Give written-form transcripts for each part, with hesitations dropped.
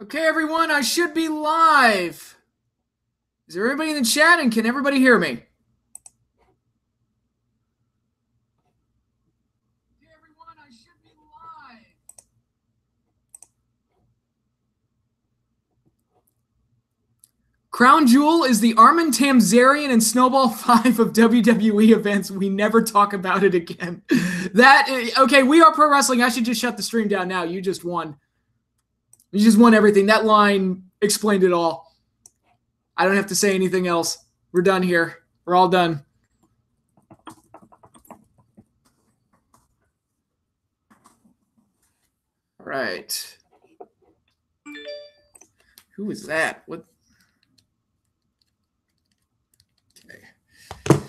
Okay, everyone, I should be live. Is there everybody in the chat, and can everybody hear me? Okay, everyone, I should be live. Crown Jewel is the Armin Tamzarian and Snowball 5 of WWE events. We never talk about it again. Okay, We Are Pro Wrestling. I should just shut the stream down now. You just won. You just won everything. That line explained it all. I don't have to say anything else. We're done here. We're all done. All right. Who is that? What? Okay.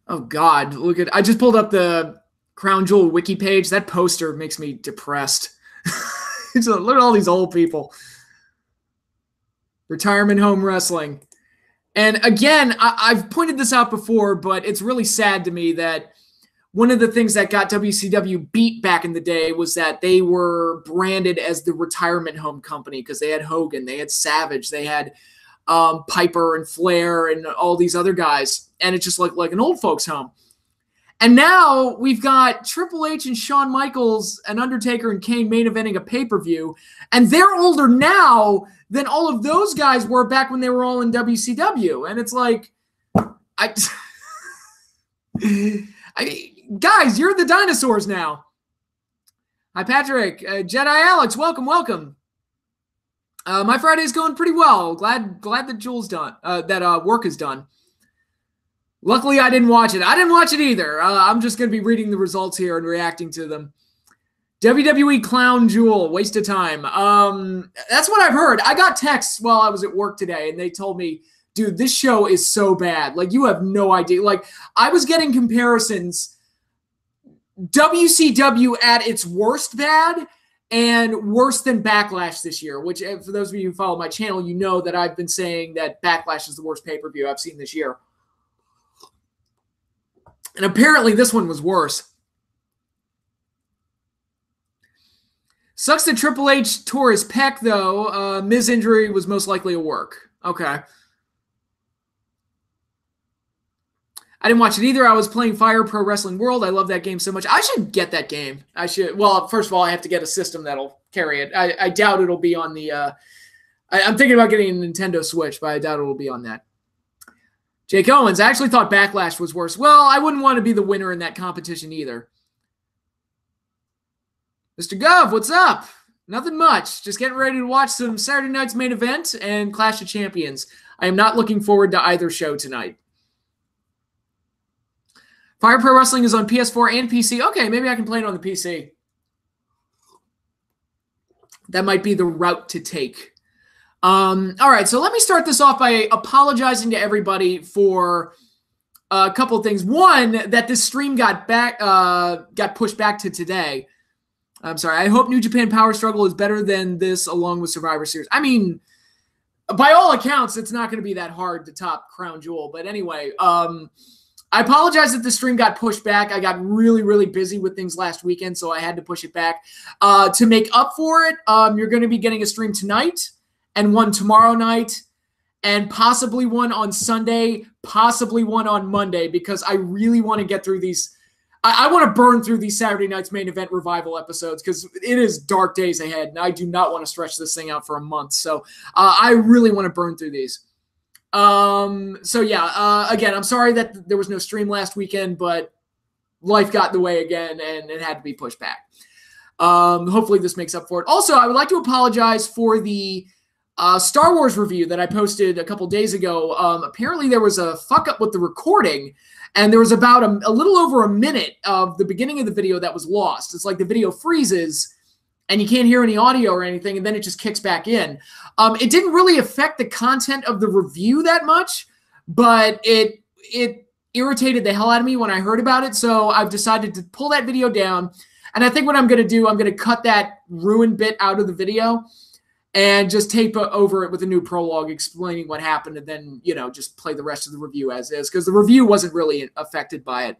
Oh, God. I just pulled up the Crown Jewel wiki page. That poster makes me depressed. Look at all these old people. Retirement home wrestling. And again, I've pointed this out before, but it's really sad to me that one of the things that got WCW beat back in the day was that they were branded as the retirement home company because they had Hogan, they had Savage, they had Piper and Flair and all these other guys. And it's just like an old folks home. And now we've got Triple H and Shawn Michaels and Undertaker and Kane main eventing a pay-per-view. And they're older now than all of those guys were back when they were all in WCW. And it's like, guys, you're the dinosaurs now. Hi, Patrick. Jedi Alex, welcome, welcome. My Friday's going pretty well. Glad that Jules done. That work is done. Luckily, I didn't watch it. I didn't watch it either. I'm just going to be reading the results here and reacting to them. WWE Clown Jewel, waste of time. That's what I've heard. I got texts while I was at work today, and they told me, dude, this show is so bad. Like, you have no idea. Like, I was getting comparisons. WCW at its worst bad and worse than Backlash this year, which, for those of you who follow my channel, you know that I've been saying that Backlash is the worst pay-per-view I've seen this year. And apparently this one was worse. Sucks that Triple H tore his pec, though. Miz injury was most likely a work. Okay. I didn't watch it either. I was playing Fire Pro Wrestling World. I love that game so much. I should get that game. I should. Well, first of all, I have to get a system that'll carry it. I doubt it'll be on the... I'm thinking about getting a Nintendo Switch, but I doubt it'll be on that. Jake Owens, I actually thought Backlash was worse. Well, I wouldn't want to be the winner in that competition either. Mr. Gov, what's up? Nothing much. Just getting ready to watch some Saturday night's main event and Clash of Champions. I am not looking forward to either show tonight. Fire Pro Wrestling is on PS4 and PC. Okay, maybe I can play it on the PC. That might be the route to take. All right, so let me start this off by apologizing to everybody for a couple of things. One, that this stream got pushed back to today. I'm sorry. I hope New Japan Power Struggle is better than this, along with Survivor Series. I mean, by all accounts, it's not going to be that hard to top Crown Jewel. But anyway, I apologize that the stream got pushed back. I got really, really busy with things last weekend, so I had to push it back. To make up for it, you're going to be getting a stream tonight, and one tomorrow night, and possibly one on Sunday, possibly one on Monday, because I really want to get through these. I want to burn through these Saturday night's main event revival episodes because it is dark days ahead, and I do not want to stretch this thing out for a month. So I really want to burn through these. So yeah, again, I'm sorry that there was no stream last weekend, but life got in the way again, and it had to be pushed back. Hopefully this makes up for it. Also, I would like to apologize for the Star Wars review that I posted a couple days ago. Apparently there was a fuck up with the recording, and there was about a little over a minute of the beginning of the video that was lost. It's like the video freezes and you can't hear any audio or anything, and then it just kicks back in. It didn't really affect the content of the review that much, but it irritated the hell out of me when I heard about it, so I've decided to pull that video down. And I think what I'm going to do, I'm going to cut that ruined bit out of the video and just tape over it with a new prologue explaining what happened, and then, you know, just play the rest of the review as is, because the review wasn't really affected by it.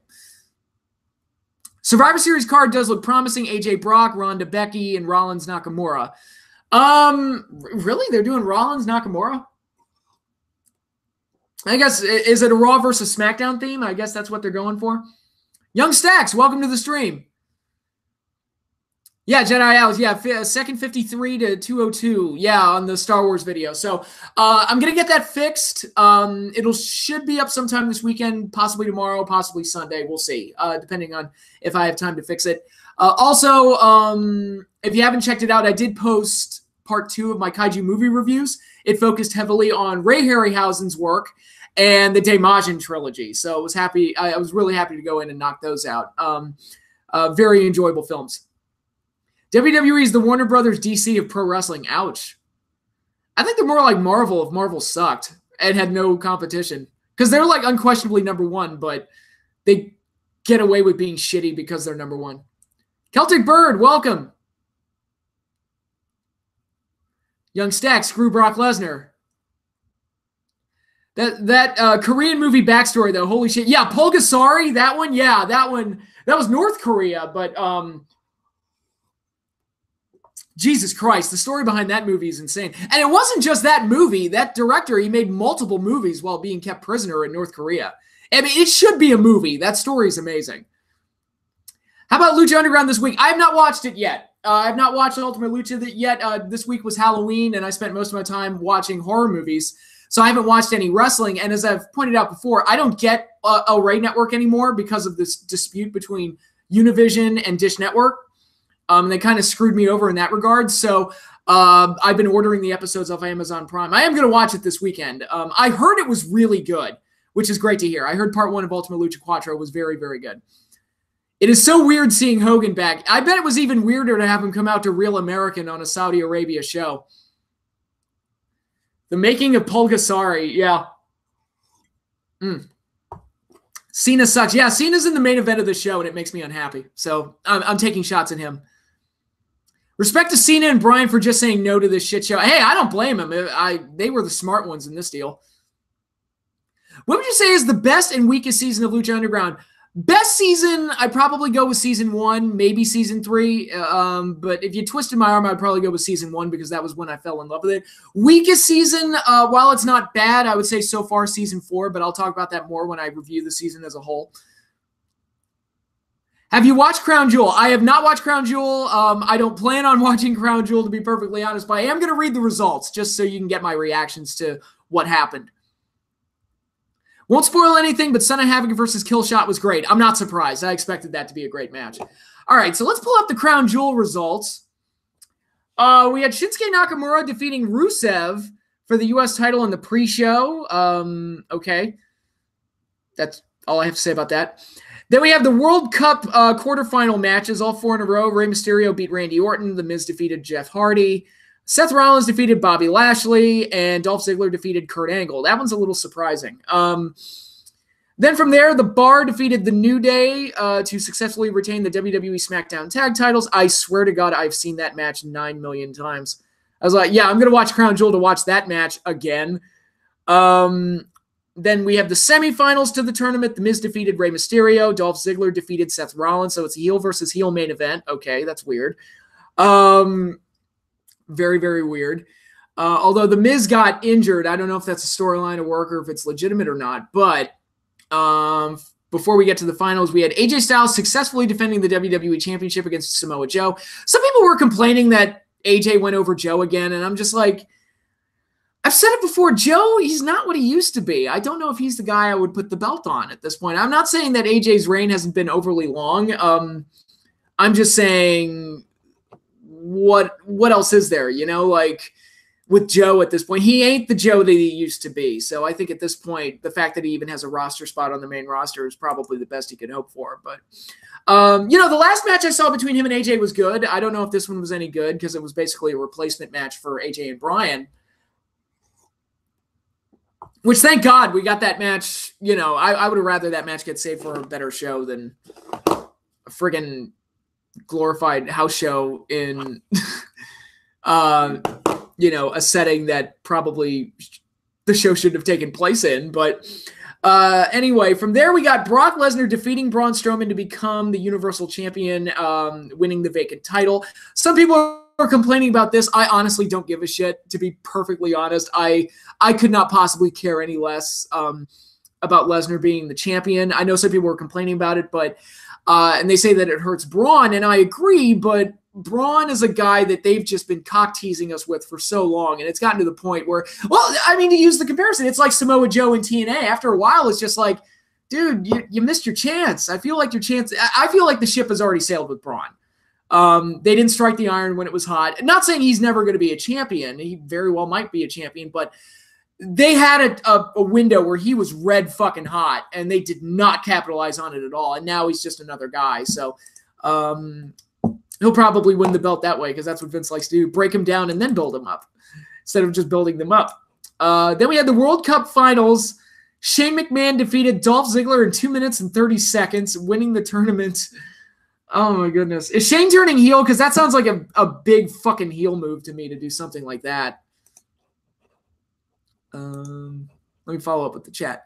Survivor Series card does look promising. AJ Brock, Ronda Becky, and Rollins Nakamura. Really? They're doing Rollins Nakamura? I guess, is it a Raw versus SmackDown theme? I guess that's what they're going for. Young Stacks, welcome to the stream. Yeah, Jedi Owls. Yeah, second 53 to 202. Yeah, on the Star Wars video. So I'm going to get that fixed. It should be up sometime this weekend, possibly tomorrow, possibly Sunday. We'll see, depending on if I have time to fix it. Also, if you haven't checked it out, I did post part 2 of my Kaiju movie reviews. It focused heavily on Ray Harryhausen's work and the Daimajin trilogy. So I was really happy to go in and knock those out. Very enjoyable films. WWE is the Warner Brothers DC of pro wrestling. Ouch. I think they're more like Marvel if Marvel sucked and had no competition. Because they're like unquestionably number 1, but they get away with being shitty because they're number 1. Celtic Bird, welcome. Young Stack, screw Brock Lesnar. That Korean movie backstory, though, holy shit. Yeah, Pulgasari, that one, yeah, that one. That was North Korea, but Jesus Christ, the story behind that movie is insane. And it wasn't just that movie. That director, he made multiple movies while being kept prisoner in North Korea. I mean, it should be a movie. That story is amazing. How about Lucha Underground this week? I have not watched it yet. I've not watched Ultimate Lucha yet. This week was Halloween, and I spent most of my time watching horror movies. So I haven't watched any wrestling. And as I've pointed out before, I don't get El Rey Network anymore because of this dispute between Univision and Dish Network. They kind of screwed me over in that regard. So I've been ordering the episodes off Amazon Prime. I am going to watch it this weekend. I heard it was really good, which is great to hear. I heard part 1 of Ultimate Lucha Quattro was very, very good. It is so weird seeing Hogan back. I bet it was even weirder to have him come out to Real American on a Saudi Arabia show. The making of Pulgasari, yeah. Cena sucks. Yeah, Cena's in the main event of the show, and it makes me unhappy. So I'm taking shots at him. Respect to Cena and Bryan for just saying no to this shit show. Hey, I don't blame him. They were the smart ones in this deal. What would you say is the best and weakest season of Lucha Underground? Best season, I'd probably go with season 1, maybe season 3. But if you twisted my arm, I'd probably go with season 1 because that was when I fell in love with it. Weakest season, while it's not bad, I would say so far season 4, but I'll talk about that more when I review the season as a whole. Have you watched Crown Jewel? I have not watched Crown Jewel. I don't plan on watching Crown Jewel, to be perfectly honest, but I am going to read the results just so you can get my reactions to what happened. Won't spoil anything, but Son of Havoc versus Killshot was great. I'm not surprised. I expected that to be a great match. All right, so let's pull up the Crown Jewel results. We had Shinsuke Nakamura defeating Rusev for the U.S. title in the pre-show. Okay. That's all I have to say about that. Then we have the World Cup quarterfinal matches, all 4 in a row. Rey Mysterio beat Randy Orton. The Miz defeated Jeff Hardy. Seth Rollins defeated Bobby Lashley, and Dolph Ziggler defeated Kurt Angle. That one's a little surprising. Then from there, The Bar defeated The New Day to successfully retain the WWE SmackDown tag titles. I swear to God, I've seen that match 9 million times. I was like, yeah, I'm going to watch Crown Jewel to watch that match again. Then we have the semifinals to the tournament. The Miz defeated Rey Mysterio. Dolph Ziggler defeated Seth Rollins. So it's a heel versus heel main event. Okay, that's weird. Very, very weird. Although The Miz got injured. I don't know if that's a storyline to work or if it's legitimate or not. But before we get to the finals, we had AJ Styles successfully defending the WWE Championship against Samoa Joe. Some people were complaining that AJ went over Joe again. And I'm just like, I've said it before, Joe, he's not what he used to be. I don't know if he's the guy I would put the belt on at this point. I'm not saying that AJ's reign hasn't been overly long. I'm just saying, what else is there? You know, like with Joe at this point, he ain't the Joe that he used to be. So I think at this point, the fact that he even has a roster spot on the main roster is probably the best he could hope for. But, you know, the last match I saw between him and AJ was good. I don't know if this one was any good because it was basically a replacement match for AJ and Bryan. Which, thank God, we got that match. You know, I would have rather that match get saved for a better show than a friggin' glorified house show in, you know, a setting that probably the show shouldn't have taken place in. But anyway, from there we got Brock Lesnar defeating Braun Strowman to become the Universal Champion, winning the vacant title. Some people are complaining about this. I honestly don't give a shit, to be perfectly honest. I could not possibly care any less about Lesnar being the champion. I know some people were complaining about it, but and they say that it hurts Braun, and I agree, but Braun is a guy that they've just been cock-teasing us with for so long, and it's gotten to the point where, well, I mean, to use the comparison, it's like Samoa Joe and TNA. After a while, it's just like, dude, you missed your chance. I feel like the ship has already sailed with Braun. They didn't strike the iron when it was hot. Not saying he's never going to be a champion. He very well might be a champion, but they had a window where he was red fucking hot, and they did not capitalize on it at all. And now he's just another guy. So he'll probably win the belt that way, because that's what Vince likes to do: break him down and then build him up instead of just building them up. Then we had the World Cup Finals. Shane McMahon defeated Dolph Ziggler in 2 minutes and 30 seconds, winning the tournament. Oh, my goodness. Is Shane turning heel? Because that sounds like a big fucking heel move to me, to do something like that. Let me follow up with the chat.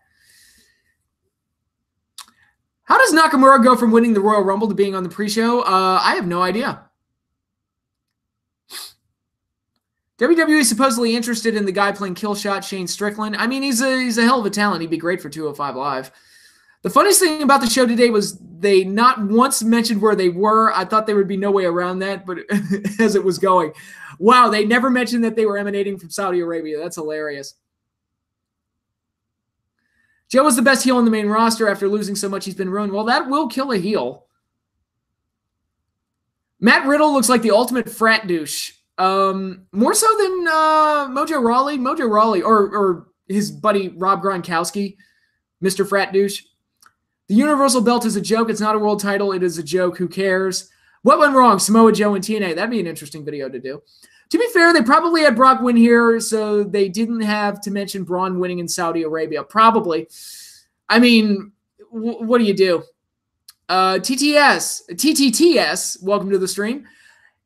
How does Nakamura go from winning the Royal Rumble to being on the pre-show? I have no idea. WWE is supposedly interested in the guy playing Killshot, Shane Strickland. I mean, he's a hell of a talent. He'd be great for 205 Live. The funniest thing about the show today was they not once mentioned where they were. I thought there would be no way around that, but as it was going. Wow, they never mentioned that they were emanating from Saudi Arabia. That's hilarious. Joe was the best heel on the main roster. After losing so much, he's been ruined. Well, that will kill a heel. Matt Riddle looks like the ultimate frat douche. More so than Mojo Rawley, or his buddy Rob Gronkowski, Mr. Frat Douche. The Universal Belt is a joke. It's not a world title. It is a joke. Who cares? What went wrong? Samoa Joe and TNA. That'd be an interesting video to do. To be fair, they probably had Brock win here, so they didn't have to mention Braun winning in Saudi Arabia. Probably. I mean, what do you do? TTTS, welcome to the stream.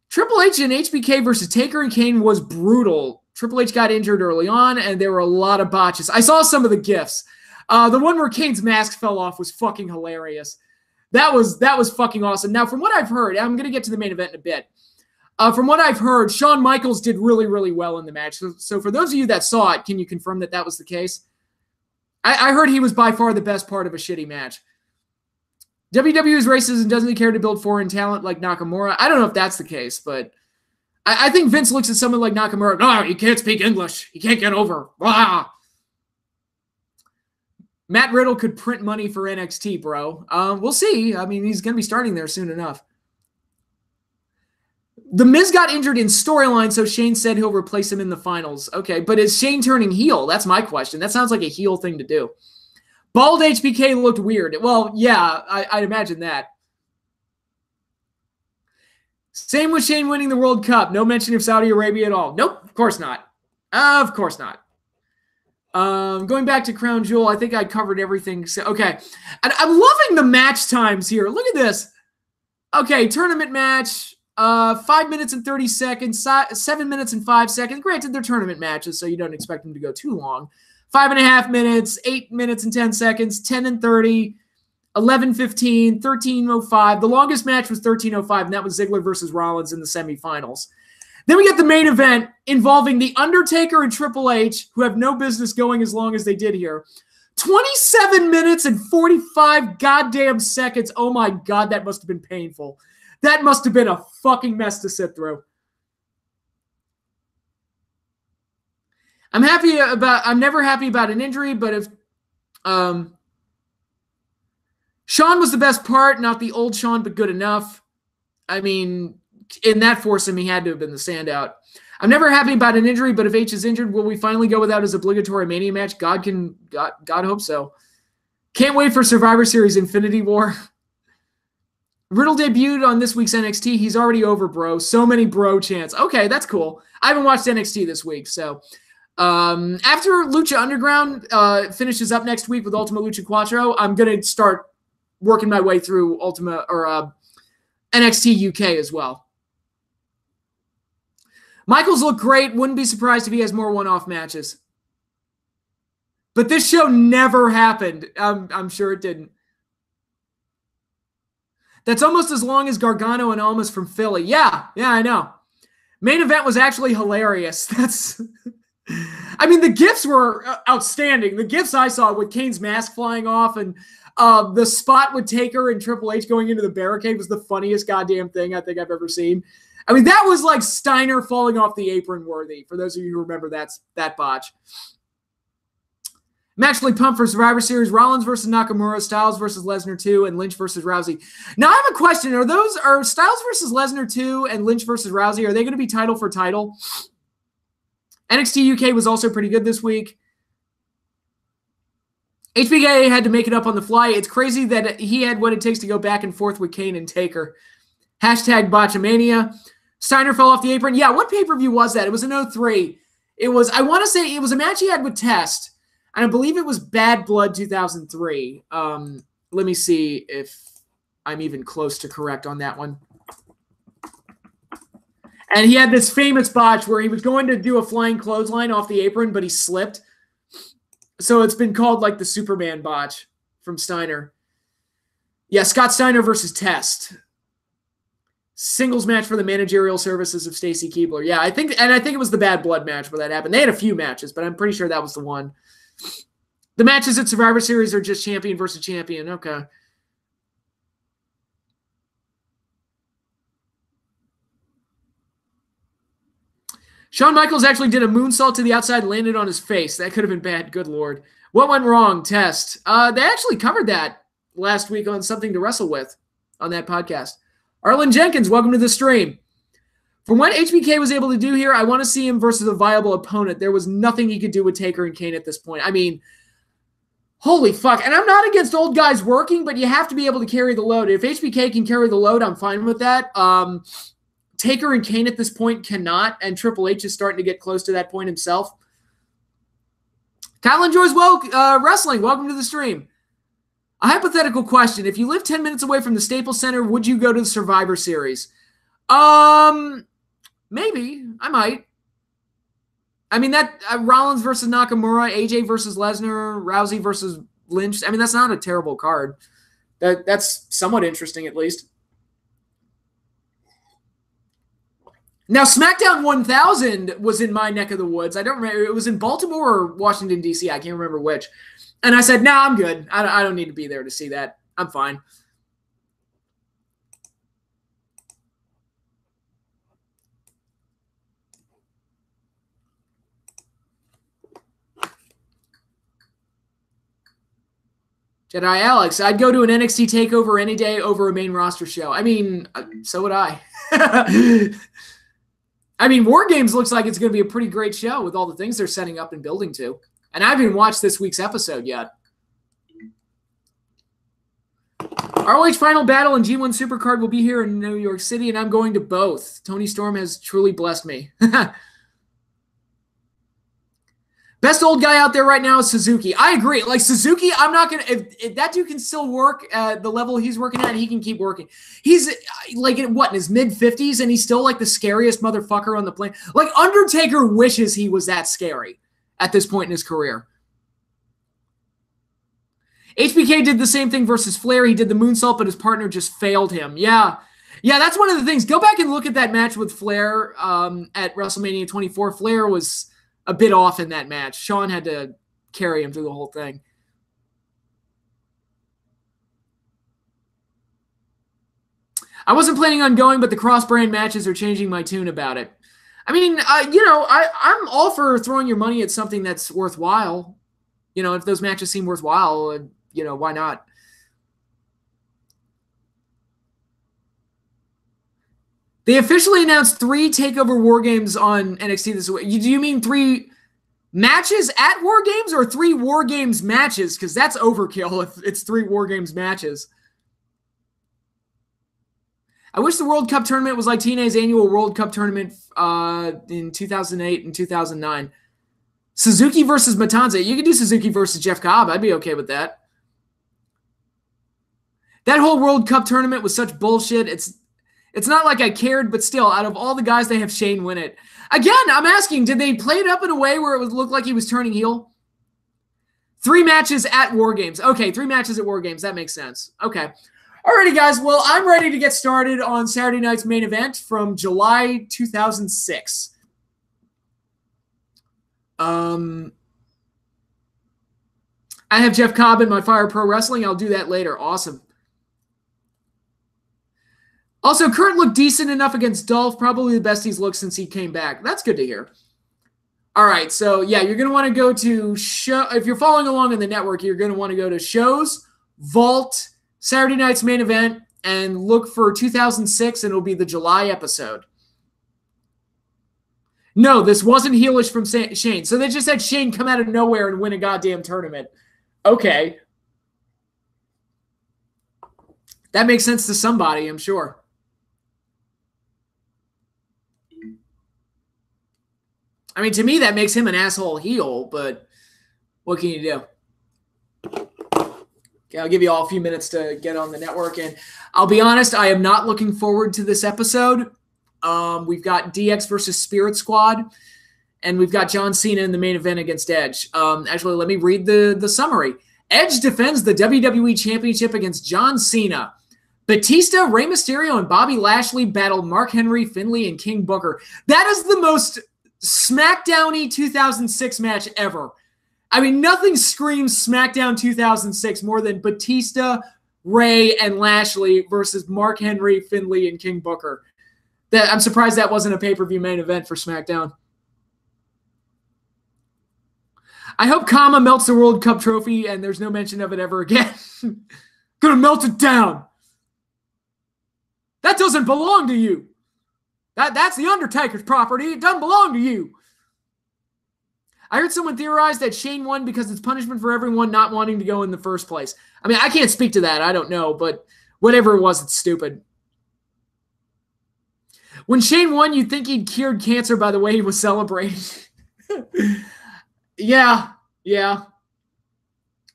Triple H and HBK versus Taker and Kane was brutal. Triple H got injured early on, and there were a lot of botches. I saw some of the GIFs. The one where Kane's mask fell off was fucking hilarious. That was fucking awesome. Now, from what I've heard, I'm going to get to the main event in a bit. From what I've heard, Shawn Michaels did really, really well in the match. So for those of you that saw it, can you confirm that that was the case? I heard he was by far the best part of a shitty match. WWE is racist and doesn't care to build foreign talent like Nakamura. I don't know if that's the case, but I think Vince looks at someone like Nakamura. No, he can't speak English. He can't get over. Blah. Matt Riddle could print money for NXT, bro. We'll see. I mean, he's going to be starting there soon enough. The Miz got injured in storyline, so Shane said he'll replace him in the finals. Okay, but is Shane turning heel? That's my question. That sounds like a heel thing to do. Bald HBK looked weird. Well, yeah, I'd imagine that. Same with Shane winning the World Cup. No mention of Saudi Arabia at all. Nope, of course not. Of course not. Going back to Crown Jewel, I think I covered everything. So, okay, and I'm loving the match times here. Look at this. Okay, tournament match. 5 minutes and 30 seconds, 7 minutes and 5 seconds. Granted, they're tournament matches, so you don't expect them to go too long. 5.5 minutes, 8 minutes and 10 seconds, 10 and 30, 11:15, 13:05. The longest match was 13:05, and that was Ziggler versus Rollins in the semifinals. Then we get the main event involving The Undertaker and Triple H, who have no business going as long as they did here. 27 minutes and 45 goddamn seconds. Oh my God, that must have been painful. That must have been a fucking mess to sit through. I'm never happy about an injury, but if Shawn was the best part, not the old Shawn, but good enough. I mean, in that foursome, he had to have been the standout. I'm never happy about an injury, but if H is injured, will we finally go without his obligatory Mania match? God hope so. Can't wait for Survivor Series Infinity War. Riddle debuted on this week's NXT. He's already over, bro. So many bro chants. Okay, that's cool. I haven't watched NXT this week, so after Lucha Underground finishes up next week with Ultima Lucha Quattro, I'm gonna start working my way through NXT UK as well. Michaels look great. Wouldn't be surprised if he has more one-off matches. But this show never happened. I'm sure it didn't. That's almost as long as Gargano and Almas from Philly. Yeah, I know. Main event was actually hilarious. I mean, the GIFs were outstanding. The GIFs I saw with Kane's mask flying off and the spot with Taker and Triple H going into the barricade was the funniest goddamn thing I think I've ever seen. I mean, that was like Steiner falling off the apron worthy, for those of you who remember that botch. Match like pumped for Survivor Series, Rollins versus Nakamura, Styles versus Lesnar 2, and Lynch versus Rousey. Now, I have a question. Are Styles versus Lesnar 2 and Lynch versus Rousey, are they going to be title for title? NXT UK was also pretty good this week. HBK had to make it up on the fly. It's crazy that he had what it takes to go back and forth with Kane and Taker. Hashtag Botchamania. Steiner fell off the apron. Yeah, what pay-per-view was that? It was in 03. I want to say it was a match he had with Test. And I believe it was Bad Blood 2003. Let me see if I'm even close to correct on that one. And he had this famous botch where he was going to do a flying clothesline off the apron, but he slipped. So it's been called like the Superman botch from Steiner. Yeah, Scott Steiner versus Test. Singles match for the managerial services of Stacy Keibler. Yeah, I think it was the Bad Blood match where that happened. They had a few matches, but I'm pretty sure that was the one. The matches at Survivor Series are just champion versus champion. Okay. Shawn Michaels actually did a moonsault to the outside and landed on his face. That could have been bad. Good Lord. What went wrong? Test. They actually covered that last week on Something to Wrestle With on that podcast. Arlen Jenkins, welcome to the stream. From what HBK was able to do here, I want to see him versus a viable opponent. There was nothing he could do with Taker and Kane at this point. I mean, holy fuck. And I'm not against old guys working, but you have to be able to carry the load. If HBK can carry the load, I'm fine with that. Taker and Kane at this point cannot, and Triple H is starting to get close to that point himself. Kyle enjoys wrestling. Welcome to the stream. A hypothetical question. If you live 10 minutes away from the Staples Center, would you go to the Survivor Series? Maybe. I might. I mean, that Rollins versus Nakamura, AJ versus Lesnar, Rousey versus Lynch. I mean, that's not a terrible card. That's somewhat interesting, at least. Now, SmackDown 1000 was in my neck of the woods. I don't remember. It was in Baltimore or Washington, D.C. I can't remember which. And I said, no, I'm good. I don't need to be there to see that. I'm fine. Jedi Alex, I'd go to an NXT takeover any day over a main roster show. I mean, so would I. I mean, War Games looks like it's going to be a pretty great show with all the things they're setting up and building to. And I haven't even watched this week's episode yet. ROH Final Battle and G1 Supercard will be here in New York City, and I'm going to both. Tony Storm has truly blessed me. Best old guy out there right now is Suzuki. I agree. Like, Suzuki, I'm not going to... If that dude can still work at the level he's working at, he can keep working. He's, like, in his mid-50s, and he's still, like, the scariest motherfucker on the planet. Like, Undertaker wishes he was that scary at this point in his career. HBK did the same thing versus Flair. He did the moonsault, but his partner just failed him. Yeah, that's one of the things. Go back and look at that match with Flair at WrestleMania 24. Flair was a bit off in that match. Shawn had to carry him through the whole thing. I wasn't planning on going, but the cross-brand matches are changing my tune about it. I mean, I'm all for throwing your money at something that's worthwhile. You know, if those matches seem worthwhile, why not? They officially announced 3 TakeOver War Games on NXT this week. Do you mean 3 matches at War Games or 3 War Games matches? Because that's overkill if it's 3 War Games matches. I wish the World Cup tournament was like TNA's annual World Cup tournament in 2008 and 2009. Suzuki versus Matanza. You could do Suzuki versus Jeff Cobb. I'd be okay with that. That whole World Cup tournament was such bullshit. It's not like I cared, but still, out of all the guys, they have Shane win it. Again, I'm asking, did they play it up in a way where it would look like he was turning heel? 3 matches at War Games. Okay, 3 matches at War Games. That makes sense. Okay. Alrighty, guys. Well, I'm ready to get started on Saturday night's main event from July 2006. I have Jeff Cobb in my Fire Pro Wrestling. I'll do that later. Awesome. Also, Kurt looked decent enough against Dolph. Probably the best he's looked since he came back. That's good to hear. All right, so yeah, you're going to want to go to show. If you're following along in the network, you're going to want to go to shows, Vault, Saturday night's main event, and look for 2006, and it'll be the July episode. No, this wasn't heelish from Shane. So they just had Shane come out of nowhere and win a goddamn tournament. Okay. That makes sense to somebody, I'm sure. I mean, to me, that makes him an asshole heel, but what can you do? Okay, I'll give you all a few minutes to get on the network. And I'll be honest, I am not looking forward to this episode. We've got DX versus Spirit Squad, and we've got John Cena in the main event against Edge. Actually, let me read the summary. Edge defends the WWE Championship against John Cena. Batista, Rey Mysterio, and Bobby Lashley battle Mark Henry, Finlay, and King Booker. That is the most SmackDown-y 2006 match ever. I mean, nothing screams SmackDown 2006 more than Batista, Rey, and Lashley versus Mark Henry, Finlay, and King Booker. I'm surprised that wasn't a pay-per-view main event for SmackDown. I hope Kama melts the World Cup trophy and there's no mention of it ever again. Gonna melt it down. That doesn't belong to you. That's the Undertaker's property. It doesn't belong to you. I heard someone theorize that Shane won because it's punishment for everyone not wanting to go in the first place. I mean, I can't speak to that. I don't know, but whatever it was, it's stupid. When Shane won, you'd think he'd cured cancer by the way he was celebrating. Yeah.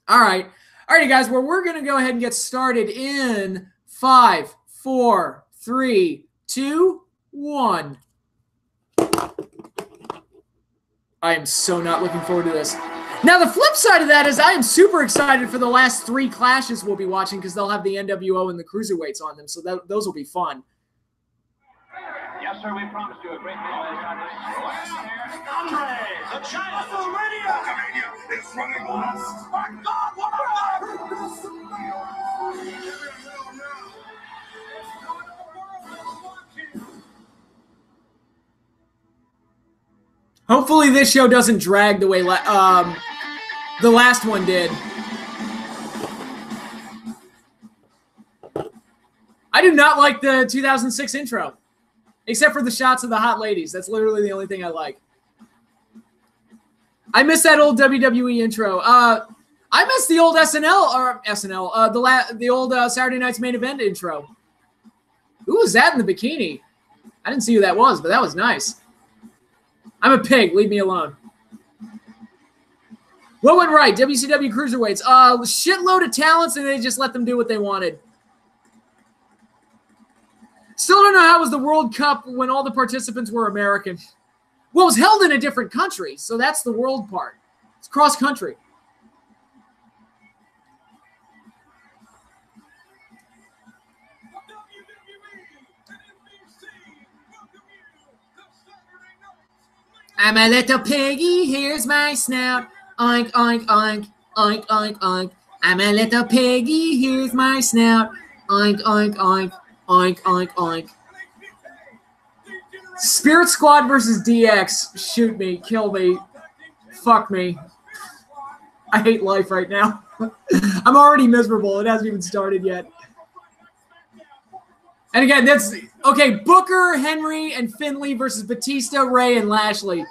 All right. Alrighty, guys. Well, we're going to go ahead and get started in 5, 4, 3, 2, 1. I am so not looking forward to this. Now, the flip side of that is I am super excited for the last 3 clashes we'll be watching because they'll have the NWO and the Cruiserweights on them, so those will be fun. Yes, sir, we promised you a great match on this show. Andre, the Giant of WrestleMania is running last. My God, what Hopefully this show doesn't drag the way the last one did. I do not like the 2006 intro, except for the shots of the hot ladies. That's literally the only thing I like. I miss that old WWE intro. I miss the old the old Saturday Night's Main Event intro. Who was that in the bikini? I didn't see who that was, but that was nice. I'm a pig. Leave me alone. What went right? WCW Cruiserweights. Shitload of talents, and they just let them do what they wanted. Still don't know how was the World Cup when all the participants were American. Well, it was held in a different country, so that's the world part. It's cross-country. I'm a little piggy, here's my snout. Oink, oink, oink, oink, oink, oink. I'm a little piggy, here's my snout. Oink, oink, oink, oink, oink, oink. Spirit Squad versus DX. Shoot me, kill me, fuck me. I hate life right now. I'm already miserable. It hasn't even started yet. And again, that's okay. Booker, Henry, and Finlay versus Batista, Rey, and Lashley.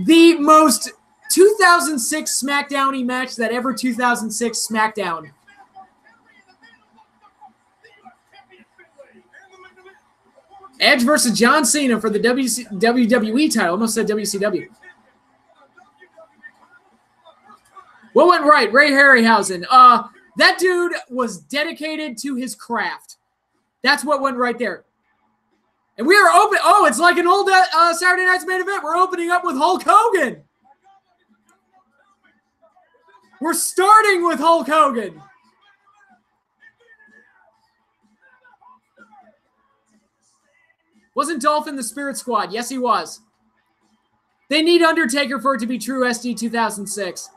The most 2006 SmackDown-y match that ever 2006 SmackDown. Edge versus John Cena for the WWE title. Almost said WCW. What went right? Ray Harryhausen. That dude was dedicated to his craft. That's what went right there. And we are open. Oh, it's like an old Saturday Night's Main Event. We're opening up with Hulk Hogan. We're starting with Hulk Hogan. Wasn't Dolph in the Spirit Squad? Yes, he was. They need Undertaker for it to be true, SD 2006.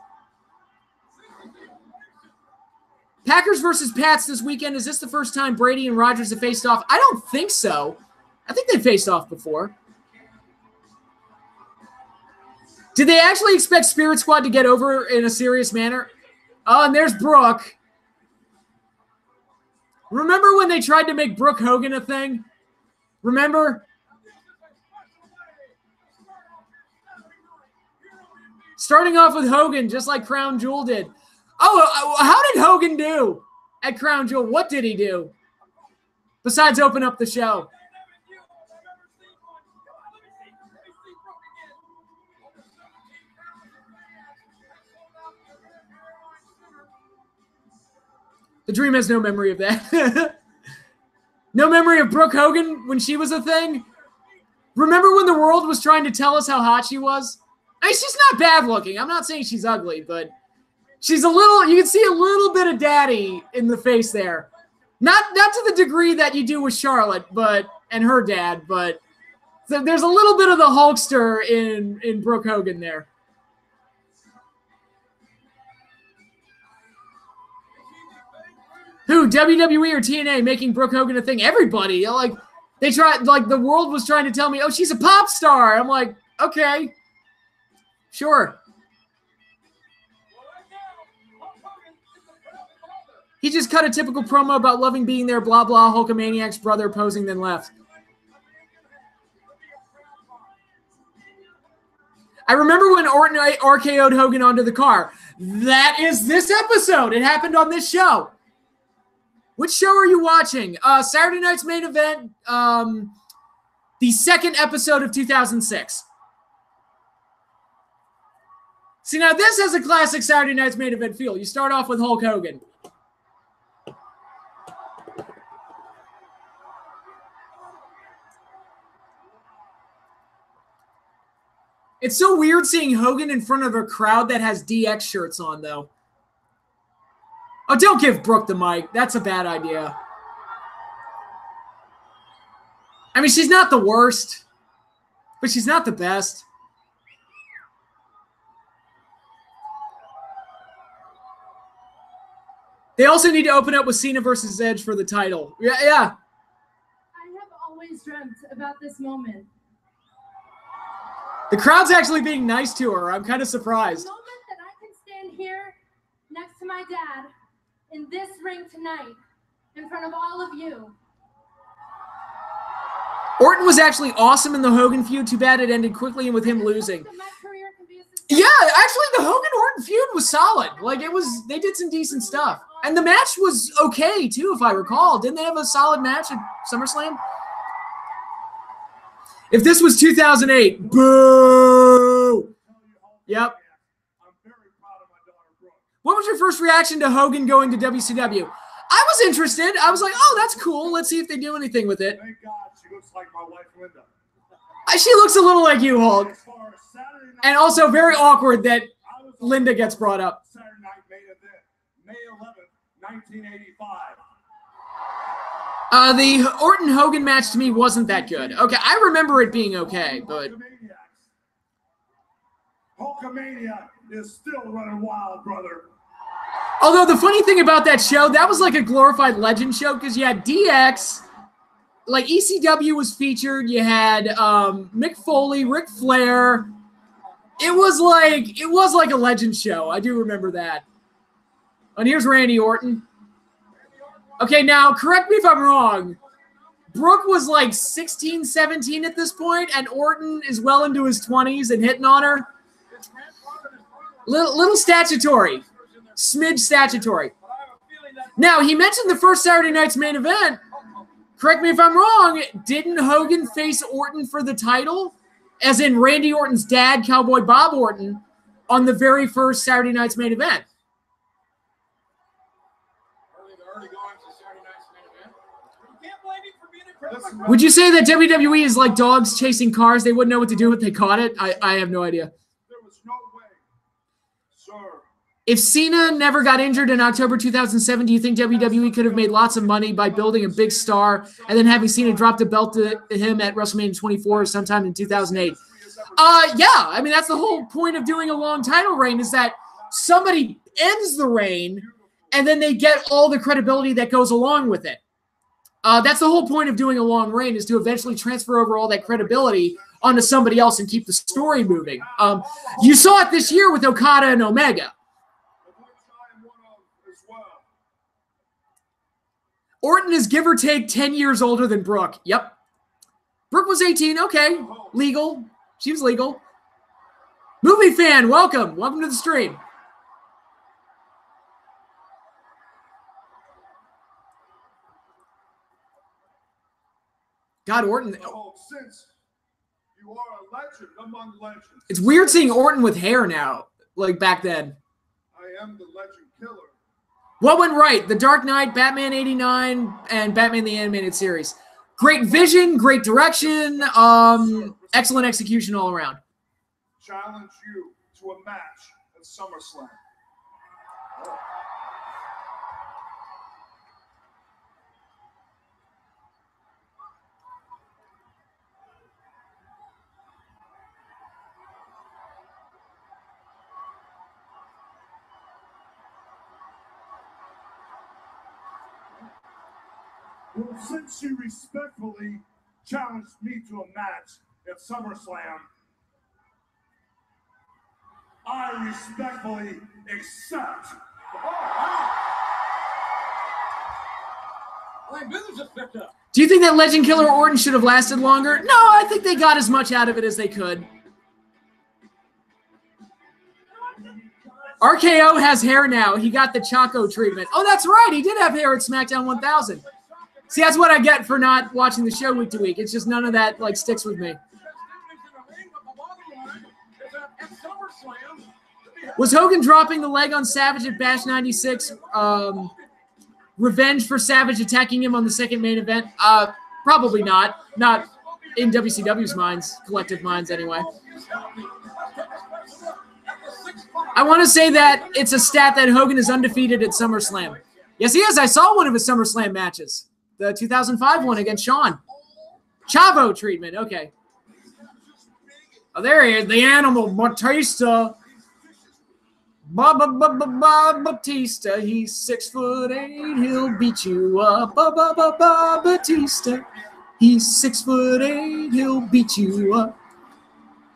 Packers versus Pats this weekend. Is this the first time Brady and Rodgers have faced off? I don't think so. I think they faced off before. Did they actually expect Spirit Squad to get over in a serious manner? Oh, and there's Brooke. Remember when they tried to make Brooke Hogan a thing? Remember? Starting off with Hogan, just like Crown Jewel did. Oh, how did Hogan do at Crown Jewel? What did he do? Besides open up the show. The Dream has no memory of that. No memory of Brooke Hogan when she was a thing? Remember when the world was trying to tell us how hot she was? I mean, she's not bad looking. I'm not saying she's ugly, but she's a little, you can see a little bit of daddy in the face there. Not to the degree that you do with Charlotte, and her dad, but there's a little bit of the Hulkster in Brooke Hogan there. Who, WWE or TNA making Brooke Hogan a thing? Everybody. Like, they tried, like, the world was trying to tell me, oh, she's a pop star. I'm like, okay. Sure. He just cut a typical promo about loving being there, blah, blah, Hulkamaniac's brother posing, then left. I remember when Orton RKO'd Hogan onto the car. That is this episode. It happened on this show. Which show are you watching? Saturday Night's Main Event, the second episode of 2006. See, now this has a classic Saturday Night's Main Event feel. You start off with Hulk Hogan. It's so weird seeing Hogan in front of a crowd that has DX shirts on, though. Oh, don't give Brooke the mic. That's a bad idea. I mean, she's not the worst, but she's not the best. They also need to open up with Cena versus Edge for the title. Yeah. I have always dreamt about this moment. The crowd's actually being nice to her. I'm kind of surprised. The moment that I can stand here next to my dad in this ring tonight in front of all of you. Orton was actually awesome in the Hogan feud. Too bad it ended quickly and with him losing. Yeah, actually the Hogan-Orton feud was solid. Like, they did some decent stuff. And the match was okay, too, if I recall. Didn't they have a solid match at SummerSlam? If this was 2008, boo! Yep. What was your first reaction to Hogan going to WCW? I was interested. I was like, oh, that's cool. Let's see if they do anything with it. Thank God she looks like my wife, Linda. She looks a little like you, Hulk. And also very awkward that Linda gets brought up. Saturday Night Main Event, May 11th, 1985. The Orton-Hogan match to me wasn't that good. Okay, I remember it being okay, but... Hulkamania is still running wild, brother. Although the funny thing about that show, that was like a glorified legend show because you had DX, like ECW was featured, you had Mick Foley, Ric Flair. It was like a legend show. I do remember that. And here's Randy Orton. Okay, now correct me if I'm wrong. Brooke was like 16, 17 at this point, and Orton is well into his 20s and hitting on her. Little statutory. Smidge statutory. Now, he mentioned the first Saturday Night's Main Event. Correct me if I'm wrong. Didn't Hogan face Orton for the title? As in Randy Orton's dad, Cowboy Bob Orton, on the very first Saturday Night's Main Event. Would you say that WWE is like dogs chasing cars? They wouldn't know what to do if they caught it? I have no idea. There was no way, sir, If Cena never got injured in October 2007, do you think WWE could have made lots of money by building a big star and then having Cena drop the belt to him at WrestleMania 24 sometime in 2008? Yeah. I mean, that's the whole point of doing a long title reign, is that somebody ends the reign and then they get all the credibility that goes along with it. That's the whole point of doing a long reign, is to eventually transfer over all that credibility onto somebody else and keep the story moving. You saw it this year with Okada and Omega. Orton is give or take 10 years older than Brooke. Yep. Brooke was 18. Okay. Legal. She was legal. Movie fan, welcome. Welcome to the stream. God, Orton. Since you are a legend among legends. It's weird seeing Orton with hair now, like back then. I am the legend killer. What went right? The Dark Knight, Batman 89, and Batman the Animated Series. Great vision, great direction, excellent execution all around. Challenge you to a match at SummerSlam. Well, since you respectfully challenged me to a match at SummerSlam, I respectfully accept. Do you think that Legend Killer Orton should have lasted longer? No, I think they got as much out of it as they could. RKO has hair now. He got the Choco treatment. Oh, that's right. He did have hair at SmackDown 1000. See, that's what I get for not watching the show week to week. It's just none of that like sticks with me. Was Hogan dropping the leg on Savage at Bash 96 revenge for Savage attacking him on the second main event? Probably not. Not in WCW's minds, collective minds anyway. I want to say that it's a stat that Hogan is undefeated at SummerSlam. Yes, he is. I saw one of his SummerSlam matches. The 2005 one against Shawn. Chavo treatment. Okay. Oh, there he is. The animal, Batista. Batista. He's 6'8". He'll beat you up. Batista. He's 6'8". He'll beat you up.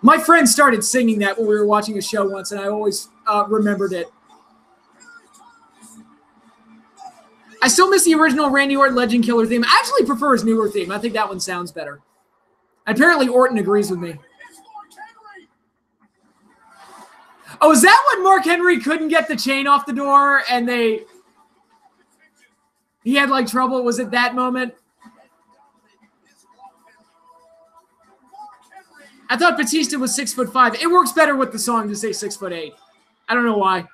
My friend started singing that when we were watching a show once, and I always remembered it. I still miss the original Randy Orton Legend Killer theme. I actually prefer his newer theme. I think that one sounds better. Apparently, Orton agrees with me. Oh, is that when Mark Henry couldn't get the chain off the door and he had like trouble? Was it that moment? I thought Batista was 6'5". It works better with the song to say 6'8". I don't know why.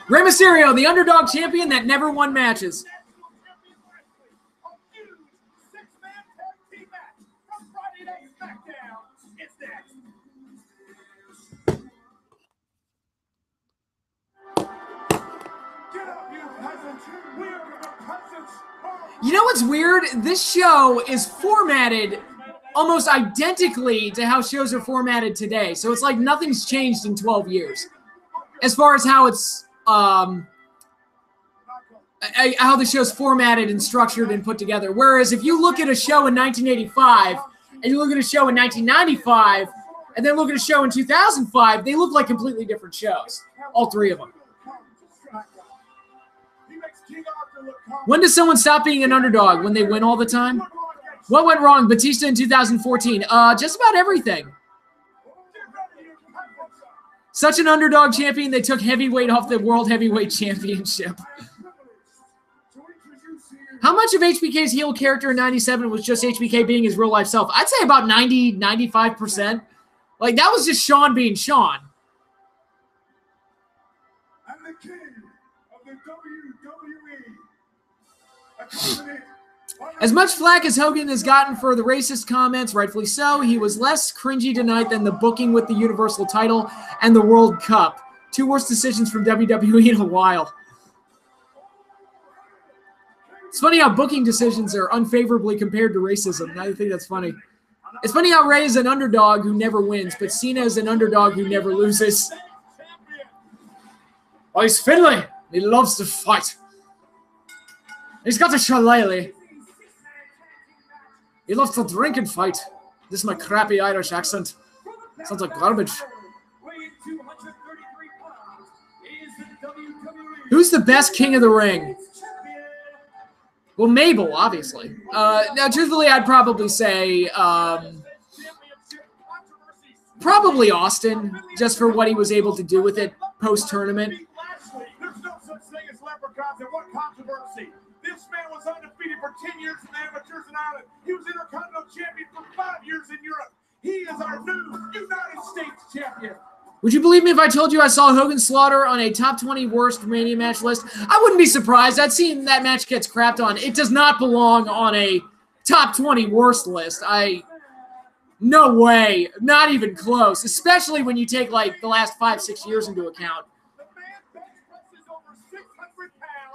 Rey Mysterio, the underdog champion that never won matches. You know what's weird? This show is formatted almost identically to how shows are formatted today. So it's like nothing's changed in 12 years. As far as how it's how the show's formatted and structured and put together. Whereas if you look at a show in 1985 and you look at a show in 1995 and then look at a show in 2005, they look like completely different shows. All three of them. When does someone stop being an underdog? When they win all the time? What went wrong? Batista in 2014. Just about everything. Such an underdog champion, they took heavyweight off the World Heavyweight Championship. How much of HBK's heel character in 97 was just HBK being his real-life self? I'd say about 90, 95%. Like, that was just Shawn being Shawn. As much flack as Hogan has gotten for the racist comments, rightfully so, he was less cringy tonight than the booking with the Universal title and the World Cup. Two worst decisions from WWE in a while. It's funny how booking decisions are unfavorably compared to racism. I think that's funny. It's funny how Ray is an underdog who never wins, but Cena is an underdog who never loses. Oh, he's Finley. He loves to fight. He's got a shillelagh. He loves to drink and fight. This is my crappy Irish accent. Sounds like garbage. Who's the best King of the Ring? Well, Mabel, obviously. Now, truthfully, I'd probably say probably Austin, just for what he was able to do with it post-tournament. There's no such thing as leprechauns and what controversy. This man was undefeated for 10 years in the amateurs in Ireland. He was Intercontinental Champion for 5 years in Europe. He is our new United States Champion. Would you believe me if I told you I saw Hogan Slaughter on a top 20 worst Mania match list? I wouldn't be surprised. I'd seen that match gets crapped on. It does not belong on a top 20 worst list. No way. Not even close. Especially when you take like the last 5-6 years into account.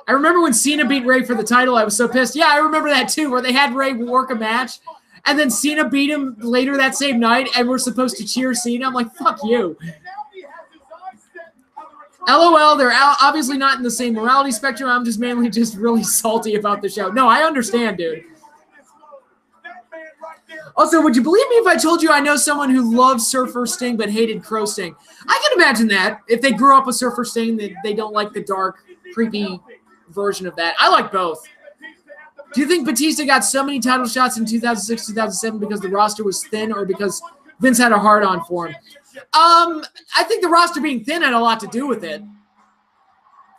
I remember when Cena beat Ray for the title. I was so pissed. Yeah, I remember that too, where they had Ray work a match, and then Cena beat him later that same night, and we're supposed to cheer Cena. I'm like, fuck you. LOL, they're obviously not in the same morality spectrum. I'm just mainly just really salty about the show. No, I understand, dude. Also, would you believe me if I told you I know someone who loves Surfer Sting but hated Crow Sting? I can imagine that. If they grew up with Surfer Sting, they don't like the dark, creepy version of that. I like both. Do you think Batista got so many title shots in 2006, 2007 because the roster was thin or because Vince had a hard-on for him? I think the roster being thin had a lot to do with it.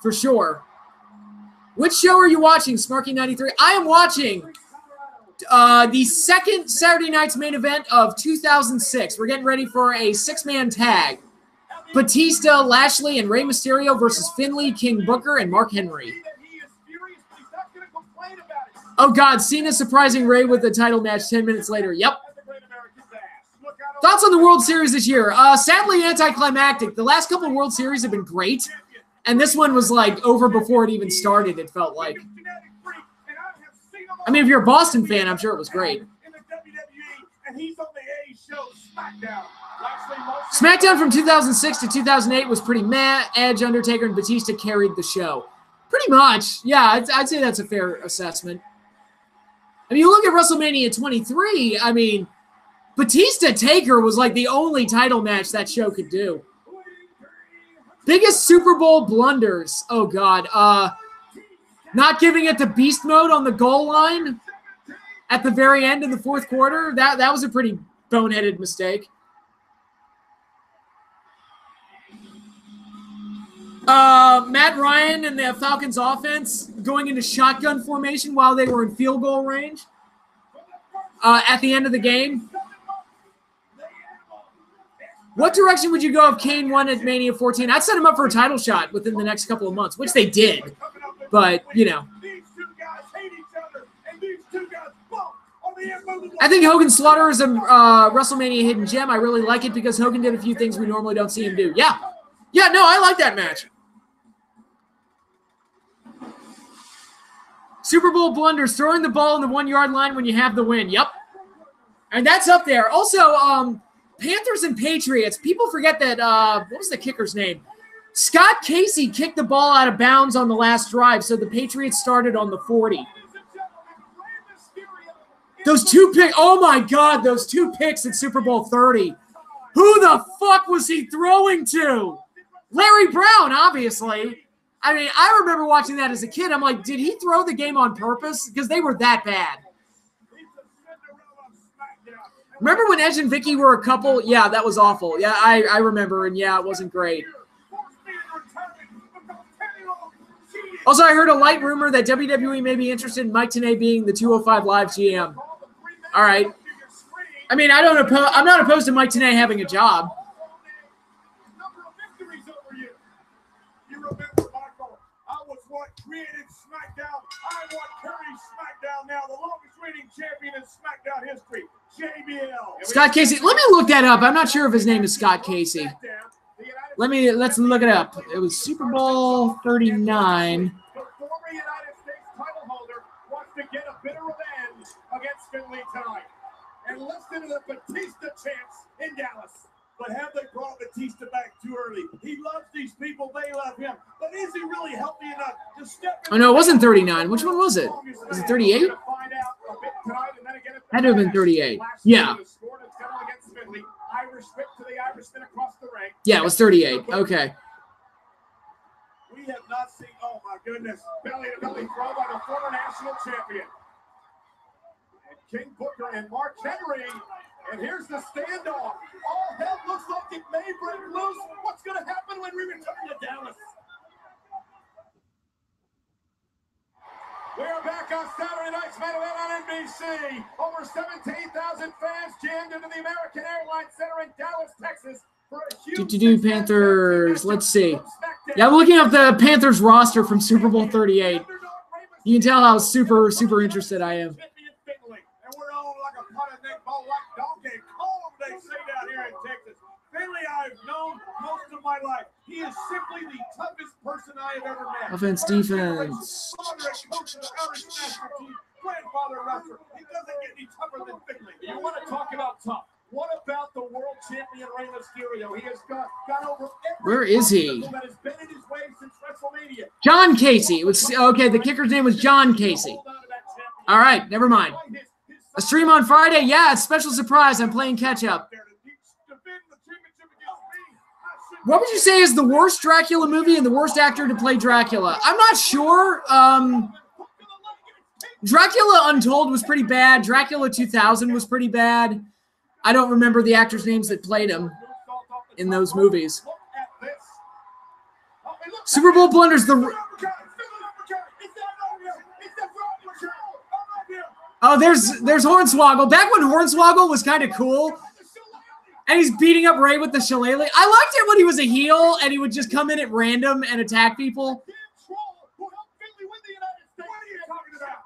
For sure. Which show are you watching, Smarky93? I am watching the second Saturday night's main event of 2006. We're getting ready for a 6-man tag. Batista, Lashley, and Rey Mysterio versus Finlay, King Booker, and Mark Henry. Oh, God, Cena surprising Ray with the title match 10 minutes later. Yep. Thoughts on the World Series this year? Sadly, anticlimactic. The last couple of World Series have been great, and this one was, like, over before it even started, it felt like. I mean, if you're a Boston fan, I'm sure it was great. SmackDown from 2006 to 2008 was pretty meh. Edge, Undertaker, and Batista carried the show. Pretty much. Yeah, I'd say that's a fair assessment. I mean, you look at WrestleMania 23, I mean, Batista-Taker was like the only title match that show could do. Biggest Super Bowl blunders. Oh, God. Not giving it the beast mode on the goal line at the very end in the fourth quarter. That was a pretty boneheaded mistake. Matt Ryan and the Falcons offense going into shotgun formation while they were in field goal range at the end of the game. What direction would you go if Kane won at Mania 14? I'd set him up for a title shot within the next couple of months, which they did. But, you know. I think Hogan Slaughter is a WrestleMania hidden gem. I really like it because Hogan did a few things we normally don't see him do. Yeah. Yeah, no, I like that match. Super Bowl blunders, throwing the ball on the 1-yard line when you have the win. Yep. And that's up there. Also, Panthers and Patriots. People forget that, what was the kicker's name? Scott Casey kicked the ball out of bounds on the last drive, so the Patriots started on the 40. Those two picks, oh my God, those two picks at Super Bowl 30. Who the fuck was he throwing to? Larry Brown, obviously. I mean, I remember watching that as a kid. I'm like, did he throw the game on purpose? Because they were that bad. Remember when Edge and Vicky were a couple? Yeah, that was awful. Yeah, I remember, and yeah, it wasn't great. Also, I heard a light rumor that WWE may be interested in Mike Tenay being the 205 Live GM. All right. I mean, I'm not opposed to Mike Tenay having a job. SmackDown. I want Curry SmackDown now. The longest reigning champion in SmackDown history, JBL. Scott Casey. Let me look that up. I'm not sure if his name is Scott Casey. Let's look it up. It was Super Bowl 39. The former United States title holder wants to get a bit of revenge against Finley tonight. And listen to the Batista chants in Dallas. But have they brought Batista back too early? He loves these people. They love him. But is he really healthy enough to step in? Oh, no, it wasn't 39. Which one was it? Was it 38? Had to have been 38. Yeah. Yeah, it was 38. Okay. We have not seen, oh my goodness, belly-to-belly throw by the former national champion. And King Booker and Mark Henry. And here's the standoff. All hell looks like it may break loose. What's going to happen when we return to Dallas? We're back on Saturday night's main event on NBC. Over 17,000 fans jammed into the American Airlines Center in Dallas, Texas. Panthers. Let's see. Yeah, I'm looking up the Panthers roster from Super Bowl 38. You can tell how super interested I am. Finley, I've known most of my life. He is simply the toughest person I have ever met. Offense, defense. Grandfather wrestler. He doesn't get any tougher than Finley. You want to talk about tough? What about the world champion Rey Mysterio? He has got over every Where is he? that has been in his way since WrestleMania. John Casey. It was okay. The kicker's name was John Casey. All right, never mind. A stream on Friday. Yeah, it's a special surprise. I'm playing catch up. What would you say is the worst Dracula movie and the worst actor to play Dracula? I'm not sure. Dracula Untold was pretty bad. Dracula 2000 was pretty bad. I don't remember the actors' names that played him in those movies. Super Bowl blunders. Oh, there's Hornswoggle. Back when Hornswoggle was kind of cool. And he's beating up Ray with the shillelagh. I liked it when he was a heel and he would just come in at random and attack people.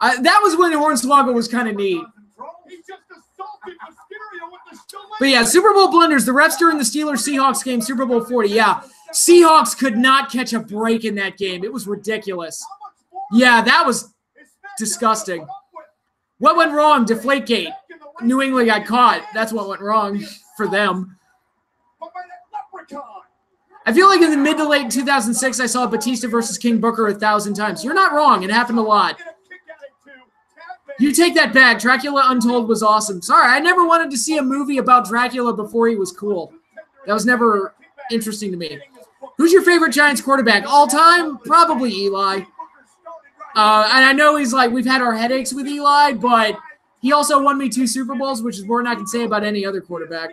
That was when Hornswoggle was kind of neat. But yeah, Super Bowl blunders. The refs during the Steelers-Seahawks game, Super Bowl 40. Yeah, Seahawks could not catch a break in that game. It was ridiculous. Yeah, that was disgusting. What went wrong? Deflategate. New England got caught. That's what went wrong for them. I feel like in the mid to late 2006, I saw Batista versus King Booker 1,000 times. You're not wrong. It happened a lot. You take that back. Dracula Untold was awesome. Sorry, I never wanted to see a movie about Dracula before he was cool. That was never interesting to me. Who's your favorite Giants quarterback? All time? Probably Eli. And I know he's like, we've had our headaches with Eli, but he also won me 2 Super Bowls, which is more than I can say about any other quarterback.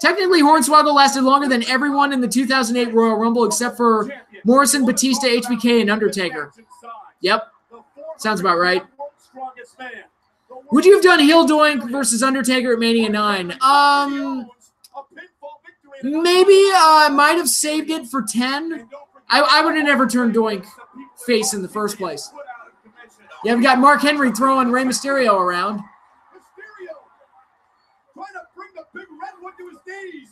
Technically, Hornswoggle lasted longer than everyone in the 2008 Royal Rumble except for Morrison, Batista, HBK, and Undertaker. Yep. Sounds about right. Would you have done heel doink versus Undertaker at Mania 9? Maybe I might have saved it for 10. I would have never turned doink face in the first place. Yeah, we got Mark Henry throwing Rey Mysterio around. Mysterio trying to bring the big red one to his knees.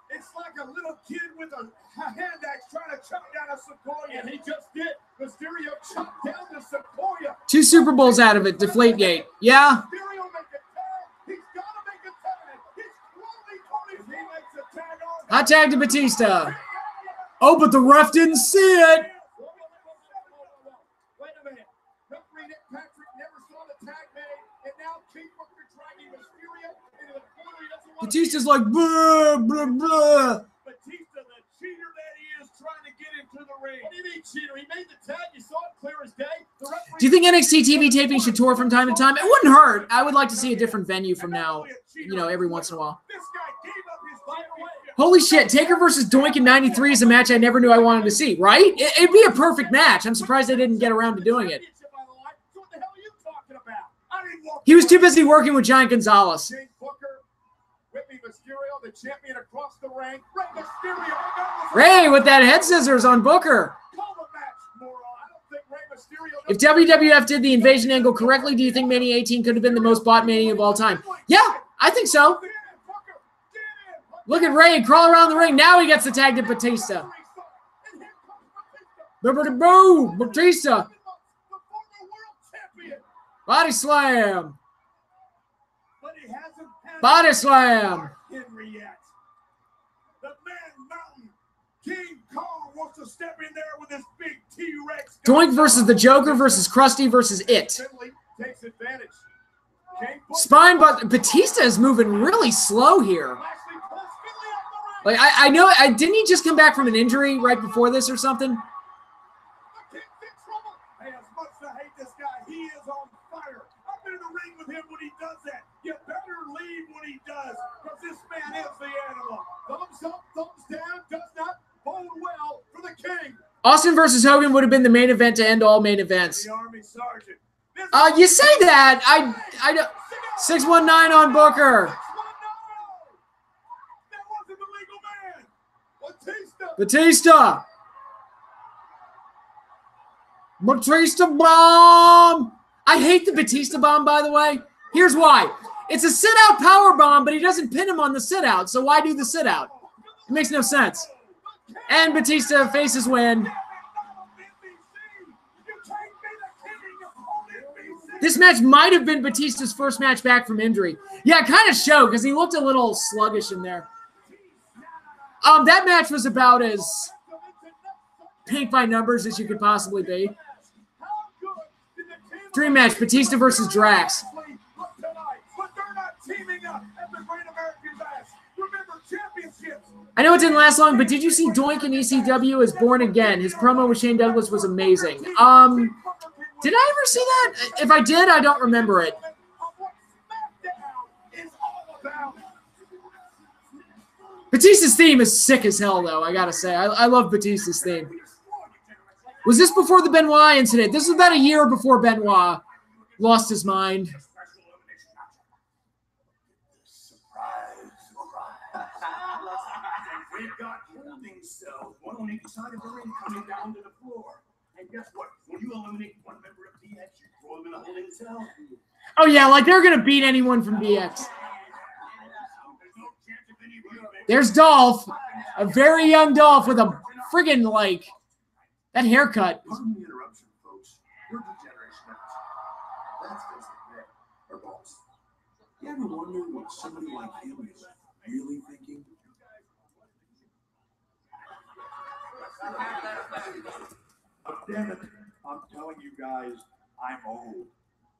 It's like a little kid with a hand axe trying to chop down a sequoia, and he just did. Mysterio chopped down the sequoia. 2 Super Bowls out of it. Deflategate. Yeah. Mysterio make a tag. He's got to make a tag. He's he makes a tag on. Hot tag to Batista. Oh, but the ref didn't see it. Batista's like, blah, blah, blah. Batista, the cheater that he is, trying to get into the ring. What do you mean cheater? He made the tag. You saw it clear as day. Do you think NXT TV taping should tour from time to time? It wouldn't hurt. I would like to see a different venue from now, every once in a while. This guy gave up his championship. Holy shit, Taker versus Doink in 93 is a match I never knew I wanted to see, right? It'd be a perfect match. I'm surprised they didn't get around to doing it. What the hell are you talking about? He was too busy working with Giant Gonzalez. Mysterio, the champion across the ring. Rey Mysterio. Ray with that head scissors on Booker. Call the match, moron. I don't think If WWF did the invasion angle correctly, do you think Mania 18 could have been the most bought Mania of all time? Yeah, I think so. Look at Ray crawl around the ring. Now he gets the tag to Batista. Boom, Batista. Body slam. Body slam. King Kong wants to step in there with his big T-Rex. Doink versus the Joker versus Krusty versus It. Takes advantage. Spine, but Batista is moving really slow here. Like I know, didn't he just come back from an injury right before this or something? Hey, as much as I hate this guy, he is on fire. I've been in the ring with him when he does that. You better leave when he does, because this man is the animal. Thumbs up, thumbs down, does not bode well for the king. Austin versus Hogan would have been the main event to end all main events. The Army Sergeant. You say that. I don't. 619 on Booker. That wasn't the legal man. Batista bomb. I hate the Batista bomb, by the way. Here's why. It's a sit-out power bomb, but he doesn't pin him on the sit-out. So why do the sit-out? It makes no sense. And Batista faces win. This match might have been Batista's first match back from injury. Yeah, it kind of showed because he looked a little sluggish in there. That match was about as pink by numbers as you could possibly be. Dream match, Batista versus Drax. I know it didn't last long, but did you see Doink in ECW as Born Again? His promo with Shane Douglas was amazing. Did I ever see that? If I did, I don't remember it. Batista's theme is sick as hell, though, I gotta say. I love Batista's theme. Was this before the Benoit incident? This was about a year before Benoit lost his mind. We've got holding cells, one on each side of the ring coming down to the floor. And guess what? When you eliminate one member of DX, you throw them in a holding cell. Oh, yeah, like they're going to beat anyone from DX. There's Dolph, a very young Dolph with a friggin' like that haircut. Pardon the interruption, folks. We're degeneration That's just a bit. Boss. You ever wonder what somebody like him is really thinking? Oh, damn it. I'm telling you guys, I'm old.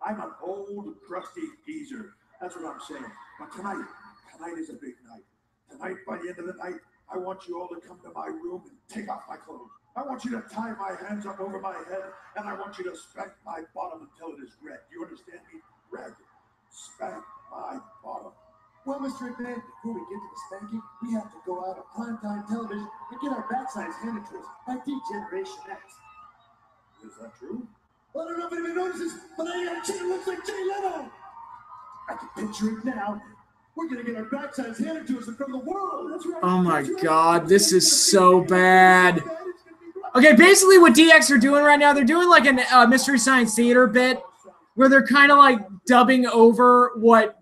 I'm an old, crusty geezer. That's what I'm saying. But tonight is a big night. Tonight, by the end of the night, I want you all to come to my room and take off my clothes. I want you to tie my hands up over my head, and I want you to spank my bottom until it is red. Do you understand me? Red. Spank my bottom. Well, Mr. McMahon, before we get to the spanking, we have to go out on primetime television and get our backsides handed to us by D-Generation X. Is that true? Well, I don't know if anybody notices, but I got a chick that looks like Jay Leno. I can picture it now. We're going to get our backsides handed to us from the world. That's right. Oh, my God. This is so bad. Okay, basically what DX are doing right now, they're doing like a Mystery Science Theater bit where they're kind of like dubbing over what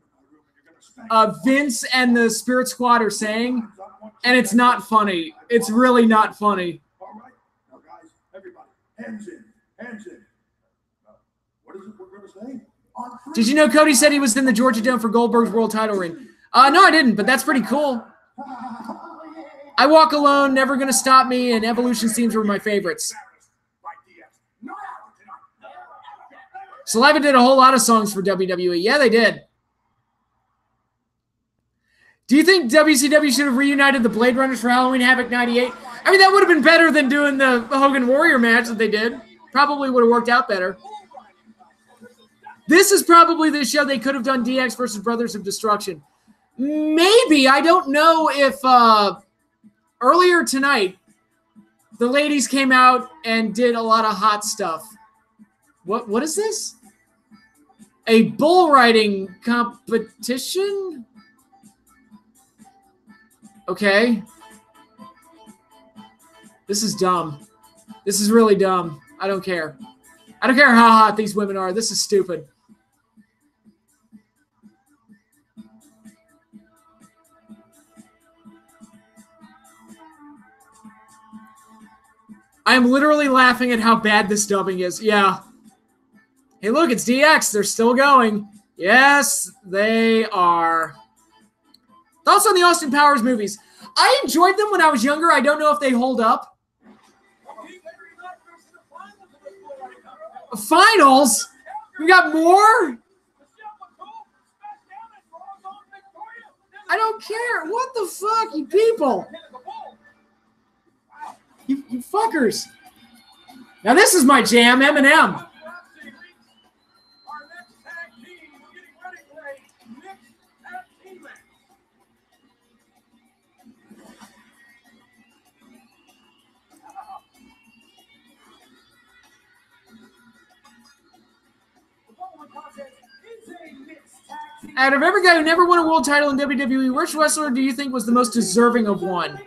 Vince and the Spirit Squad are saying, and it's not funny. It's really not funny. All right. Now, guys, everybody, hands in. Hands in. What is it we're going to say? Did you know Cody said he was in the Georgia Dome for Goldberg's world title ring? No, I didn't, but that's pretty cool. I Walk Alone, Never Gonna Stop Me, and Evolution themes were my favorites. Saliva did a whole lot of songs for WWE. Yeah, they did. Do you think WCW should have reunited the Blade Runners for Halloween Havoc 98? I mean, that would have been better than doing the Hogan Warrior match that they did. Probably would have worked out better. This is probably the show they could have done DX versus Brothers of Destruction. Maybe. I don't know if earlier tonight the ladies came out and did a lot of hot stuff. What is this? A bull riding competition? Okay. This is dumb. This is really dumb. I don't care. I don't care how hot these women are. This is stupid. I am literally laughing at how bad this dubbing is. Yeah. Hey, look, it's DX. They're still going. Yes, they are. Thoughts on the Austin Powers movies? I enjoyed them when I was younger. I don't know if they hold up. Finals? We got more? I don't care. What the fuck, you people? You fuckers. Now this is my jam, Eminem. Out of every guy who never won a world title in WWE, which wrestler do you think was the most deserving of one?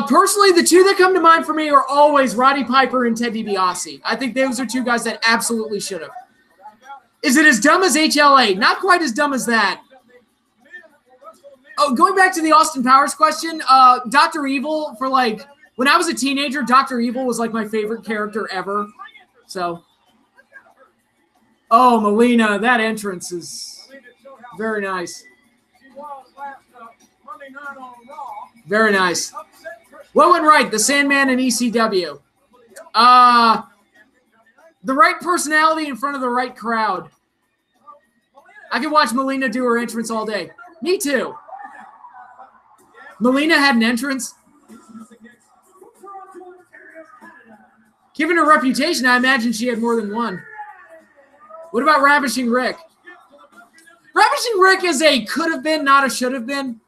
Personally, the two that come to mind for me are always Roddy Piper and Ted DiBiase. I think those are two guys that absolutely should have. Is it as dumb as HLA? Not quite as dumb as that. Oh, going back to the Austin Powers question, Dr. Evil, for like, when I was a teenager, Dr. Evil was like my favorite character ever. So, oh, Melina, that entrance is very nice. Very nice. What went right? The Sandman and ECW. The right personality in front of the right crowd. I could watch Melina do her entrance all day. Me too. Melina had an entrance. Given her reputation, I imagine she had more than one. What about Ravishing Rick? Ravishing Rick is a could have been, not a should have been.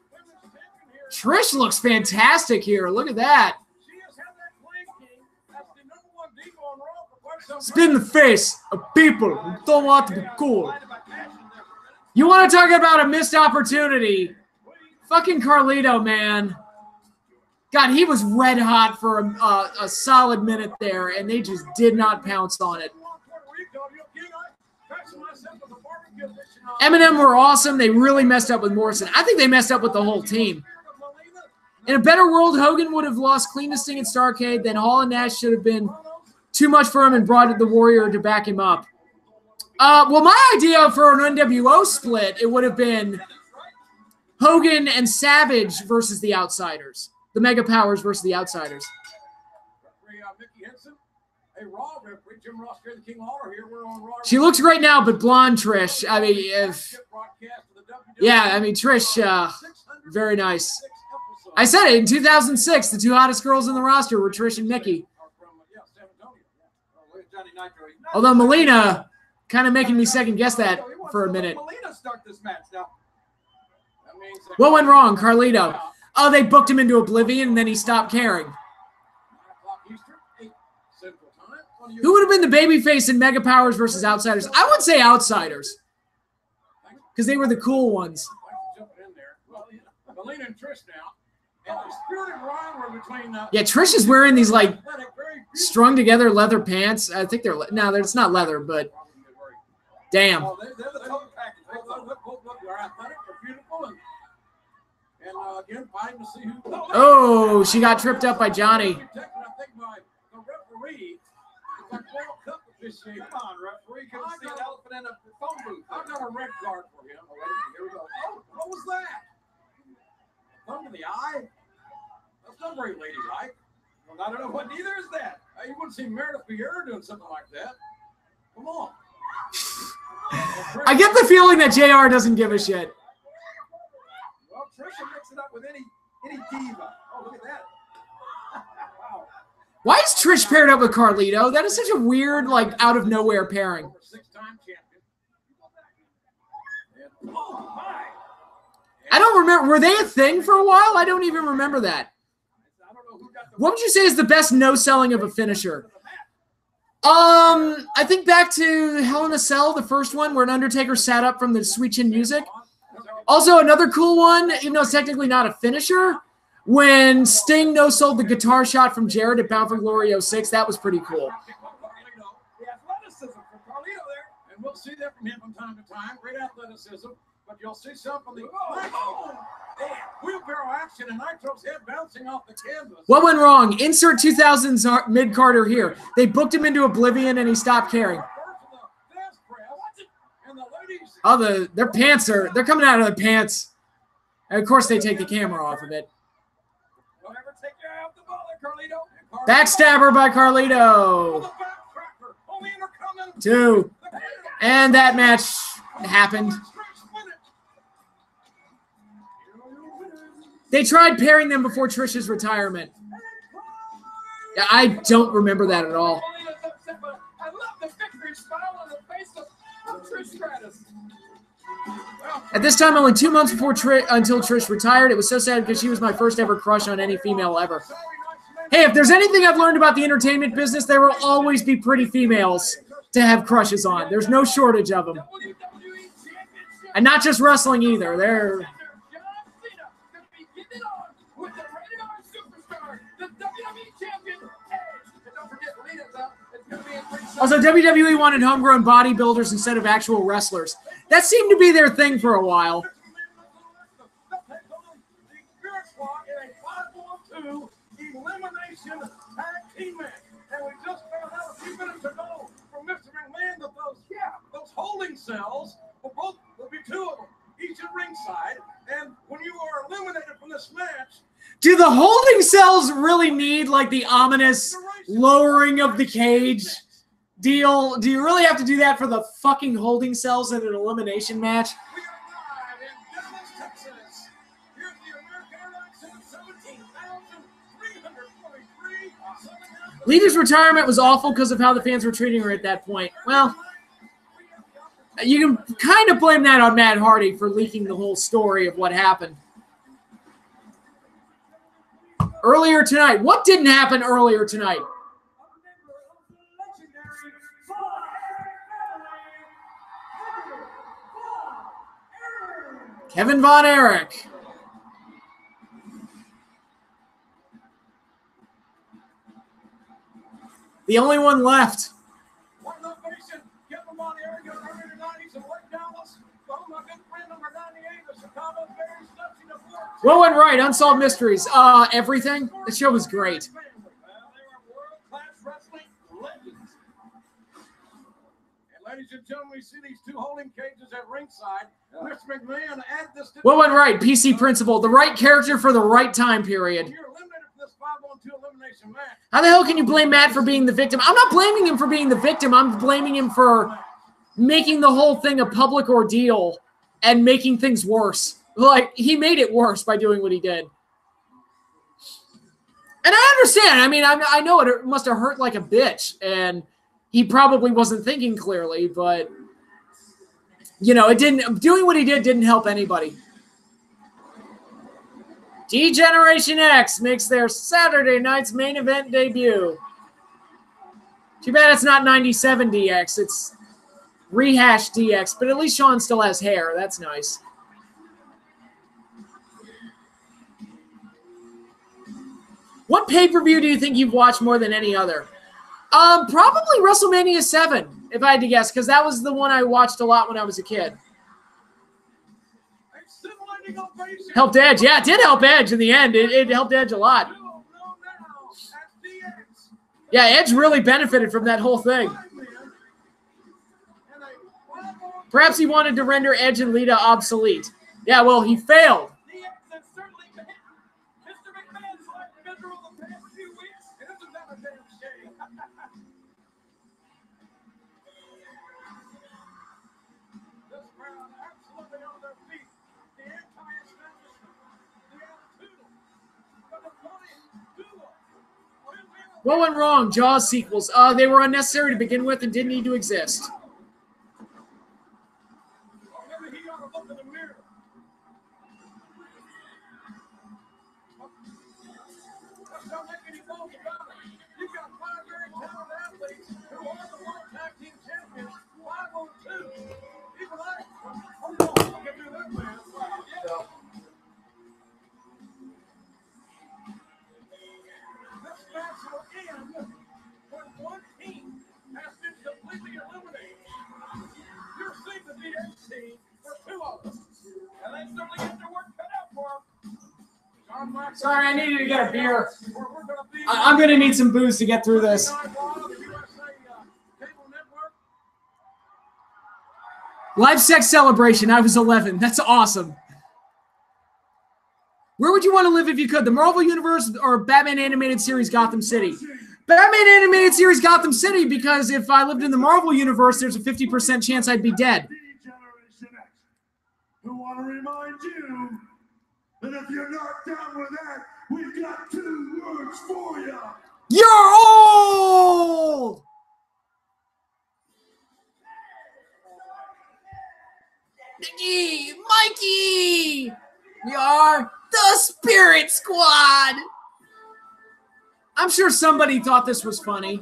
Trish looks fantastic here. Look at that. Spin the face of people who don't want to be cool. You want to talk about a missed opportunity? Fucking Carlito, man. God, he was red hot for a solid minute there, and they just did not pounce on it. Eminem were awesome. They really messed up with Morrison. I think they messed up with the whole team. In a better world, Hogan would have lost clean to Sting and Starrcade. Then Hall and Nash should have been too much for him and brought the Warrior to back him up. Well, my idea for an NWO split, it would have been Hogan and Savage versus the Outsiders. The Mega Powers versus the Outsiders. She looks great now, but blonde Trish. I mean, Trish, very nice. I said it in 2006. The two hottest girls in the roster were Trish and Nikki. Although Melina, kind of making me second guess that for a minute. What went wrong? Carlito. Oh, they booked him into oblivion, and then he stopped caring. Who would have been the babyface in Mega Powers versus Outsiders? I would say Outsiders. Because they were the cool ones. Yeah, Trish is wearing these, like, strung together leather pants. I think they're, no, it's not leather, but damn. Oh, she got tripped up by Johnny. Come on, referee. Can see an elephant in a phone booth. I've got a red card for him. Here we go. Oh, what was that? Thumb to the eye? That's not very ladylike. Well, I don't know what neither is that. You wouldn't see Meredith Vieira doing something like that. Come on. I get the feeling that JR doesn't give a shit. Well, Trisha mix it up with any diva. Oh, look at that. Why is Trish paired up with Carlito? That is such a weird, like, out of nowhere pairing. I don't remember. Were they a thing for a while? I don't even remember that. What would you say is the best no-selling of a finisher? I think back to Hell in a Cell, the first one, where an Undertaker sat up from the Sweet Chin Music. Also, another cool one, even though it's technically not a finisher, When Sting no-sold the guitar shot from Jarrett at Bound for Glory 06, that was pretty cool. The athleticism from Carlito there, and we'll see that from him from time to time. Great athleticism, but you'll see some from the wheelbarrow action and Nitro's head bouncing off the canvas. What went wrong? Insert 2000s mid-Carter here. They booked him into oblivion and he stopped caring. Oh, their pants they're coming out of their pants. And of course they take the camera off of it. Backstabber by Carlito. 2. And that match happened. They tried pairing them before Trish's retirement. Yeah, I don't remember that at all. I love the victory smile on the face of Trish Stratus. At this time, only 2 months before until Trish retired. It was so sad because she was my first ever crush on any female ever. Hey, if there's anything I've learned about the entertainment business, there will always be pretty females to have crushes on. There's no shortage of them. And not just wrestling either. They're... Also, WWE wanted homegrown bodybuilders instead of actual wrestlers. That seemed to be their thing for a while. Elimination tag team match. And we just found out a few minutes ago from Mr. McMahon that those holding cells will be 2 of them, each at ringside. And when you are eliminated from this match, do the holding cells really need like the ominous lowering of the cage deal? Do you really have to do that for the fucking holding cells in an elimination match? we are live in Dallas, Texas. Here's the American Airlines 17,343. Lita's retirement was awful because of how the fans were treating her at that point. Well, you can kind of blame that on Matt Hardy for leaking the whole story of what happened. Earlier tonight. What didn't happen earlier tonight? Kevin Von Erich. The only one left. What went right? Unsolved Mysteries. Everything. The show was great. Ladies and gentlemen, we see these 2 holding cages at ringside. Mr. McMahon, add this to what went right? PC Principle. The right character for the right time period. You're eliminated from this 5-on-2 elimination match. How the hell can you blame Matt for being the victim? I'm not blaming him for being the victim. I'm blaming him for making the whole thing a public ordeal and making things worse. Like, he made it worse by doing what he did. And I understand. I mean, I know it must have hurt like a bitch, and he probably wasn't thinking clearly, but, you know, doing what he did didn't help anybody. D-Generation X makes their Saturday night's main event debut. Too bad it's not 97 DX. It's rehashed DX, but at least Sean still has hair. That's nice. What pay-per-view do you think you've watched more than any other? Probably WrestleMania 7, if I had to guess, because that was the one I watched a lot when I was a kid. Helped Edge. Yeah, it did help Edge in the end. It helped Edge a lot. Yeah, Edge really benefited from that whole thing. Perhaps he wanted to render Edge and Lita obsolete. Yeah, well, he failed. What went wrong? Jaws sequels. They were unnecessary to begin with and didn't need to exist. team has been completely eliminated. Your sympathy and team for two of them. And they certainly get their work cut out for them. Sorry, I needed to get a beer. I'm going to need some booze to get through this. Live sex celebration. I was 11. That's awesome. Where would you want to live if you could? The Marvel Universe or Batman Animated Series Gotham City? Batman Animated Series Gotham City, because if I lived in the Marvel Universe, there's a 50% chance I'd be dead. Who want to remind you that if you're not down with that, we've got 2 words for you. You're old! Nicky! Mikey! We are the Spirit Squad! I'm sure somebody thought this was funny.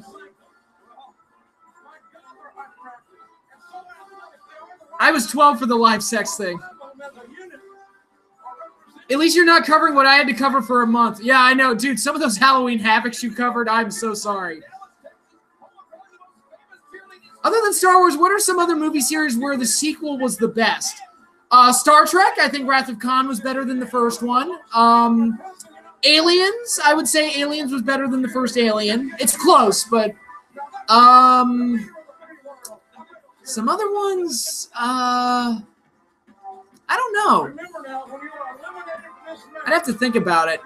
I was 12 for the live sex thing. At least you're not covering what I had to cover for a month. Yeah, I know. Dude, some of those Halloween Havocs you covered, I'm so sorry. Other than Star Wars, what are some other movie series where the sequel was the best? Star Trek, I think Wrath of Khan was better than the first one. Aliens, I would say Aliens was better than the first Alien. It's close, but some other ones, I don't know. I'd have to think about it.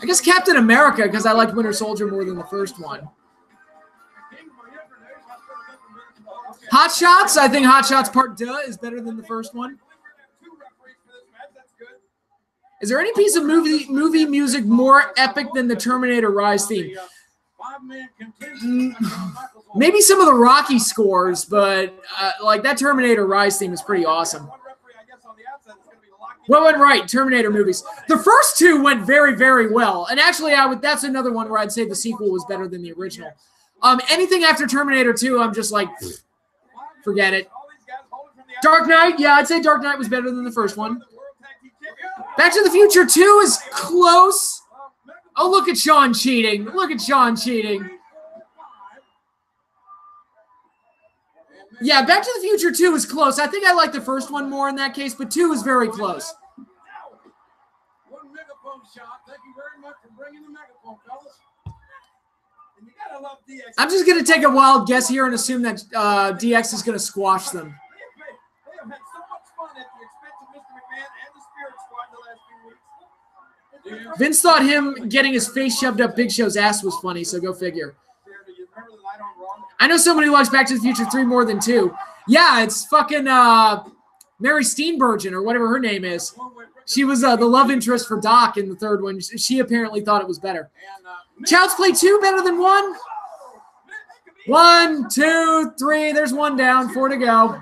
I guess Captain America, because I liked Winter Soldier more than the first one. Hot Shots, I think Hot Shots Part 2 is better than the first one. Is there any piece of movie music more epic than the Terminator Rise theme? Maybe some of the Rocky scores, but like that Terminator Rise theme is pretty awesome. What went right? Terminator movies. The first 2 went very, very well. And actually, that's another one where I'd say the sequel was better than the original. Anything after Terminator 2, I'm just like, forget it. Dark Knight, yeah, I'd say Dark Knight was better than the first one. Back to the Future 2 is close. Oh, look at Sean cheating. Look at Sean cheating. Yeah, Back to the Future 2 is close. I think I like the first one more in that case, but 2 is very close. One megaphone shot. Thank you very much for bringing the megaphone, fellas. And you gotta love DX. I'm just going to take a wild guess here and assume that DX is going to squash them. They have had so much fun at the expense of Mr. McMahon and the Spirit Squad the last few weeks. Vince thought him getting his face shoved up Big Show's ass was funny, so go figure. I know somebody who likes Back to the Future 3 more than 2. Yeah, it's fucking Mary Steenburgen or whatever her name is. She was the love interest for Doc in the third one. She apparently thought it was better. Child's Play 2 better than 1? 1, 2, 3. There's 1 down. 4 to go.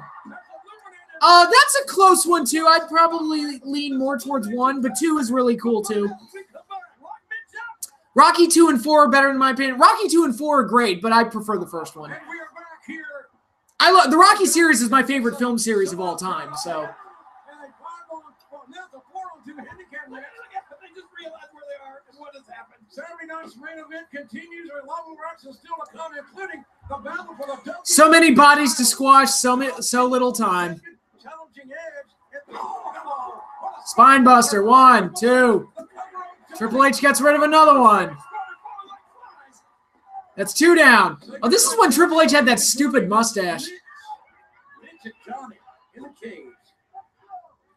That's a close one, too. I'd probably lean more towards 1, but 2 is really cool, too. Rocky 2 and 4 are better in my opinion. Rocky 2 and 4 are great, but I prefer the first one. I love the Rocky series is my favorite film series of all time. So. Saturday night's main event continues with long matches still to come, including the battle for the so many bodies to squash, so little time. Spine Buster, 1, 2. Triple H gets rid of another one. That's 2 down. Oh, this is when Triple H had that stupid mustache.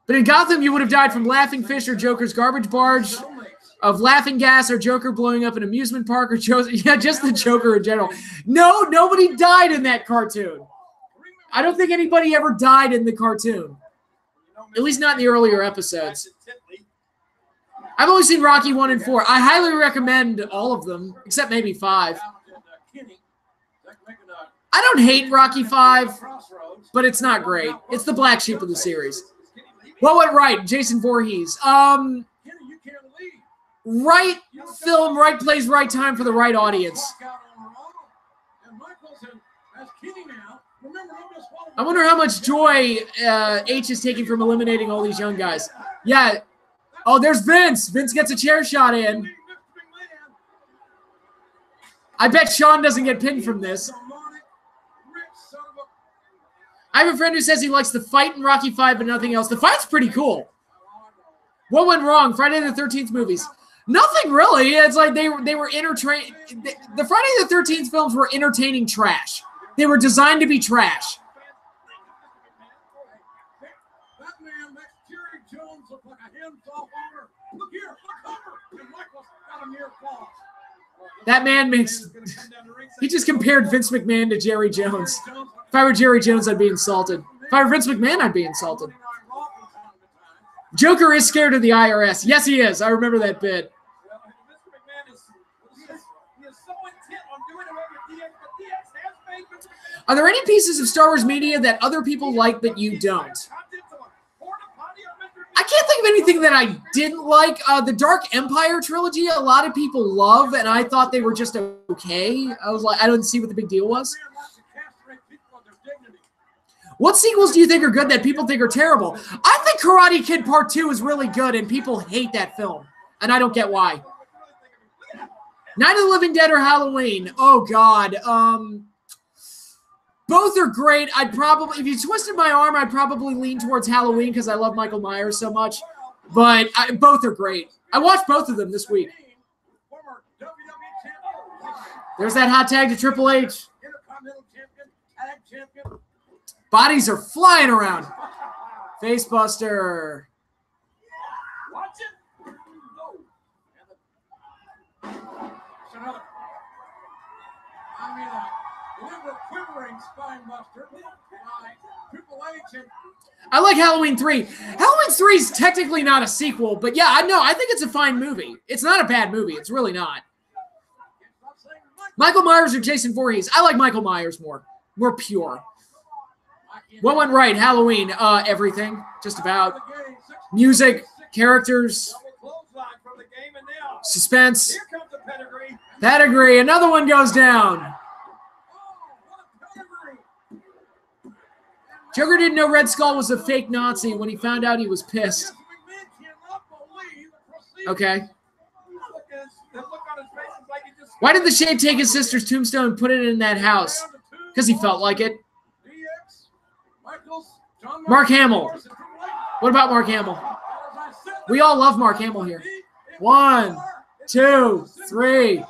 But in Gotham, you would have died from Laughing Fish or Joker's garbage barge, of laughing gas or Joker blowing up an amusement park, or just the Joker in general. No, nobody died in that cartoon. I don't think anybody ever died in the cartoon. At least not in the earlier episodes. I've only seen Rocky 1 and 4. I highly recommend all of them, except maybe 5. I don't hate Rocky 5, but it's not great. It's the black sheep of the series. What went right? Jason Voorhees. Right film, right place, right time for the right audience. I wonder how much joy H is taking from eliminating all these young guys. Yeah. Oh, there's Vince. Vince gets a chair shot in. I bet Sean doesn't get pinned from this. I have a friend who says he likes the fight in Rocky V, but nothing else. The fight's pretty cool. What went wrong? Friday the 13th movies. Nothing really. It's like they were entertaining. The Friday the 13th films were entertaining trash. They were designed to be trash. That man makes Jerry Jones look like a hands-off owner. Look here, look over, and Michael's got a near fall. That man makes. He just compared Vince McMahon to Jerry Jones. If I were Jerry Jones, I'd be insulted. If I were Vince McMahon, I'd be insulted. Joker is scared of the IRS. Yes, he is. I remember that bit. Are there any pieces of Star Wars media that other people like but you don't? I can't think of anything that I didn't like. The Dark Empire trilogy, a lot of people love, and I thought they were just okay. I was like, I didn't see what the big deal was. What sequels do you think are good that people think are terrible? I think Karate Kid Part 2 is really good, and people hate that film, and I don't get why. Night of the Living Dead or Halloween? Oh, God. Both are great. I'd probably, if you twisted my arm, I'd probably lean towards Halloween because I love Michael Myers so much. But both are great. I watched both of them this week. There's that hot tag to Triple H. Bodies are flying around. Facebuster. Watch it. Another. I mean, liver quivering spine buster. Triple H and I like Halloween 3. Halloween 3 is technically not a sequel, but yeah, I think it's a fine movie. It's not a bad movie. It's really not. Michael Myers or Jason Voorhees? I like Michael Myers more. More pure. What went right? Halloween. Everything. Just about. Music. Characters. Suspense. Pedigree. Another one goes down. Joker didn't know Red Skull was a fake Nazi. When he found out, he was pissed. Okay. Why did the Shade take his sister's tombstone and put it in that house? Because he felt like it. Mark Hamill. What about Mark Hamill? We all love Mark Hamill here. 1, 2, 3.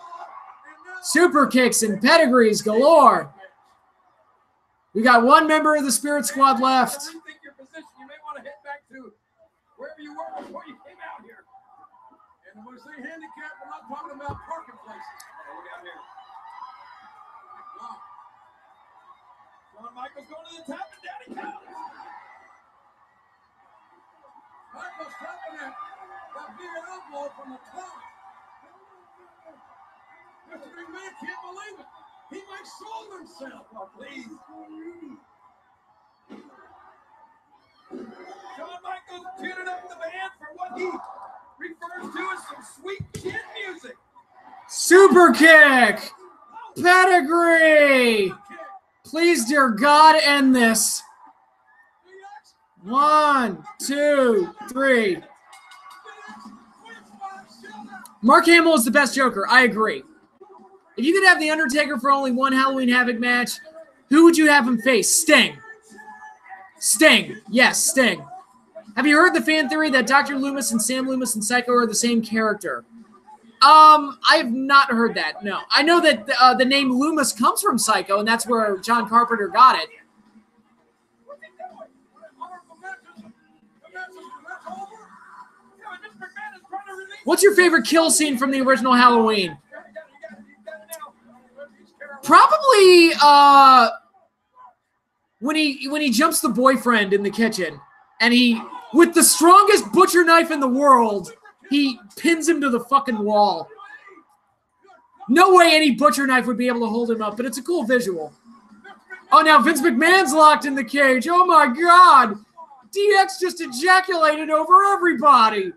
Super kicks and pedigrees galore. We got one member of the Spirit Squad left. You may want to head back to wherever you were before you came out here. And when we say handicap, we're not talking about parking places. Look out here. Wow. Shawn Michaels going to the top, and down he comes. Michaels stopping that big elbow from the top. Mr. McMahon can't believe it. He might sold himself. Oh, please. Shawn Michaels tuning up the band for what he refers to as some sweet chin music. Super kick. Pedigree. Please, dear God, end this. 1, 2, 3. Mark Hamill is the best Joker. I agree. If you could have The Undertaker for only one Halloween Havoc match, who would you have him face? Sting. Sting. Yes, Sting. Have you heard the fan theory that Dr. Loomis and Sam Loomis and Psycho are the same character? I have not heard that, no. I know that the name Loomis comes from Psycho, and that's where John Carpenter got it. What's your favorite kill scene from the original Halloween? Probably when he jumps the boyfriend in the kitchen, and he, with the strongest butcher knife in the world, he pins him to the fucking wall. No way any butcher knife would be able to hold him up, but it's a cool visual. Oh, now Vince McMahon's locked in the cage. Oh my God. DX just ejaculated over everybody.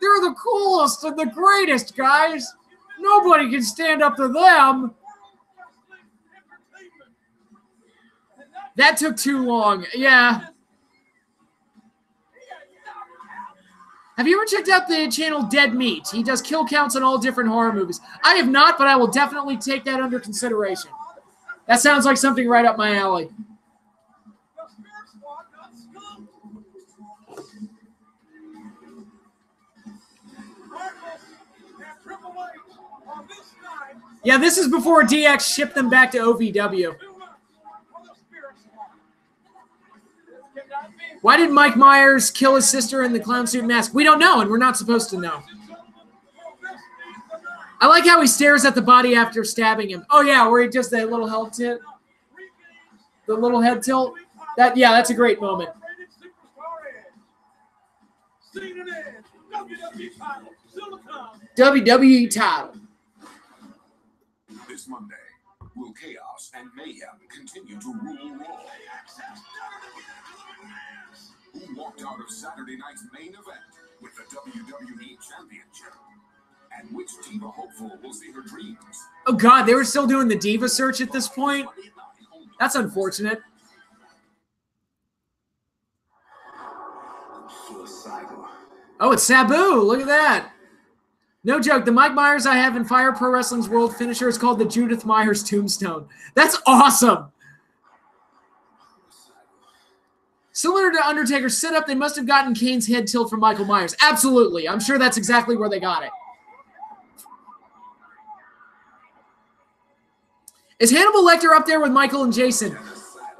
They're the coolest and the greatest, guys. Nobody can stand up to them. That took too long. Yeah. Have you ever checked out the channel Dead Meat? He does kill counts on all different horror movies. I have not, but I will definitely take that under consideration. That sounds like something right up my alley. Yeah, this is before DX shipped them back to OVW. Why did Mike Myers kill his sister in the clown suit mask? We don't know, and we're not supposed to know. I like how he stares at the body after stabbing him. Oh, yeah, where he does that little head tilt. The little head tilt. Yeah, that's a great moment. WWE title. This Monday, will chaos and mayhem continue to rule Raw? Who walked out of Saturday night's main event with the WWE Championship? And which diva hopeful will see her dreams? Oh, God, they were still doing the diva search at this point? That's unfortunate. Oh, it's Sabu. Look at that. No joke. The Mike Myers I have in Fire Pro Wrestling's World finisher is called the Judith Myers Tombstone. That's awesome. Similar to Undertaker's sit-up, they must have gotten Kane's head tilt from Michael Myers. Absolutely. I'm sure that's exactly where they got it. Is Hannibal Lecter up there with Michael and Jason?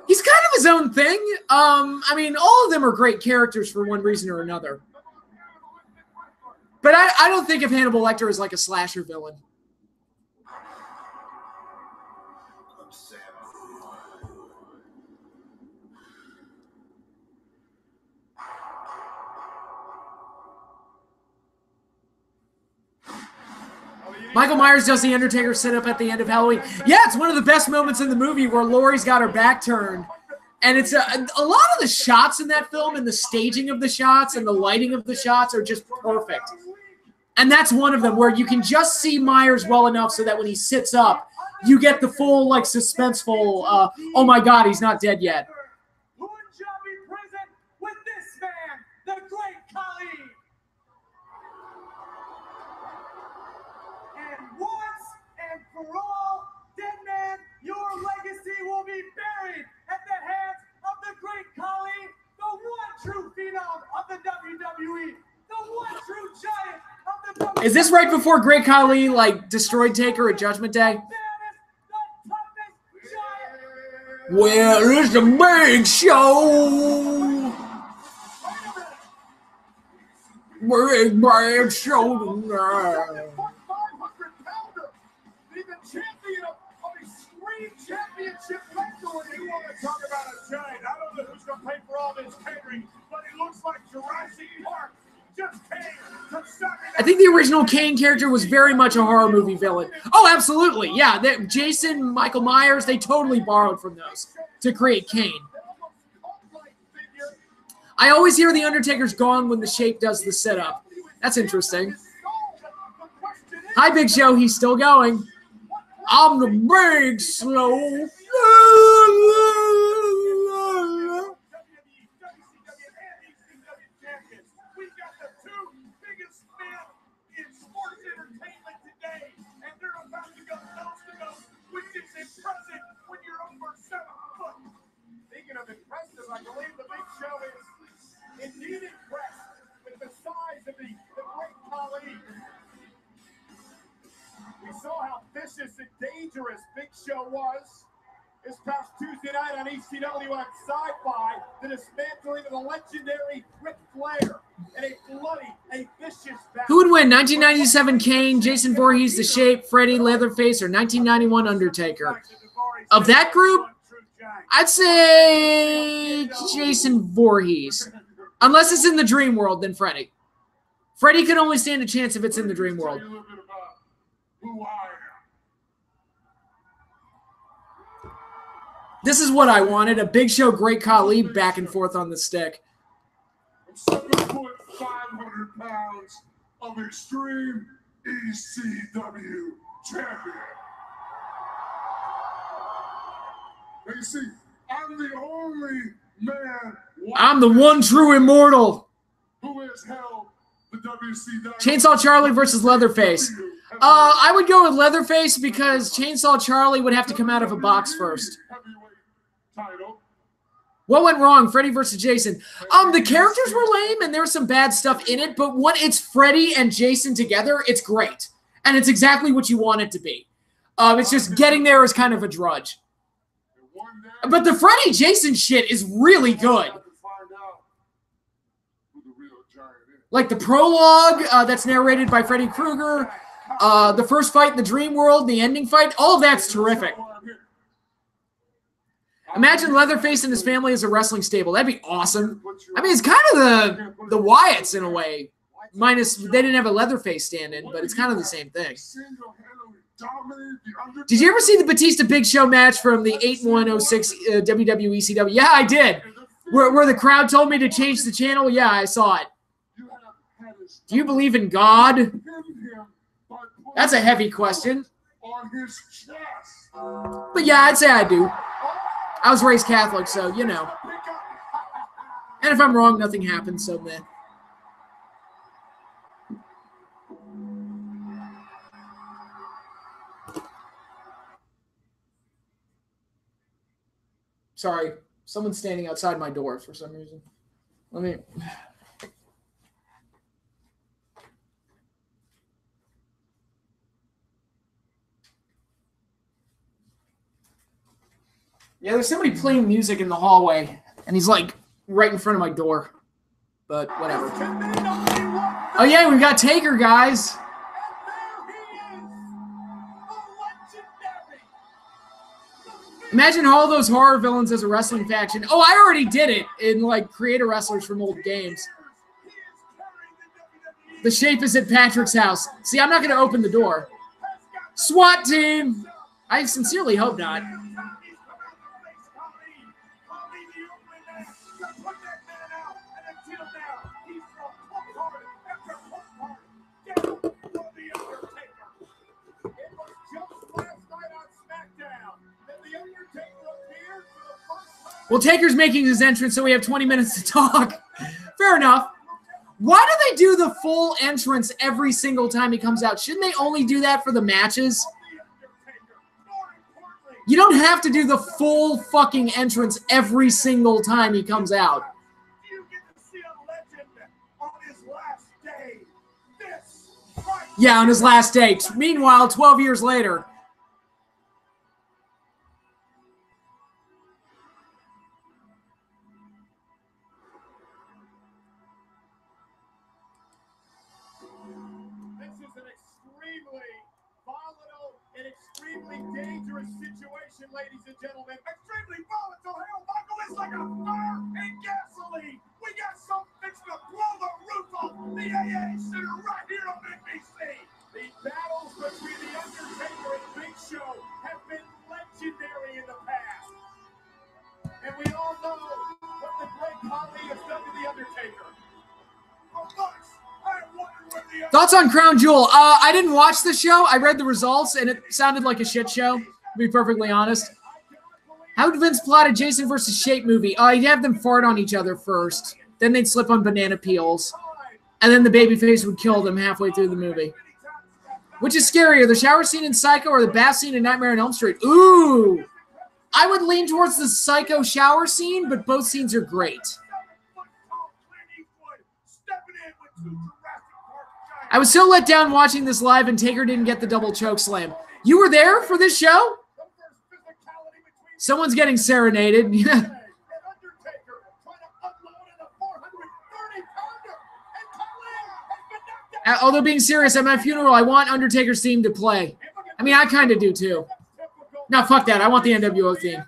He's kind of his own thing. I mean, all of them are great characters for one reason or another. But I don't think of Hannibal Lecter as like a slasher villain. Michael Myers does the Undertaker sit-up at the end of Halloween. Yeah, it's one of the best moments in the movie where Laurie's got her back turned. And it's a lot of the shots in that film and the staging of the shots and the lighting of the shots are just perfect. And that's one of them where you can just see Myers well enough so that when he sits up, you get the full, like, suspenseful, oh my God, he's not dead yet. Who shall be present with this man, the great Khali? And once and for all, dead man, your legacy will be buried at the hands of the great Khali, the one true phenom of the WWE, the one true giant of the WWE. Is this right before Great Khali, like, destroyed Taker at Judgment Day? Well, it's a big show. Big show tonight. Championship wrestling. You want to talk about a giant? I don't know who's going to pay for all this catering, but it looks like Jurassic Park just came to Saturday. I think the original Kane character was very much a horror movie villain. Oh, absolutely. Yeah, Jason, Michael Myers, they totally borrowed from those to create Kane. I always hear The Undertaker's gone when the Shape does the sit-up. That's interesting. Hi, Big Show. He's still going. I'm the big slow. Speaking of impressive, I believe the Big Show is indeed impressed with the size of the great Khali. We saw how vicious and dangerous Big Show was this past Tuesday night on ECW on Sci-Fi, the dismantling of the legendary Ric Flair in a bloody, a vicious battle. Who would win, 1997 Kane, Jason Voorhees, The Shape, Freddie, Leatherface, or 1991 Undertaker? Of that group, I'd say Jason Voorhees. Unless it's in the Dream World, then Freddie. Freddie can only stand a chance if it's in the Dream World. This is what I wanted, a Big Show, Great Khali back and forth on the stick. 7 foot 500 pounds of extreme ECW champion. Now you see, I'm the only man. I'm the one true immortal Who has held the Chainsaw Charlie versus Leatherface. I would go with Leatherface because Chainsaw Charlie would have to come out of a box first. What went wrong? Freddy versus Jason. The characters were lame and there was some bad stuff in it, but when it's Freddy and Jason together, it's great. And it's exactly what you want it to be. It's just getting there is kind of a drudge. But the Freddy Jason shit is really good. Like the prologue that's narrated by Freddy Krueger, the first fight in the dream world, the ending fight, all of that's terrific. Imagine Leatherface and his family as a wrestling stable. That'd be awesome. I mean, it's kind of the Wyatts in a way. Minus, they didn't have a Leatherface stand-in, but it's kind of the same thing. Did you ever see the Batista Big Show match from the 8106 WWE ECW? Yeah, I did. Where the crowd told me to change the channel? Yeah, I saw it. Do you believe in God? That's a heavy question. But yeah, I'd say I do. I was raised Catholic, so, you know. And if I'm wrong, nothing happens, so meh. Sorry, someone's standing outside my door for some reason. Let me... Yeah, there's somebody playing music in the hallway, and he's like right in front of my door. But whatever. Oh yeah, we've got Taker, guys. Imagine all those horror villains as a wrestling faction. Oh, I already did it in like creator wrestlers from old games. The shape is at Patrick's house. See, I'm not going to open the door. SWAT team. I sincerely hope not. Well, Taker's making his entrance, so we have 20 minutes to talk. Fair enough. Why do they do the full entrance every single time he comes out? Shouldn't they only do that for the matches? You don't have to do the full fucking entrance every single time he comes out. Yeah, on his last day. Meanwhile, 12 years later. Dangerous situation, ladies and gentlemen. Extremely volatile. Hell, Michael, is like a fire and gasoline. We got something fixing to blow the roof off the AA Center right here on NBC. The battles between The Undertaker and Big Show have been legendary in the past. And we all know what the great Khali has done to The Undertaker. For months, Thoughts on Crown Jewel? I didn't watch the show. I read the results, and it sounded like a shit show, to be perfectly honest. How did Vince plot a Jason versus Shape movie? He'd have them fart on each other first. Then they'd slip on banana peels. And then the babyface would kill them halfway through the movie. Which is scarier, the shower scene in Psycho or the bath scene in Nightmare on Elm Street? Ooh! I would lean towards the Psycho shower scene, but both scenes are great. I was so let down watching this live and Taker didn't get the double choke slam. You were there for this show? Someone's getting serenaded. Although being serious, at my funeral, I want Undertaker's theme to play. I mean, I kind of do too. No, fuck that. I want the NWO theme.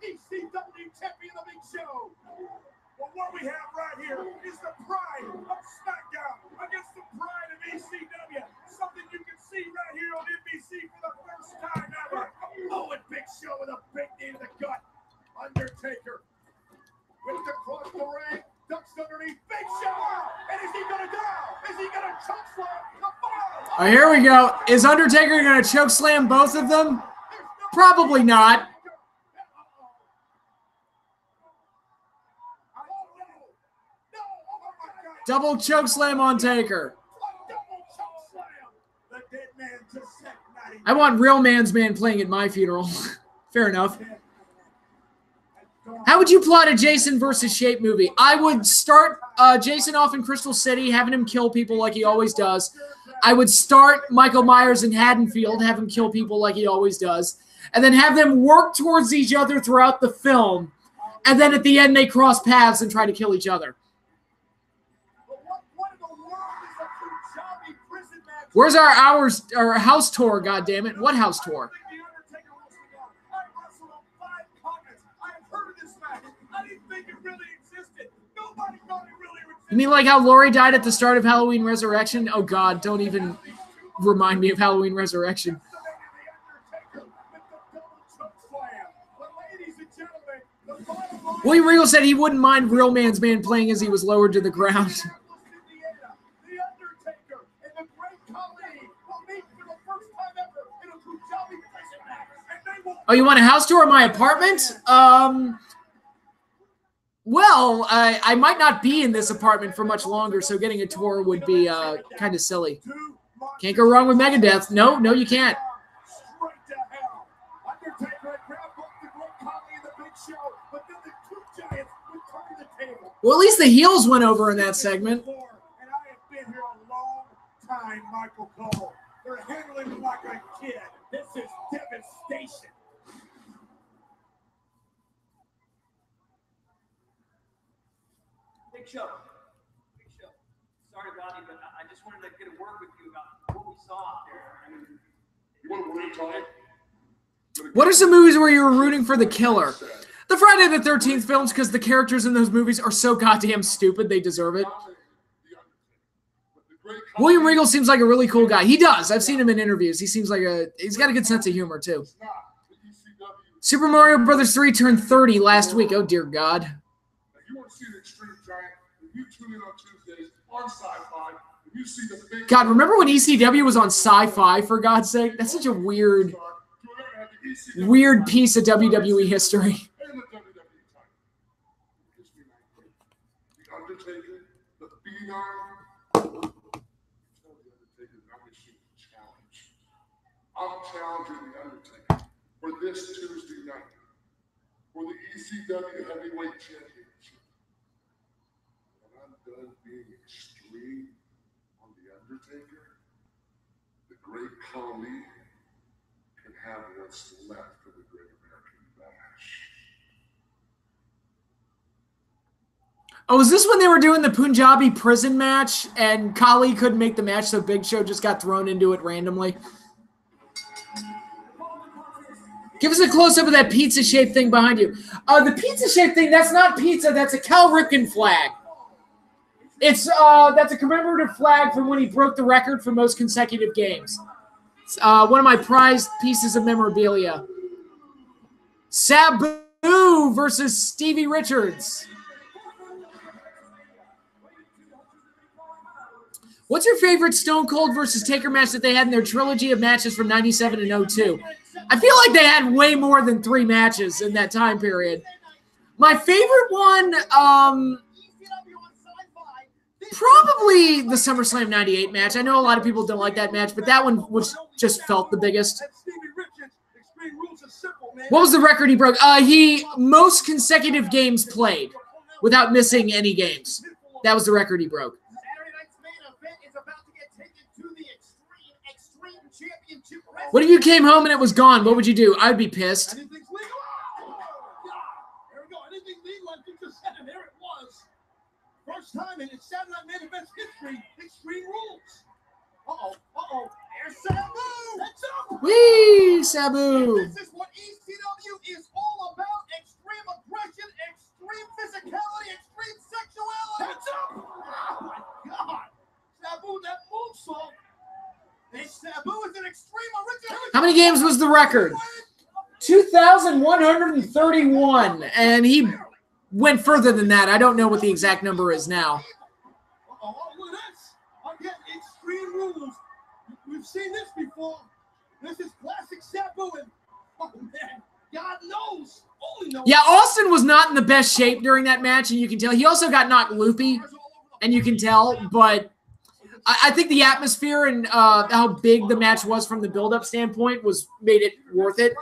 ECW champion of Big Show. Well, what we have right here is the pride of SmackDown against the pride of ECW. Something you can see right here on NBC for the first time ever. Oh, and Big Show with a big knee to the gut. Undertaker with the cross the ring, ducks underneath Big Show. And is he going to go? Is he going to choke slam the fire? Oh, here we go. Is Undertaker going to choke slam both of them? Probably not. Double choke slam on Taker. I want Real Man's Man playing at my funeral. Fair enough. How would you plot a Jason versus Shape movie? I would start Jason off in Crystal City, having him kill people like he always does. I would start Michael Myers in Haddonfield, have him kill people like he always does, and then have them work towards each other throughout the film. And then at the end, they cross paths and try to kill each other. Where's our house tour, goddammit? What house tour? You mean like how Laurie died at the start of Halloween Resurrection? Oh, God, don't even remind me of Halloween Resurrection. William Regal said he wouldn't mind Real Man's Man playing as he was lowered to the ground. Oh, you want a house tour of my apartment? Well, I might not be in this apartment for much longer, so getting a tour would be kind of silly. Can't go wrong with Megadeth. No, you can't. Well, at least the heels went over in that segment. And I have been here a long time, Michael Cole. They're handling me like a kid. This is devastation. Big show. Sorry, Rodney, but I just wanted to get a word with you about what we saw out there. I mean, You want to word time? What are some movies where you were rooting for the killer? The Friday the 13th films, because the characters in those movies are so goddamn stupid, they deserve it. William Regal seems like a really cool guy. He does. I've seen him in interviews. He seems like he's got a good sense of humor, too. Super Mario Brothers 3 turned 30 last week. Oh, dear God. You want to see the Extreme Giant? You tune in on Tuesdays on Sci-Fi. You see the big God, remember when ECW was on Sci-Fi, for God's sake? That's such a weird piece of WWE history. and the WWE title. The Undertaker, the Phenom. Tell the Undertaker that I'm issuing a challenge. I'm challenging the Undertaker for this Tuesday night for the ECW Heavyweight Championship. When I'm done being extreme on the Undertaker, the Great Khali can have what's left of the Great American Bash. Oh, is this when they were doing the Punjabi prison match and Khali couldn't make the match, so Big Show just got thrown into it randomly? Give us a close-up of that pizza-shaped thing behind you. The pizza-shaped thing, that's not pizza. That's a Cal Ripken flag. That's a commemorative flag from when he broke the record for most consecutive games. It's one of my prized pieces of memorabilia. Sabu versus Stevie Richards. What's your favorite Stone Cold versus Taker match that they had in their trilogy of matches from 97 and 02? I feel like they had way more than 3 matches in that time period. My favorite one, probably the SummerSlam 98 match. I know a lot of people don't like that match, but that one just felt the biggest. What was the record he broke? He most consecutive games played without missing any games. That was the record he broke. What if you came home and it was gone? What would you do? I'd be pissed. Anything's legal. Oh, God. There we go. Anything legal, I think just said it. There it was. First time in Saturday Night Main Event's history, Extreme Rules. Uh-oh. There's Sabu. That's up. Whee, Sabu. And this is what ECW is all about. Extreme aggression, extreme physicality, extreme sexuality. That's up. Oh, my God. Sabu, that moonsault. Sabu is an extreme original. How many games was the record? 2,131. And he went further than that. I don't know what the exact number is now. Oh, look at this. Again, Extreme Rules. We seen this before. This is classic Sabu, and oh man, God knows, only knows. Yeah, Austin was not in the best shape during that match, and you can tell. He also got knocked loopy, and you can tell. But I think the atmosphere and how big the match was from the build-up standpoint made it worth it.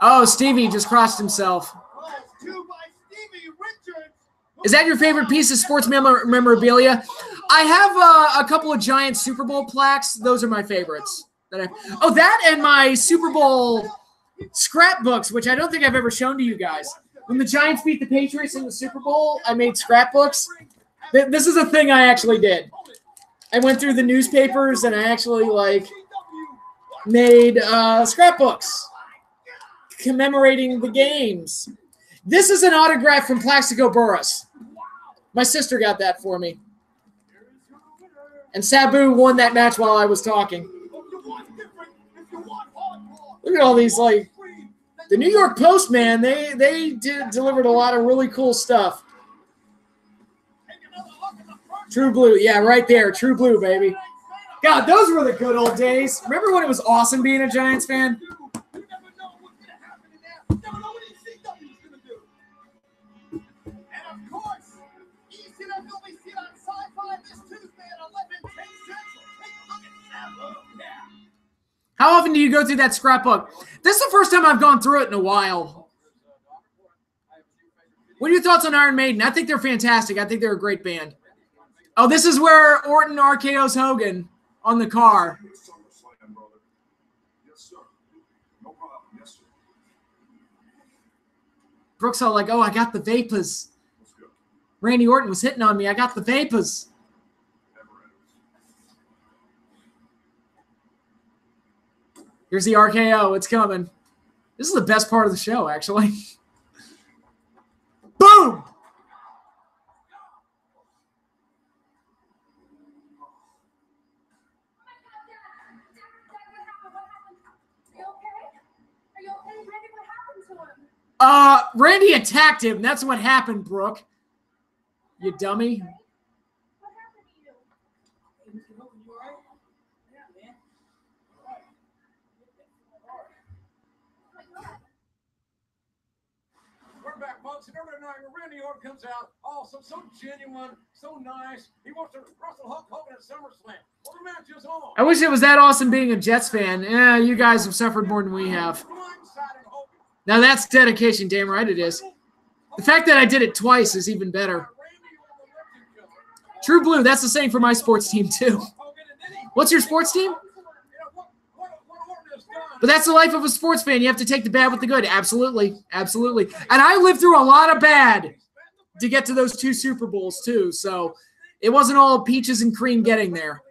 Oh, Stevie just crossed himself. Is that your favorite piece of sports memorabilia? I have a couple of giant Super Bowl plaques. Those are my favorites. That and my Super Bowl scrapbooks, which I don't think I've ever shown to you guys. When the Giants beat the Patriots in the Super Bowl, I made scrapbooks. This is a thing I actually did. I went through the newspapers and I actually made scrapbooks commemorating the games. This is an autograph from Plaxico Burress. My sister got that for me. And Sabu won that match while I was talking. Look at all these, the New York Post, man, they delivered a lot of really cool stuff. True Blue, yeah, right there, True Blue, baby. God, those were the good old days. Remember when it was awesome being a Giants fan? How often do you go through that scrapbook? This is the first time I've gone through it in a while. What are your thoughts on Iron Maiden? I think they're fantastic. I think they're a great band. Oh, this is where Orton RKO's Hogan on the car. Brooks all like, oh, I got the vapors. Randy Orton was hitting on me. I got the vapors. Here's the RKO. It's coming. This is the best part of the show, actually. Boom! Randy attacked him. That's what happened, Brooke. You dummy. What happened to you? We're back, folks, and every night Randy Orton comes out, so genuine, so nice. He wants to wrestle Hulk Hogan at SummerSlam. Well, the match is on. I wish it was that awesome being a Jets fan. Yeah, you guys have suffered more than we have. Now that's dedication, damn right it is. The fact that I did it twice is even better. True Blue, that's the same for my sports team too. What's your sports team? But that's the life of a sports fan. You have to take the bad with the good. Absolutely. Absolutely. And I lived through a lot of bad to get to those 2 Super Bowls too. So it wasn't all peaches and cream getting there.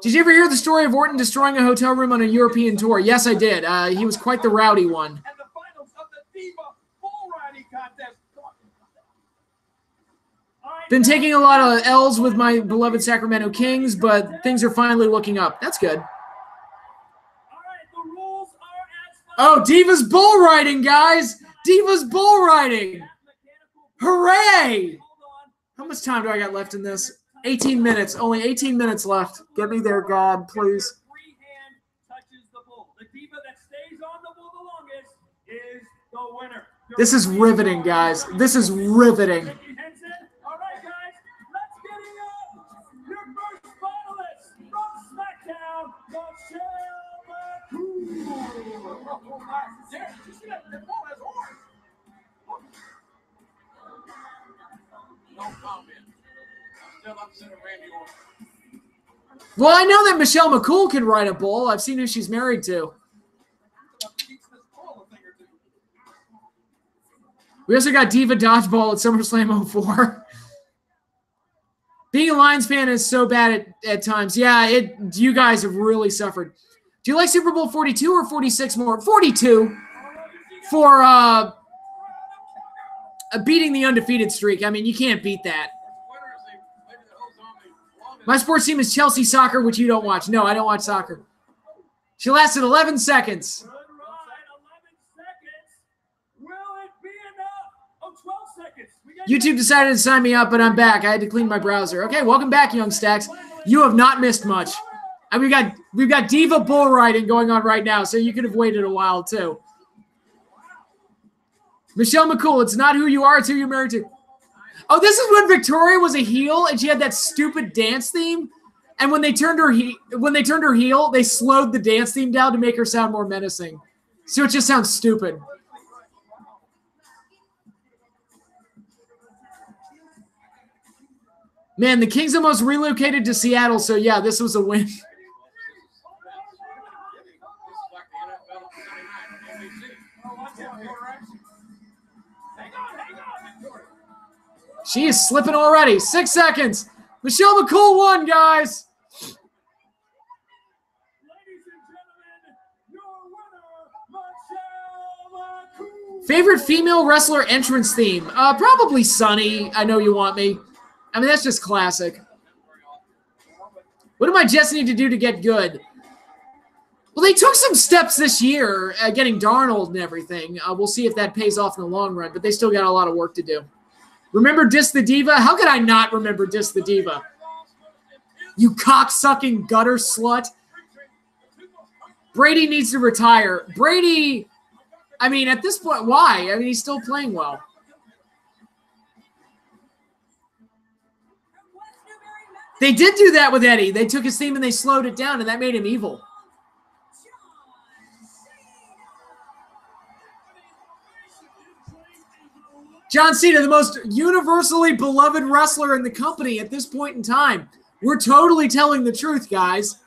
Did you ever hear the story of Orton destroying a hotel room on a European tour? Yes, I did. He was quite the rowdy one. Been taking a lot of L's with my beloved Sacramento Kings, but things are finally looking up. That's good. Oh, Diva's bull riding, guys. Diva's bull riding. Hooray. How much time do I got left in this? 18 minutes. Only 18 minutes left. Get me there, God, please. This is riveting, guys. This is riveting. All right, guys, let's get it up. Your first finalist from SmackDown, No comment. Still upset at Randy Orton. Well, I know that Michelle McCool can ride a bull. I've seen who she's married to. We also got Diva Dodgeball at SummerSlam 04. Being a Lions fan is so bad at times. Yeah, you guys have really suffered. Do you like Super Bowl 42 or 46 more? 42 for beating the undefeated streak. I mean, you can't beat that. My sports team is Chelsea Soccer, which you don't watch. No, I don't watch soccer. She lasted 11 seconds. Good ride, 11 seconds. Will it be enough? Oh, 12 seconds. YouTube decided to sign me up, but I'm back. I had to clean my browser. Okay, welcome back, Young Stacks. You have not missed much. And we've got Diva bull riding going on right now, so you could have waited a while too. Michelle McCool, it's not who you are, it's who you're married to. Oh, this is when Victoria was a heel and she had that stupid dance theme. And when they turned her heel, they slowed the dance theme down to make her sound more menacing. So it just sounds stupid. Man, the Kings almost relocated to Seattle, so yeah, this was a win. She is slipping already. 6 seconds. Michelle McCool won, guys. Favorite female wrestler entrance theme? Probably Sunny. I Know You Want Me. I mean, that's just classic. What do my Jets need to do to get good? Well, they took some steps this year, getting Darnold and everything. We'll see if that pays off in the long run, but they still got a lot of work to do. Remember Dis the Diva? How could I not remember Dis the Diva? You cock-sucking gutter slut. Brady needs to retire. Brady, I mean, at this point, why? I mean, he's still playing well. They did do that with Eddie. They took his theme and they slowed it down, and that made him evil. John Cena, the most universally beloved wrestler in the company at this point in time. We're totally telling the truth, guys.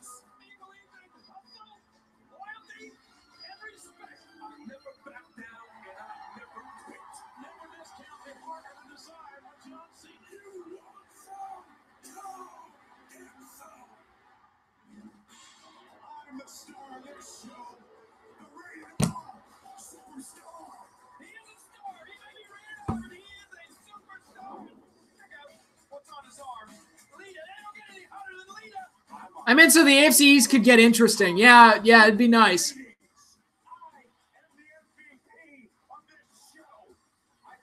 I meant so the AFC East could get interesting. Yeah, it'd be nice.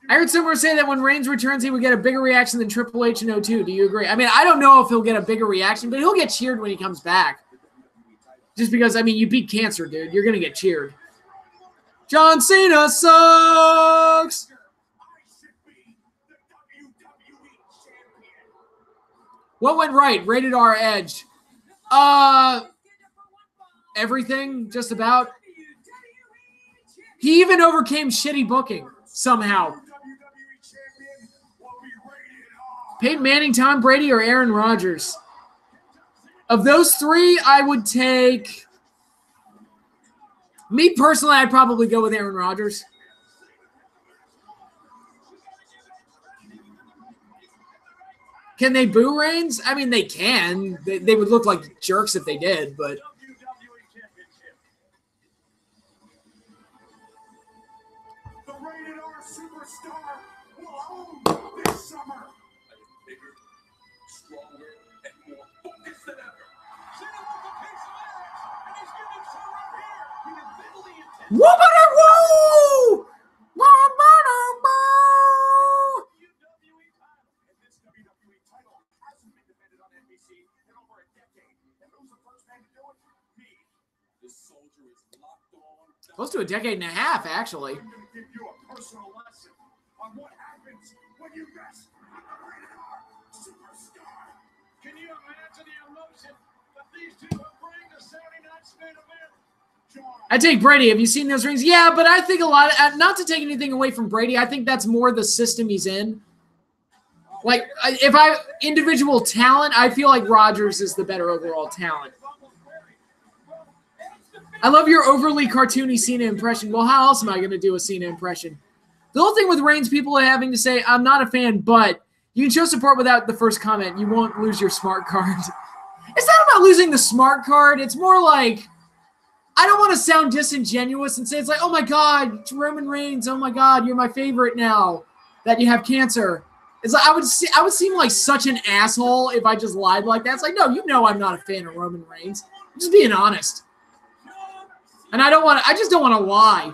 I heard someone say that when Reigns returns, he would get a bigger reaction than Triple H in 02. Do you agree? I mean, I don't know if he'll get a bigger reaction, but he'll get cheered when he comes back. Just because, I mean, you beat cancer, dude. You're going to get cheered. John Cena sucks! What went right? Rated R Edge. Everything, just about. He even overcame shitty booking somehow. Peyton Manning, Tom Brady, or Aaron Rodgers? Of those three, I would take... Me personally, I'd probably go with Aaron Rodgers. Can they boo Reigns? I mean, they can. They would look like jerks if they did, but... The rated R superstar will own this summer. Bigger, stronger, and more focused than ever. Cena wants a piece of Edge, and he's giving some right here. He is vitally intense. Woo-ba-da-woo! Woo-ba-da-woo! Close to a decade and a half, actually. I'm going to give you a personal lesson on what happens when you mess with the rated R superstar. Can you imagine the emotion that these two will bring to Saturday night's main event? I take Brady. Have you seen those rings? Yeah, but I think a lot of, not to take anything away from Brady, I think that's more the system he's in. Like, if individual talent, I feel like Rodgers is the better overall talent. I love your overly cartoony Cena impression. Well, how else am I going to do a Cena impression? The whole thing with Reigns, people are having to say, I'm not a fan, but you can show support without the first comment. You won't lose your smart card. It's not about losing the smart card. It's more like, I don't want to sound disingenuous and say it's like, oh my God, it's Roman Reigns. Oh my God, you're my favorite now that you have cancer. It's like I would seem like such an asshole if I just lied like that. It's like, no, you know I'm not a fan of Roman Reigns. I'm just being honest. And I just don't want to lie.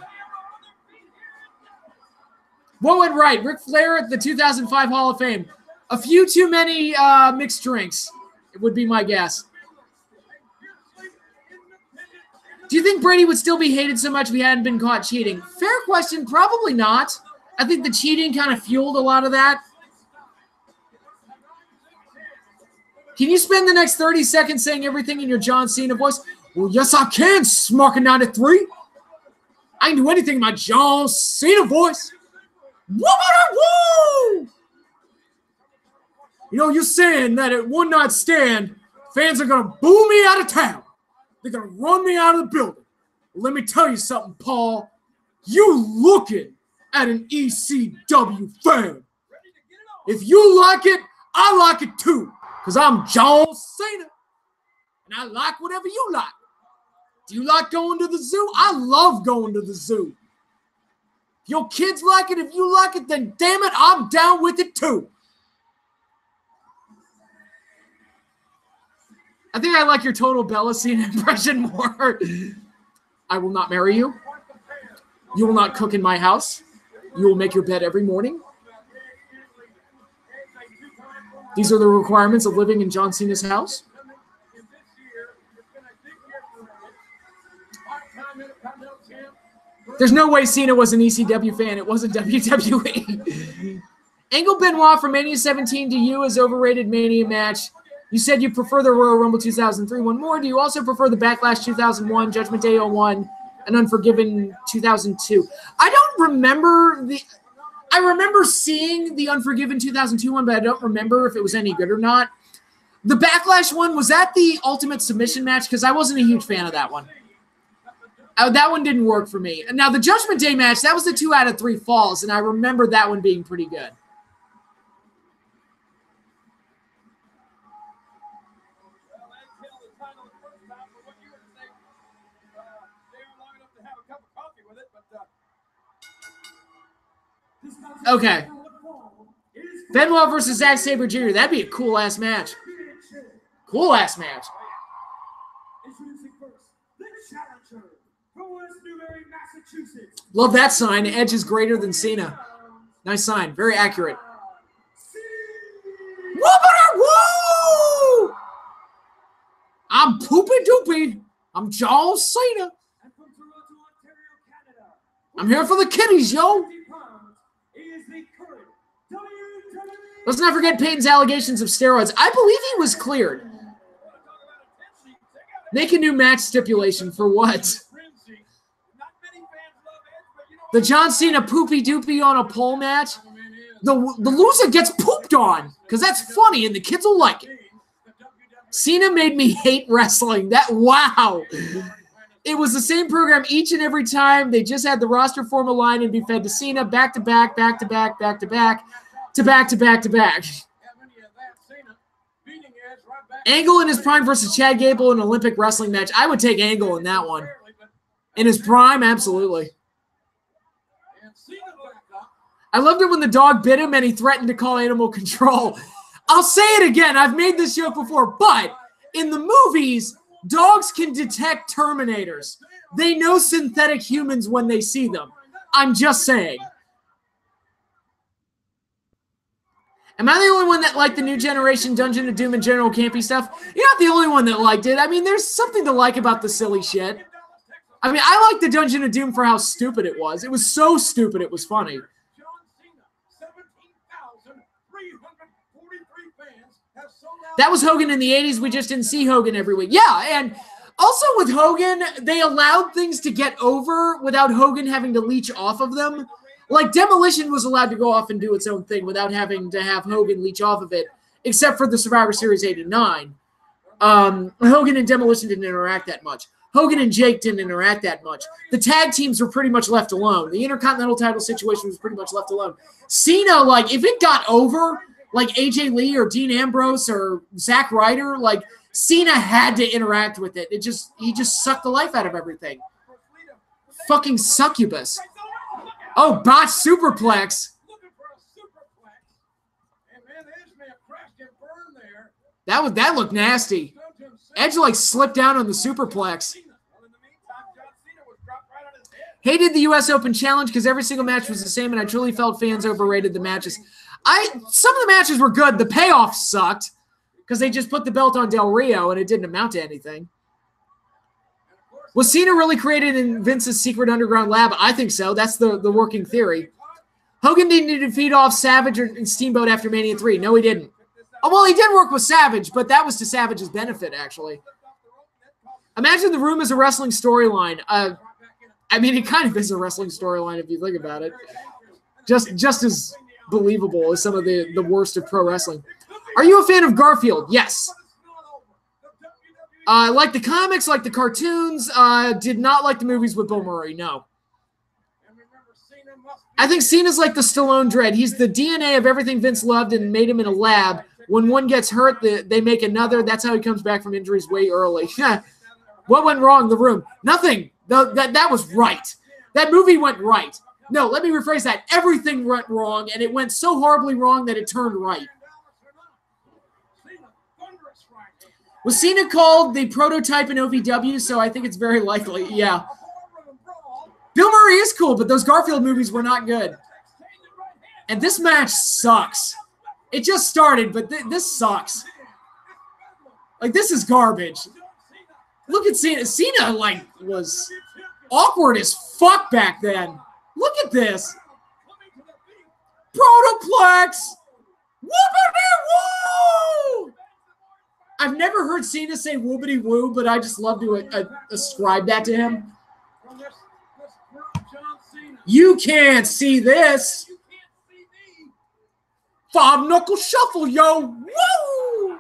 What went right? Ric Flair at the 2005 Hall of Fame. A few too many mixed drinks. It would be my guess. Do you think Brady would still be hated so much if he hadn't been caught cheating? Fair question. Probably not. I think the cheating kind of fueled a lot of that. Can you spend the next 30 seconds saying everything in your John Cena voice? Well, yes, I can, Smarkin' 93. I can do anything in my John Cena voice. Woo! You know, you're saying that at one night stand, fans are going to boo me out of town. They're going to run me out of the building. Let me tell you something, Paul. You looking at an ECW fan. If you like it, I like it too. Because I'm John Cena. And I like whatever you like. Do you like going to the zoo? I love going to the zoo. If your kids like it, if you like it, then damn it, I'm down with it too. I think I like your total Bella Cena impression more. I will not marry you. You will not cook in my house. You will make your bed every morning. These are the requirements of living in John Cena's house. There's no way Cena was an ECW fan. It wasn't WWE. Angle Benoit from Mania 17 to you is overrated Mania match. You said you prefer the Royal Rumble 2003 one more. Do you also prefer the Backlash 2001, Judgment Day 01, and Unforgiven 2002? I don't remember the... I remember seeing the Unforgiven 2002 one, but I don't remember if it was any good or not. The Backlash one, was that the Ultimate Submission match? Because I wasn't a huge fan of that one. That one didn't work for me. Now, the Judgment Day match, that was the 2 out of 3 falls, and I remember that one being pretty good. Okay. Benoit versus Zack Sabre Jr. That'd be a cool-ass match. Cool-ass match. Love that sign. Edge is greater than Cena. Nice sign. Very accurate. Woo! I'm poopy-doopy. I'm John Cena. I'm here for the kiddies, yo. Let's not forget Peyton's allegations of steroids. I believe he was cleared. Make a new match stipulation for what? The John Cena poopy doopy on a pole match? The loser gets pooped on because that's funny and the kids will like it. Cena made me hate wrestling. Wow. It was the same program each and every time. They just had the roster form a line and be fed to Cena back to back, back to back, back to back. To back to back to back. Angle in his prime versus Chad Gable in an Olympic wrestling match. I would take Angle in that one. In his prime, absolutely. I loved it when the dog bit him and he threatened to call animal control. I'll say it again. I've made this joke before, but in the movies, dogs can detect Terminators. They know synthetic humans when they see them. I'm just saying. Am I the only one that liked the new generation Dungeon of Doom and general campy stuff? You're not the only one that liked it. I mean, there's something to like about the silly shit. I mean, I liked the Dungeon of Doom for how stupid it was. It was so stupid, it was funny. That was Hogan in the 80s. We just didn't see Hogan every week. Yeah, and also with Hogan, they allowed things to get over without Hogan having to leech off of them. Like, Demolition was allowed to go off and do its own thing without having to have Hogan leech off of it, except for the Survivor Series 89. Hogan and Demolition didn't interact that much. Hogan and Jake didn't interact that much. The tag teams were pretty much left alone. The Intercontinental title situation was pretty much left alone. Cena, like, if it got over, like AJ Lee or Dean Ambrose or Zack Ryder, like, Cena had to interact with it. He just sucked the life out of everything. Fucking succubus. Oh, botched superplex. That looked nasty. Edge like slipped down on the superplex. Hated the U.S. Open Challenge because every single match was the same, and I truly felt fans overrated the matches. Some of the matches were good. The payoff sucked because they just put the belt on Del Rio, and it didn't amount to anything. Was Cena really created in Vince's secret underground lab? I think so. That's the working theory. Hogan didn't defeat off Savage and Steamboat after Mania 3. No, he didn't. Oh, well, he did work with Savage, but that was to Savage's benefit, actually. Imagine the Room as a wrestling storyline. I mean, it kind of is a wrestling storyline if you think about it. Just as believable as some of the worst of pro wrestling. Are you a fan of Garfield? Yes. Like the comics, like the cartoons. Did not like the movies with Bill Murray. No. I think Cena's like the Stallone Dread. He's the DNA of everything Vince loved and made him in a lab. When one gets hurt, they make another. That's how he comes back from injuries way early. What went wrong? The Room. Nothing. That was right. That movie went right. No, let me rephrase that. Everything went wrong, and it went so horribly wrong that it turned right. Was Cena called the prototype in OVW? So I think it's very likely. Yeah. Bill Murray is cool, but those Garfield movies were not good. And this match sucks. It just started, but this sucks. Like, this is garbage. Look at Cena. Cena, like, was awkward as fuck back then. Look at this. Protoplex. Whoopity-woo! I've never heard Cena say whoopity-woo, but I just love to ascribe that to him. You can't see this. Five knuckle shuffle, yo. Woo!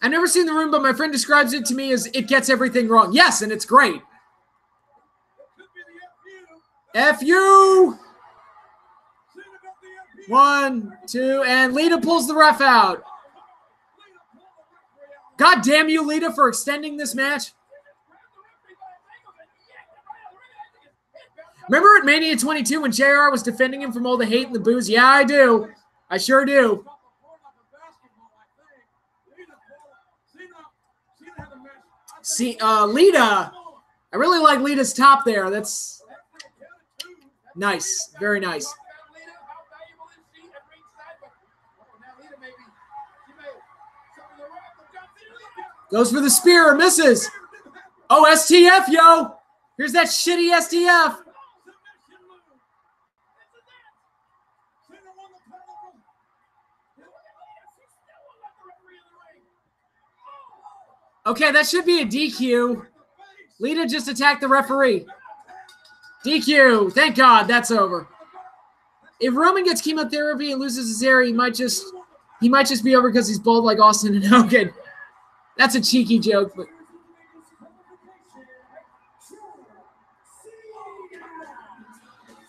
I've never seen The Room, but my friend describes it to me as it gets everything wrong. Yes, and it's great. F you. 1, 2, and Lita pulls the ref out. God damn you, Lita, for extending this match. Remember at Mania 22 when JR was defending him from all the hate and the boos? Yeah, I do. I sure do. See, Lita. I really like Lita's top there. That's nice. Very nice. Goes for the spear. Misses. Oh, STF, yo. Here's that shitty STF. Okay, that should be a DQ. Lita just attacked the referee. DQ. Thank God that's over. If Roman gets chemotherapy and loses his hair, he might just be over because he's bald like Austin and Hogan. That's a cheeky joke, but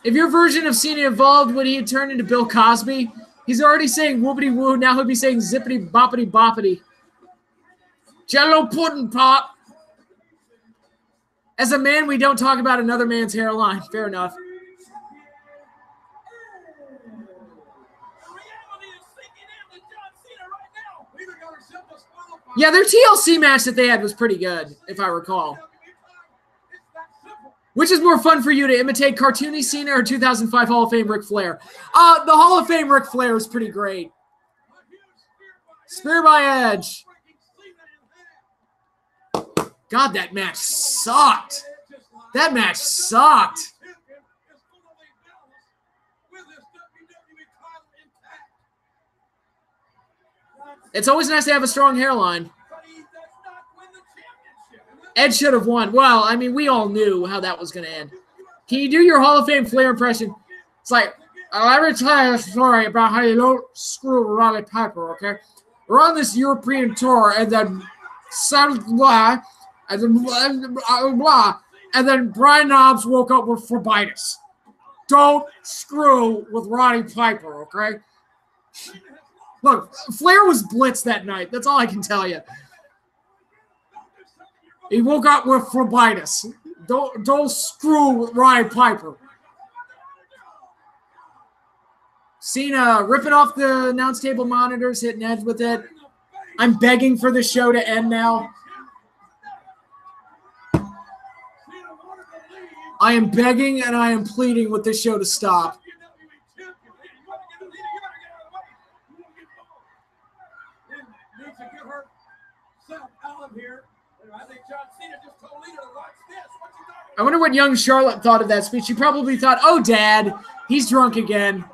if your version of Cena evolved, would he have turned into Bill Cosby? He's already saying whoopity woo. Now he'll be saying zippity boppity boppity. Jello pudding pop. As a man, we don't talk about another man's hairline. Fair enough. Yeah, their TLC match that they had was pretty good, if I recall. Which is more fun for you to imitate, cartoony Cena or 2005 Hall of Fame Ric Flair? The Hall of Fame Ric Flair is pretty great. Spear by Edge. God, that match sucked. That match sucked. It's always nice to have a strong hairline. Edge should have won. Well, I mean, we all knew how that was going to end. Can you do your Hall of Fame Flair impression? It's like, let me tell you a story about how you don't screw Roddy Piper, okay? We're on this European tour, and then blah, and then blah, and then Brian Knobbs woke up with phlebitis. Don't screw with Roddy Piper, okay? Look, Flair was blitzed that night. That's all I can tell you. He woke up with phlebitis. Don't screw with Roddy Piper. Cena ripping off the announce table monitors, hitting Edge with it. I'm begging for the show to end now. I am begging and I am pleading with this show to stop. I wonder what young Charlotte thought of that speech. She probably thought, oh, Dad, he's drunk again.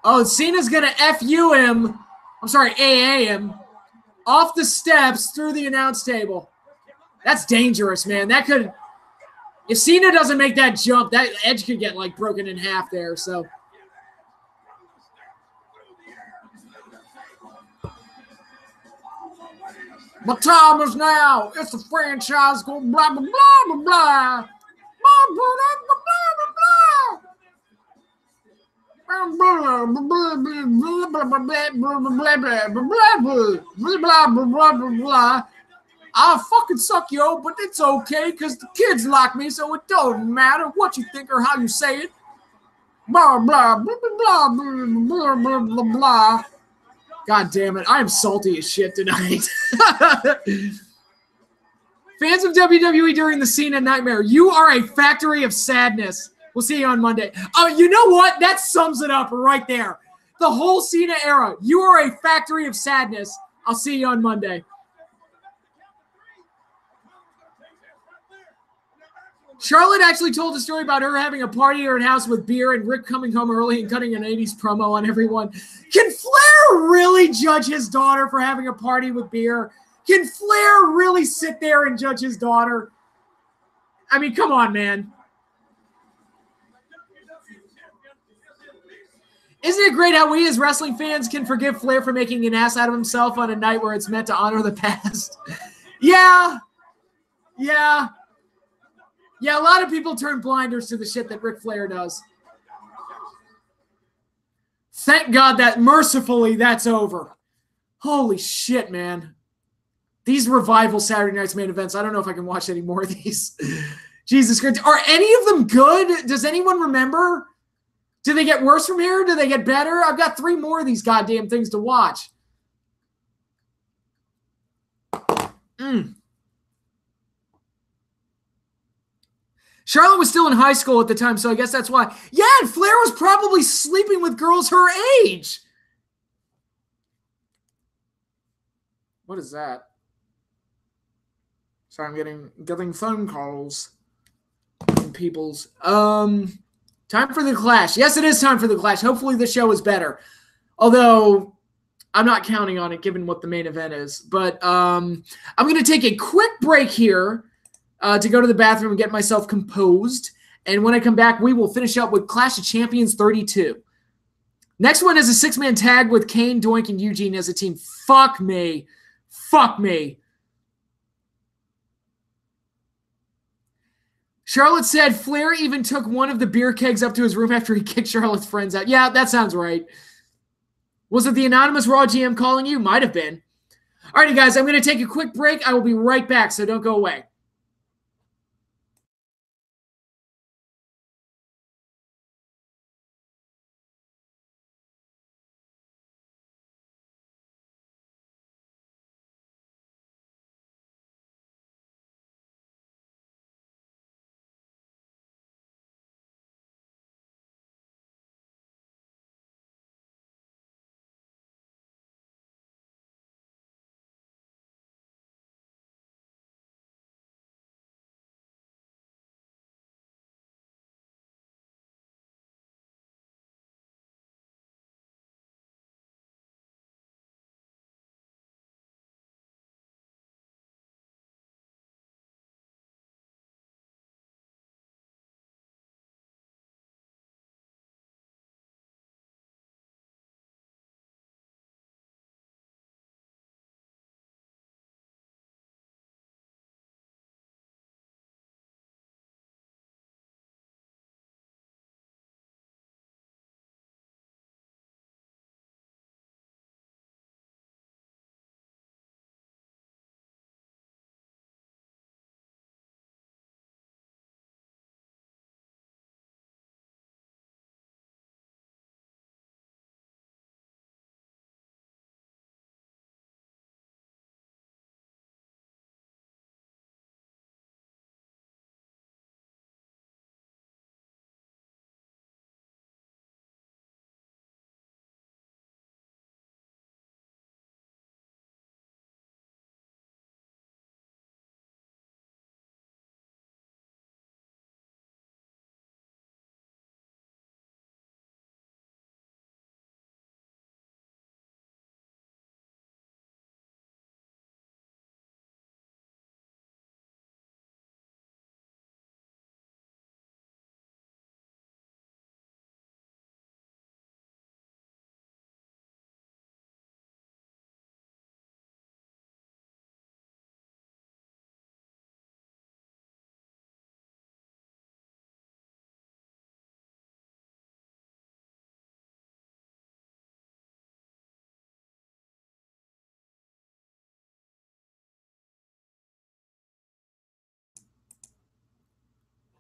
Oh, Cena's going to FU him. I'm sorry, AA him. Off the steps through the announce table. That's dangerous, man. That could... If Cena doesn't make that jump, that edge could get, like, broken in half there, so... My time is now. It's the franchise going blah, blah, blah, blah, blah. Blah, blah, blah, blah. I fucking suck, yo, but it's okay because the kids like me, so it don't matter what you think or how you say it. Blah, blah, blah, blah, blah, blah, blah, blah. God damn it. I am salty as shit tonight. Fans of WWE during the Cena nightmare, you are a factory of sadness. We'll see you on Monday. Oh, you know what? That sums it up right there. The whole Cena era. You are a factory of sadness. I'll see you on Monday. Charlotte actually told a story about her having a party at her house with beer and Rick coming home early and cutting an 80s promo on everyone. Can Flair really judge his daughter for having a party with beer? Can Flair really sit there and judge his daughter? I mean, come on, man. Isn't it great how we as wrestling fans can forgive Flair for making an ass out of himself on a night where it's meant to honor the past? Yeah. Yeah, a lot of people turn blinders to the shit that Ric Flair does. Thank God that mercifully that's over. Holy shit, man. These revival Saturday Night's main events, I don't know if I can watch any more of these. Jesus Christ. Are any of them good? Does anyone remember? Do they get worse from here? Do they get better? I've got 3 more of these goddamn things to watch. Charlotte was still in high school at the time, so I guess that's why. Yeah, and Flair was probably sleeping with girls her age. What is that? Sorry, I'm getting phone calls from people's. Time for the Clash. Yes, it is time for the Clash. Hopefully the show is better. Although I'm not counting on it given what the main event is. But I'm going to take a quick break here. To go to the bathroom and get myself composed. And when I come back, we will finish up with Clash of Champions 32. Next one is a 6-man tag with Kane, Doink, and Eugene as a team. Fuck me. Charlotte said Flair even took one of the beer kegs up to his room after he kicked Charlotte's friends out. Yeah, that sounds right. Was it the anonymous Raw GM calling you? Might have been. All righty, guys, I'm going to take a quick break. I will be right back, so don't go away.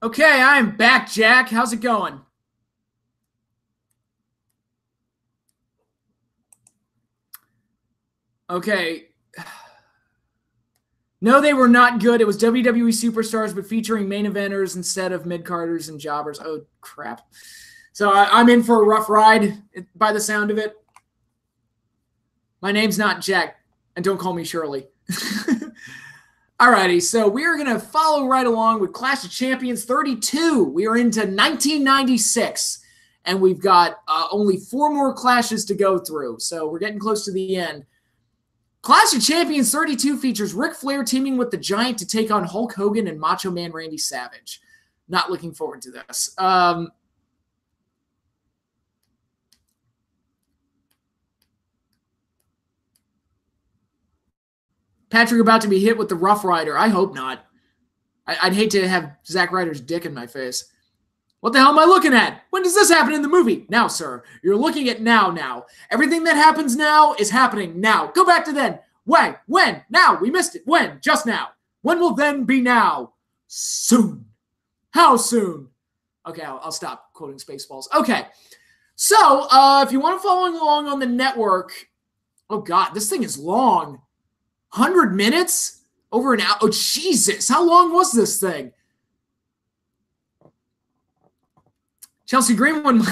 Okay, I'm back, Jack. How's it going? Okay. No, they were not good. It was WWE Superstars, but featuring main eventers instead of mid-carders and jobbers. Oh, crap. So I'm in for a rough ride by the sound of it. My name's not Jack, and don't call me Shirley. Alrighty, so we are going to follow right along with Clash of Champions 32. We are into 1996, and we've got only 4 more clashes to go through, so we're getting close to the end. Clash of Champions 32 features Ric Flair teaming with the Giant to take on Hulk Hogan and Macho Man Randy Savage. Not looking forward to this. Patrick about to be hit with the Rough Rider. I hope not. I'd hate to have Zack Ryder's dick in my face. What the hell am I looking at? When does this happen in the movie? Now, sir. You're looking at now. Everything that happens now is happening now. Go back to then. When? Now. We missed it. When? Just now. When will then be now? Soon. How soon? Okay, I'll stop quoting Spaceballs. Okay. So, if you want to follow along on the network, oh, God, this thing is long. 100 minutes? Over an hour? Oh, Jesus. How long was this thing? Chelsea Green wouldn't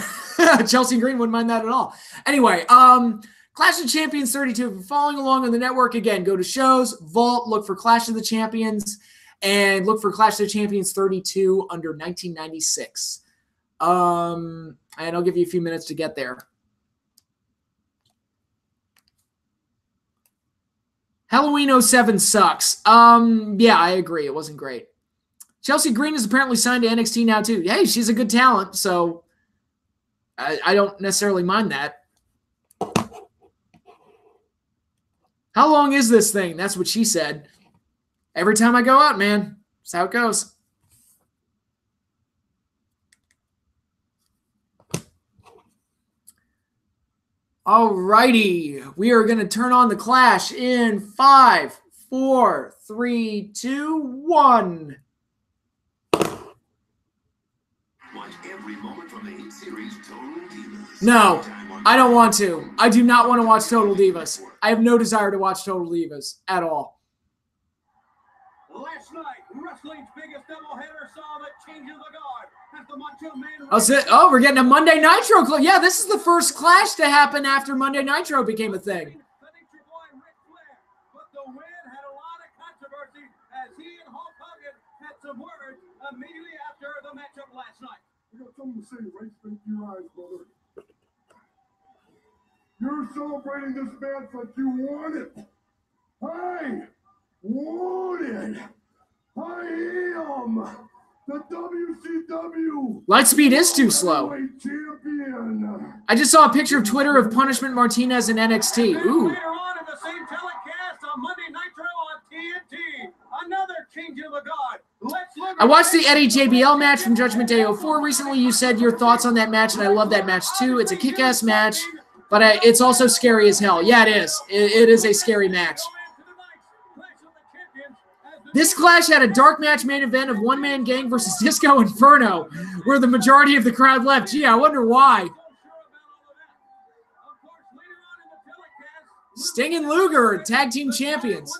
mind that at all. Anyway, Clash of Champions 32. If you're following along on the network, again, go to shows, Vault, look for Clash of the Champions, and look for Clash of the Champions 32 under 1996. And I'll give you a few minutes to get there. Halloween 07 sucks. Yeah, I agree. It wasn't great. Chelsea Green is apparently signed to NXT now, too. Hey, she's a good talent, so I don't necessarily mind that. How long is this thing? That's what she said. Every time I go out, man. That's how it goes. Alrighty. We are going to turn on the Clash in 5, 4, 3, 2, 1. No, I don't want to. I do not want to watch Total Divas. I have no desire to watch Total Divas at all. Last night, wrestling's biggest doubleheader saw the change of the guard as the Macho Man. Oh, we're getting a Monday Nitro clip. Yeah, this is the first Clash to happen after Monday Nitro became a thing. But the win had a lot of controversy as he and Hulk Hogan had some words immediately after the matchup last night. You got something to say right straight to your eyes, brother. You're celebrating this match like you want it. I want it. I am the WCW. Lightspeed is too slow. Champion. I just saw a picture of Twitter of Punishment Martinez in NXT. Ooh. Later on in the same telecast on Monday Nitro on TNT, another change of the guard. I watched the Eddie JBL match from Judgment Day 04 recently. You said your thoughts on that match, and I love that match too. It's a kick-ass match, but it's also scary as hell. Yeah, it is. It is a scary match. This Clash had a dark match main event of One Man Gang versus Disco Inferno, where the majority of the crowd left. Gee, I wonder why. Sting and Luger are tag team champions.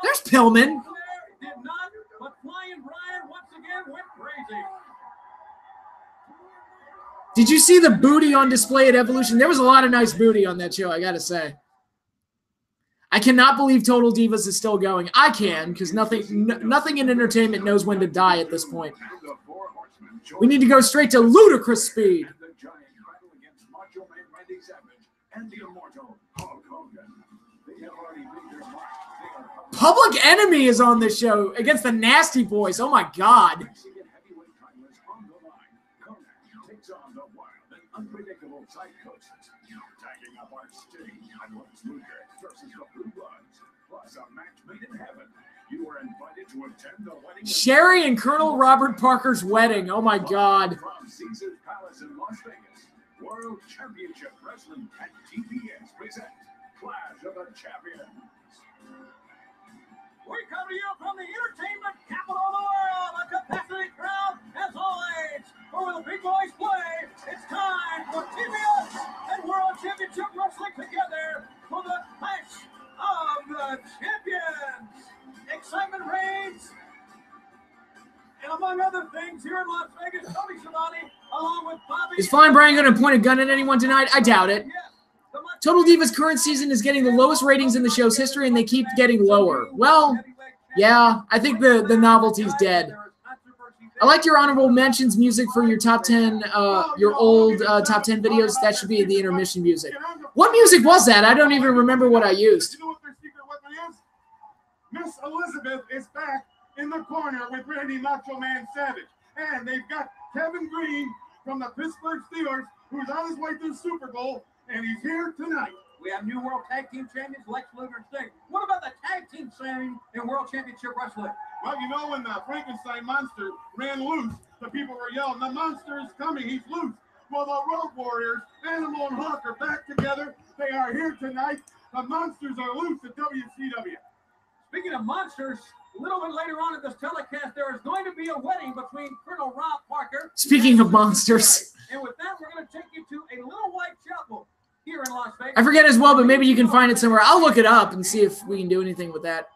There's Pillman. Did you see the booty on display at Evolution? There was a lot of nice booty on that show, I gotta say. I cannot believe Total Divas is still going. I can, because nothing in entertainment knows when to die at this point. We need to go straight to ludicrous speed. Public Enemy is on this show against the Nasty Boys. Oh my God. Unpredictable psychosis, tagging up our Sting and Lex Luger versus the Blue Bloods, plus a match made in heaven. You were invited to attend the wedding. Sherri and Colonel Robert Parker's wedding. Oh my God. From Caesar's Palace in Las Vegas, World Championship Wrestling at TBS presents Clash of the Champions. We come to you from the entertainment capital of the world, a capacity crowd For the big boys play, it's time for TBS and World Championship Wrestling together for the match of the champions. Excitement reigns. And among other things, here in Las Vegas, Tony Schiavone, along with Bobby. Is Flying Brian going to point a gun at anyone tonight? I doubt it. Total Divas' current season is getting the lowest ratings in the show's history, and they keep getting lower. Well, yeah, I think the novelty's dead. I like your honorable mentions music for your top 10, your old top 10 videos. That should be the intermission music. What music was that? I don't even remember what I used. You know what their secret weapon is? Miss Elizabeth is back in the corner with Randy Macho Man Savage. And they've got Kevin Green from the Pittsburgh Steelers, who's on his way to the Super Bowl, and he's here tonight. We have new World Tag Team Champions, Lex Luger and Sting. What about the Tag Team scene in World Championship Wrestling? Well, you know, when the Frankenstein monster ran loose, the people were yelling, "The monster is coming, he's loose." Well, the Road Warriors, Animal and Hawk, are back together. They are here tonight. The monsters are loose at WCW. Speaking of monsters, a little bit later on in this telecast, there is going to be a wedding between Colonel Rob Parker. Speaking of monsters. And with that, we're going to take you to a little white chapel here in Las Vegas. I forget as well, but maybe you can find it somewhere. I'll look it up and see if we can do anything with that.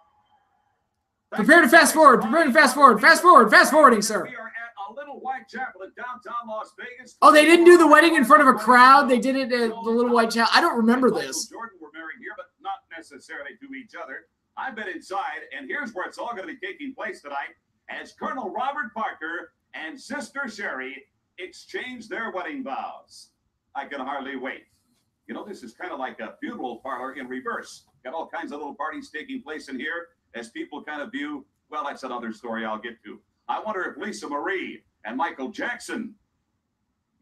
Prepare to fast forward. Prepare to fast forward. Fast forward. Fast forwarding, sir. We are at a little white chapel in downtown Las Vegas. Oh, they didn't do the wedding in front of a crowd. They did it at the little white chapel. I don't remember this. Jordan were married here, but not necessarily to each other. I've been inside, and here's where it's all going to be taking place tonight as Colonel Robert Parker and Sister Sherri exchange their wedding vows. I can hardly wait. You know, this is kind of like a funeral parlor in reverse. Got all kinds of little parties taking place in here as people kind of view, well, that's another story I'll get to. I wonder if Lisa Marie and Michael Jackson,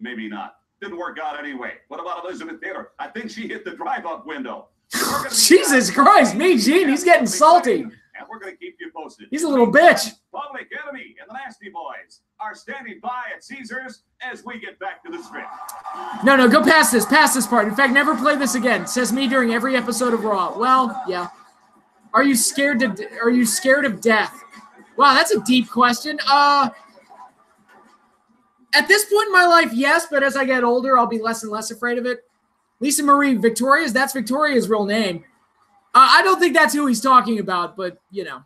maybe not. Didn't work out anyway. What about Elizabeth Taylor? I think she hit the drive-up window. Jesus Christ, me, Gene, he's getting salty. And we're going to keep you posted. He's a little bitch. Public Enemy and the Nasty Boys are standing by at Caesars as we get back to the script. No, go past this. Past this part. In fact, never play this again. Says me during every episode of Raw. Well, yeah. Are you scared of death? Wow, that's a deep question. At this point in my life, yes, but as I get older, I'll be less and less afraid of it. Lisa Marie Victoria's, that's Victoria's real name. I don't think that's who he's talking about, but, you know.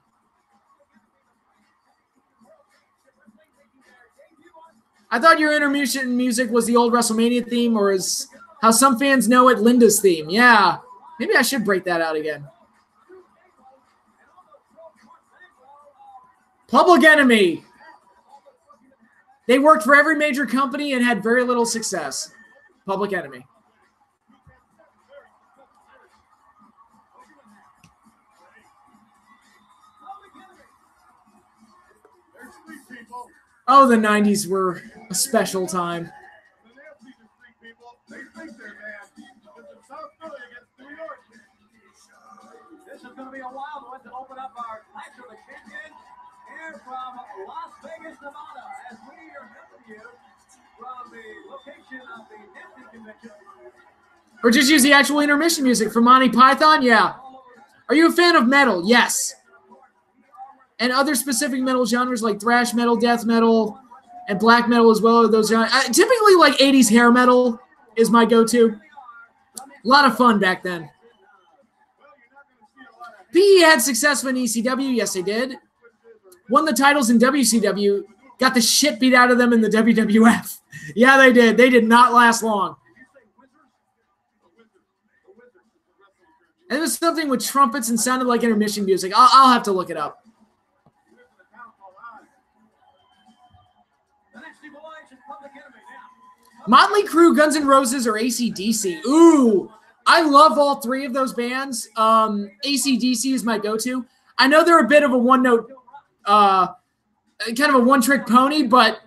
I thought your intermission music was the old WrestleMania theme, or is how some fans know it, Linda's theme. Yeah, maybe I should break that out again. Public Enemy. They worked for every major company and had very little success. Public Enemy. Oh, the 90s were a special time. This is going to be a wild one to open up our Clash of the Champions here from Las Vegas, Nevada, as we are coming to you from the location of the Nifty Convention. Or just use the actual intermission music from Monty Python? Yeah. Are you a fan of metal? Yes. And other specific metal genres like thrash metal, death metal, and black metal as well. Those genres. Typically, like 80s hair metal is my go-to. A lot of fun back then. PE had success in ECW. Yes, they did. Won the titles in WCW. Got the shit beat out of them in the WWF. Yeah, they did. They did not last long. It was something with trumpets and sounded like intermission music. I'll have to look it up. Motley Crue, Guns N' Roses, or AC/DC. Ooh, I love all three of those bands. AC/DC is my go-to. I know they're a bit of a one-note, kind of a one-trick pony, but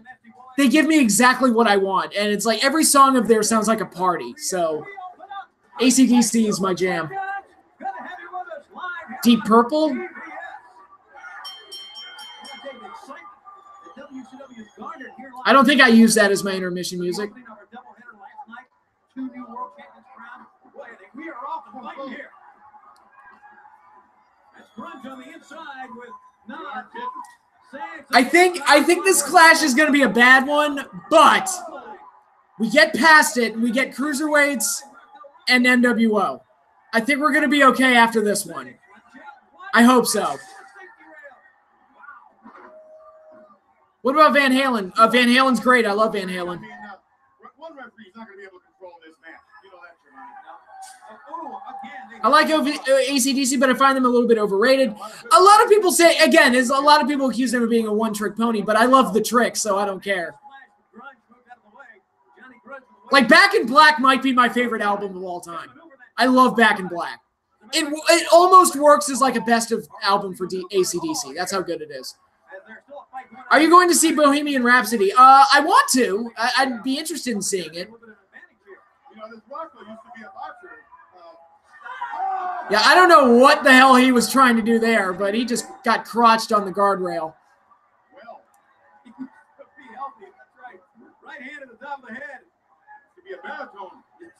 they give me exactly what I want. And it's like every song of theirs sounds like a party. So AC/DC is my jam. Deep Purple. I don't think I use that as my intermission music. We are off and fighting here. That's Grunge on the inside with not I think this clash is going to be a bad one, but we get past it. We get cruiserweights and NWO. I think we're going to be okay after this one. I hope so. What about Van Halen? Van Halen's great. I love Van Halen. One referee's not going to be able to control this match. You know that, I like AC/DC, but I find them a little bit overrated. A lot of people say, again, a lot of people accuse them of being a one-trick pony, but I love the trick, so I don't care. Like, Back in Black might be my favorite album of all time. I love Back in Black. It almost works as like a best of album for AC/DC. That's how good it is. Are you going to see Bohemian Rhapsody? I want to. I'd be interested in seeing it. Yeah, I don't know what the hell he was trying to do there, but he just got crotched on the guardrail. Well, he could be healthy. That's right. Right hand at the top of the head. Could be a baritone. It's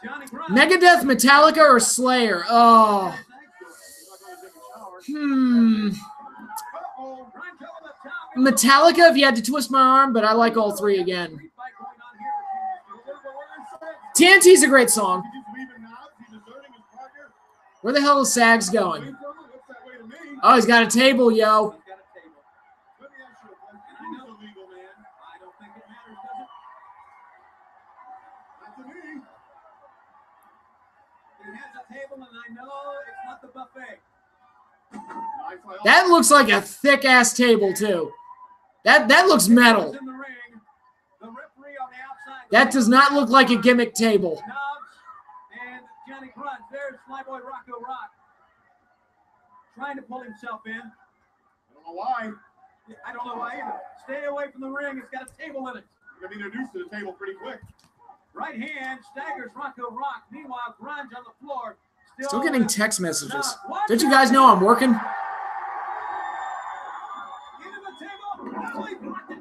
Johnny Grind. Megadeth, Metallica, or Slayer? Oh. Metallica if you had to twist my arm, but I like all three again. TNT's a great song. Where the hell is Sags going? Oh, he's got a table, yo. That looks like a thick-ass table, too. That looks metal. That does not look like a gimmick table. And Johnny Grunt, there's Flyboy Rocco Rock. Trying to pull himself in. I don't know why either. Stay away from the ring. It's got a table in it. You're going to be introduced to the table pretty quick. Right hand staggers Rocco Rock. Meanwhile, Grunge on the floor. Still getting text messages. Don't you guys know I'm working?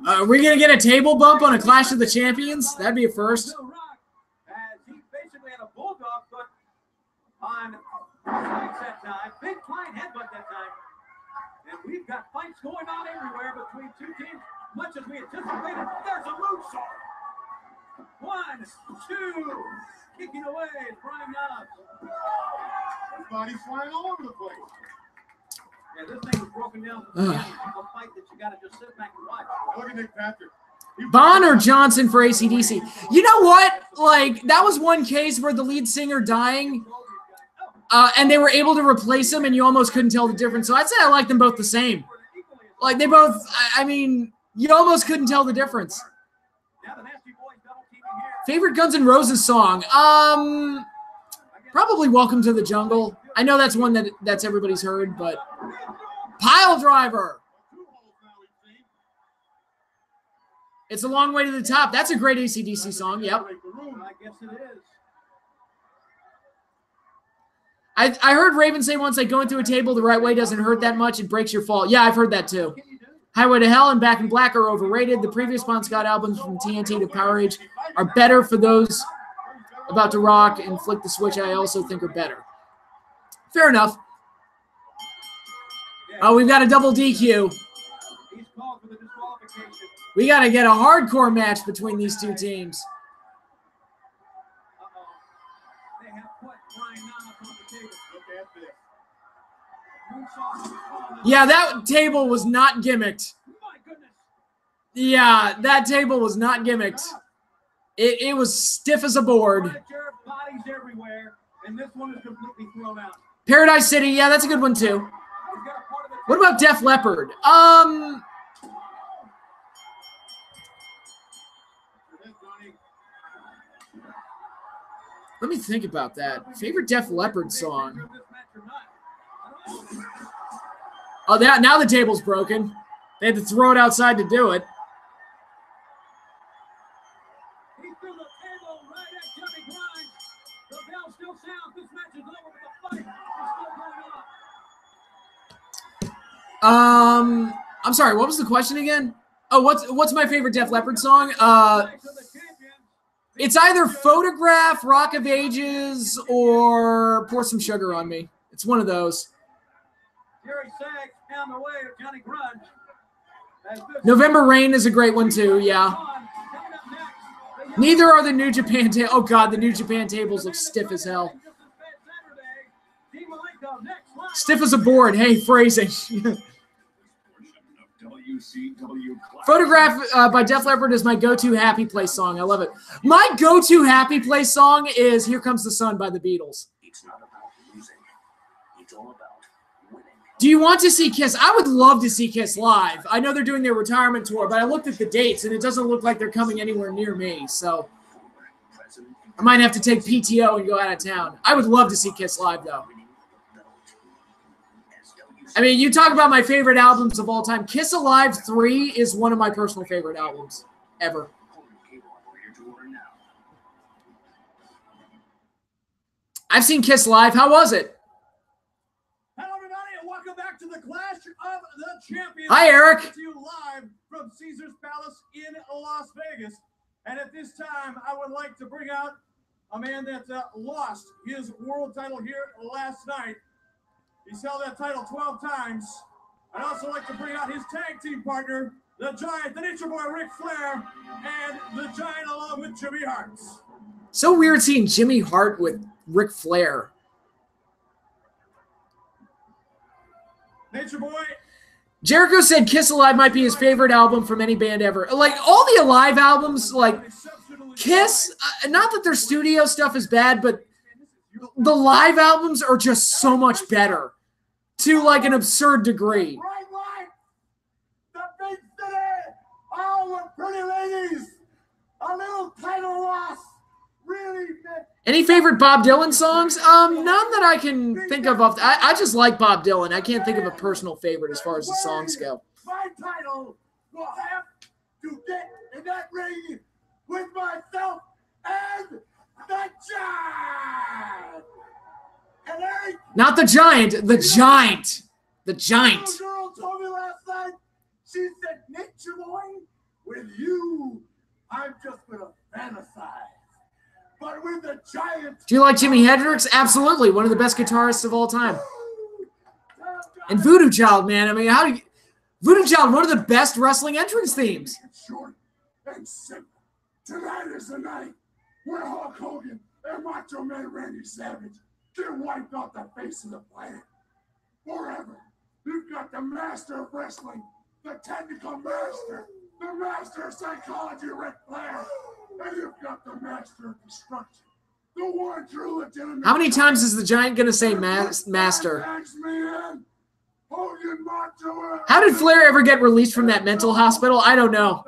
Are we going to get a table bump on a Clash of the Champions? That'd be a first. As he basically had a bulldog foot on Sags that time. Big flying headbutt that time. And we've got fights going on everywhere between two teams, much as we anticipated. There's a moonsault. 1, 2, kicking away, Brian Knobs. His body's flying all over the place. Yeah, this thing was broken down from the beginning. A fight that you got to just sit back and watch. Look at Nick Patrick. Bond or Johnson for AC/DC? You know what? Like, that was one case where the lead singer dying, and they were able to replace him, and you almost couldn't tell the difference. So I'd say I like them both the same. Like, they both, I mean, you almost couldn't tell the difference. Favorite Guns N' Roses song? Probably Welcome to the Jungle. I know that's one that's everybody's heard, but Pile Driver. It's a long way to the top. That's a great AC/DC song. Yep. I guess it is. I heard Raven say once, like, going through a table the right way doesn't hurt that much. It breaks your fall. Yeah, I've heard that too. Highway to Hell and Back in Black are overrated. The previous Bon Scott albums from TNT to Power Age are better for those about to rock and flick the switch. I also think are better. Fair enough. Oh, we've got a double DQ. We got to get a hardcore match between these two teams. They have put Brian Knobs on the table. Yeah, that table was not gimmicked. My goodness. Yeah, that table was not gimmicked. It was stiff as a board. Bodies everywhere, and this one is completely thrown out. Paradise City, yeah, that's a good one too. What about Def Leppard? Let me think about that. Favorite Def Leppard song? Oh, now the table's broken. They had to throw it outside to do it. He threw the table right at Johnny Grind. The bell still sounds. This match is over, but the fight is still going on. I'm sorry, what was the question again? Oh, what's my favorite Def Leppard song? It's either Photograph, Rock of Ages, or Pour Some Sugar on Me. It's one of those. Jerry Sags and the way of Johnny Grudge. November Rain is a great one too, yeah. Neither are the New Japan tables. Oh god, the New Japan tables look stiff as hell. Stiff as a board. Hey, phrasing. Photograph by Def Leppard is my go-to happy place song. I love it. My go-to happy place song is Here Comes the Sun by the Beatles. It's not about losing. It's all about winning. Do you want to see Kiss? I would love to see Kiss live. I know they're doing their retirement tour, but I looked at the dates, and it doesn't look like they're coming anywhere near me. So I might have to take PTO and go out of town. I would love to see Kiss live, though. I mean, you talk about my favorite albums of all time. Kiss Alive 3 is one of my personal favorite albums ever. I've seen Kiss live. How was it? Hello, everybody, and welcome back to the Clash of the Champions. Hi, Eric. To you live from Caesar's Palace in Las Vegas. And at this time, I would like to bring out a man that lost his world title here last night. He's held that title 12 times. I'd also like to bring out his tag team partner, the Giant, the Nature Boy, Ric Flair, and the Giant along with Jimmy Hart. So weird seeing Jimmy Hart with Ric Flair. Nature Boy. Jericho said Kiss Alive might be his favorite album from any band ever. Like, all the Alive albums, like, Kiss, not that their studio stuff is bad, but the live albums are just so much better to, like, an absurd degree. Right. The big city. All the pretty ladies. A little title loss. Really. Any favorite Bob Dylan songs? None that I can think of. I just like Bob Dylan. I can't think of a personal favorite as far as the songs go. My title will have to get in that ring with myself and the Giant. And Eric, Not the Giant, the Giant. The Giant. little girl told me last night, she said, Nature Boy, with you, I'm just gonna fantasize. But with the Giant, Do you like Jimi Hendrix? Absolutely. One of the best guitarists of all time. And Voodoo Child, man. I mean, how do you... Voodoo Child, one of the best wrestling entrance themes. it's short and simple. Tonight is the night where Hulk Hogan and Macho Man Randy Savage get wiped off the face of the planet forever. You've got the master of wrestling, the technical master, the master of psychology, Ric Flair, and you've got the master of destruction, the one true legitimate. How many times is the Giant going to say master? X-Men, Hogan, Macho. How did Flair ever get released from that mental hospital? I don't know.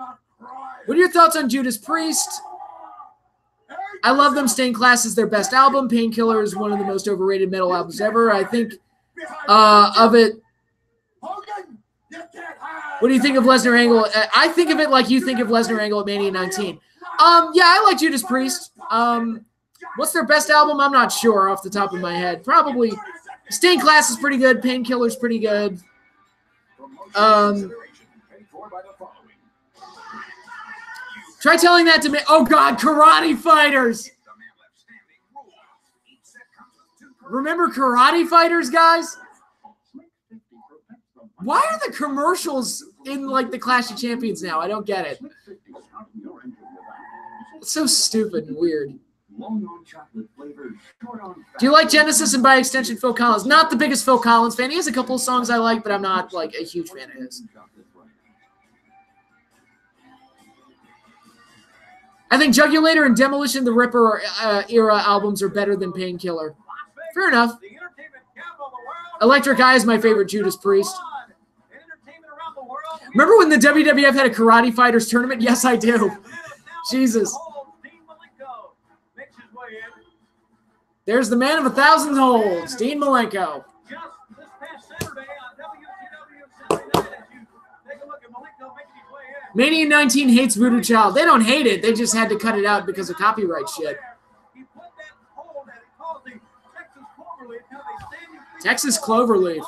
What are your thoughts on Judas Priest? I love them. Stained Glass is their best album. Painkiller is one of the most overrated metal albums ever. I think of it. What do you think of Lesnar Angle? I think of it like you think of Lesnar Angle at Mania 19. Yeah, I like Judas Priest. What's their best album? I'm not sure off the top of my head. Probably Stained Glass is pretty good. Painkiller's pretty good. Try telling that to me. Oh, God, Karate Fighters. Remember Karate Fighters, guys? Why are the commercials in, like, the Clash of Champions now? I don't get it. It's so stupid and weird. Do you like Genesis and by extension Phil Collins? Not the biggest Phil Collins fan. He has a couple of songs I like, but I'm not, like, a huge fan of his. I think Jugulator and Demolition the Ripper era albums are better than Painkiller. Fair enough. Electric Eye is my favorite Judas Priest. Remember when the WWF had a Karate Fighters tournament? Yes, I do. Jesus. There's the man of 1,000 holds, Dean Malenko. Mania 19 hates Voodoo Child. They don't hate it. They just had to cut it out because of copyright shit. Texas Cloverleaf.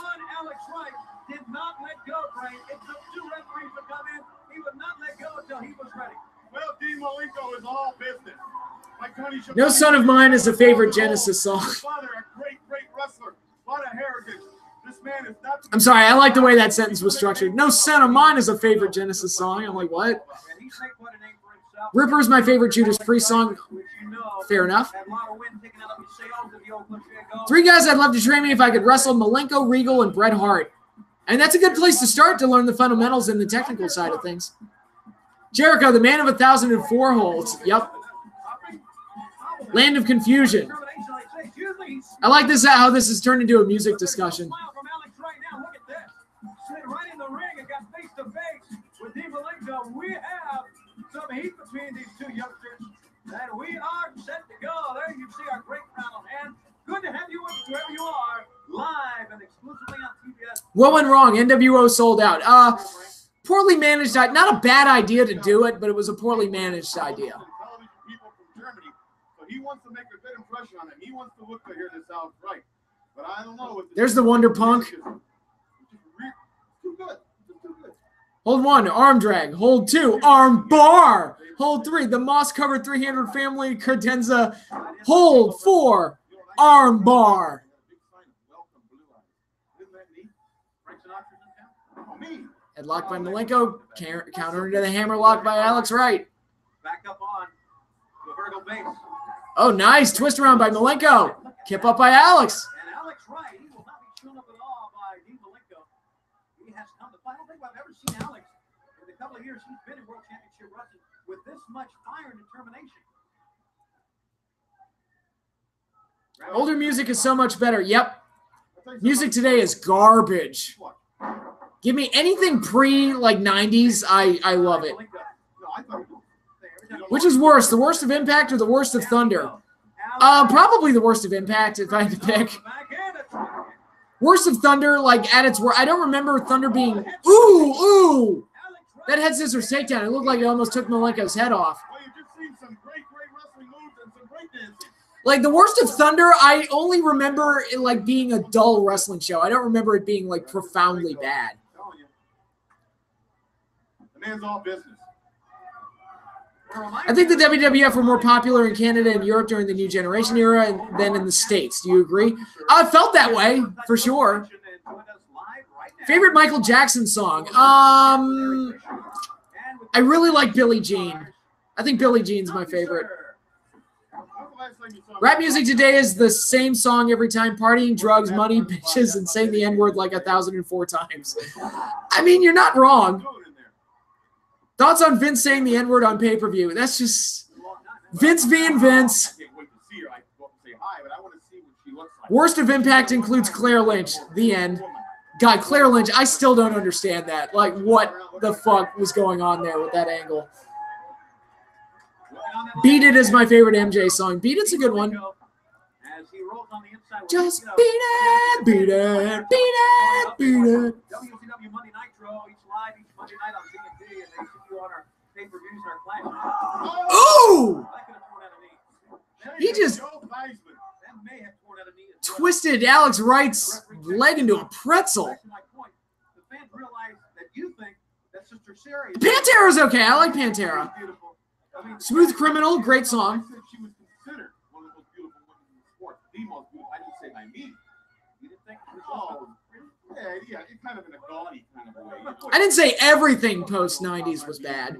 Well, Dean Malenko is all business. No Son of Mine is a favorite Genesis song. Father, a great wrestler. A lot of heritage. This man man is not. I'm sorry, I like the way that sentence was structured. No son of mine is a favorite Genesis song. I'm like, what? Ripper's my favorite Judas Priest song. Fair enough. 3 guys I'd love to train me if I could wrestle: Malenko, Regal, and Bret Hart. And that's a good place to start to learn the fundamentals and the technical side of things. Jericho, the man of 1,004 holds. Yep. Land of Confusion. I like this, how this has turned into a music discussion. Right in the ring and got face to face with Dean Malenko. We have some heat between these two youngsters, and we are set to go. There you see our great crowd on hand. Good to have you wherever you are, live and exclusively on TBS. What went wrong? NWO sold out. Poorly managed. Not a bad idea to do it, but it was a poorly managed idea. People from Germany, so he wants to make a good impression on them. He wants to look to hear this out right, but I don't know. There's the Wonder Punk. Too good. Hold 1, arm drag. Hold 2, arm bar. Hold 3, the moss-covered 300 family credenza. Hold 4, arm bar. Headlock by Malenko. Counter into the hammerlock by Alex Wright. Back up on the vertical base. Oh, nice. Twist around by Malenko. Kip up by Alex. And Alex Wright, he will not be shown up at all by Dean Malenko. He has come to fight. I don't think I've ever seen Alex in the couple of years he's been in World Championship Wrestling with this much fire and determination. Older music is so much better. Yep. Music today is garbage. Give me anything like 90s. I love it. Which is worse, the worst of Impact or the worst of Thunder? Probably the worst of Impact if I had to pick. Worst of Thunder, like at its worst. I don't remember Thunder being ooh. That head scissors takedown. It looked like it almost took Malenko's head off. Well, you've just seen some great wrestling moves and some great dancing. Like the worst of Thunder, I only remember it like being a dull wrestling show. I don't remember it being like profoundly bad. The man's all business. I think the WWF were more popular in Canada and Europe during the New Generation era than in the States. Do you agree? I felt that way, for sure. Favorite Michael Jackson song? I really like Billie Jean. I think Billie Jean's my favorite. Rap music today is the same song every time: partying, drugs, money, bitches, and saying the N-word like 1,004 times. I mean, you're not wrong. Thoughts on Vince saying the N-word on pay-per-view? That's just Vince being Vince. Worst of Impact includes Claire Lynch. The end. God, Claire Lynch, I still don't understand that. Like, what the fuck was going on there with that angle? Beat It is my favorite MJ song. Beat It's a good one. Just beat it, beat it, beat it, beat it. WCW Monday Nitro, each live each Monday night on TNT, and they see you on our pay-per-views and our classes. Ooh! He just twisted Alex Wright's leg into a pretzel. Pantera's okay. I like Pantera. Smooth Criminal, great song. Yeah, it's kind of in a gaudy kind of way. I didn't say everything post-90s was bad.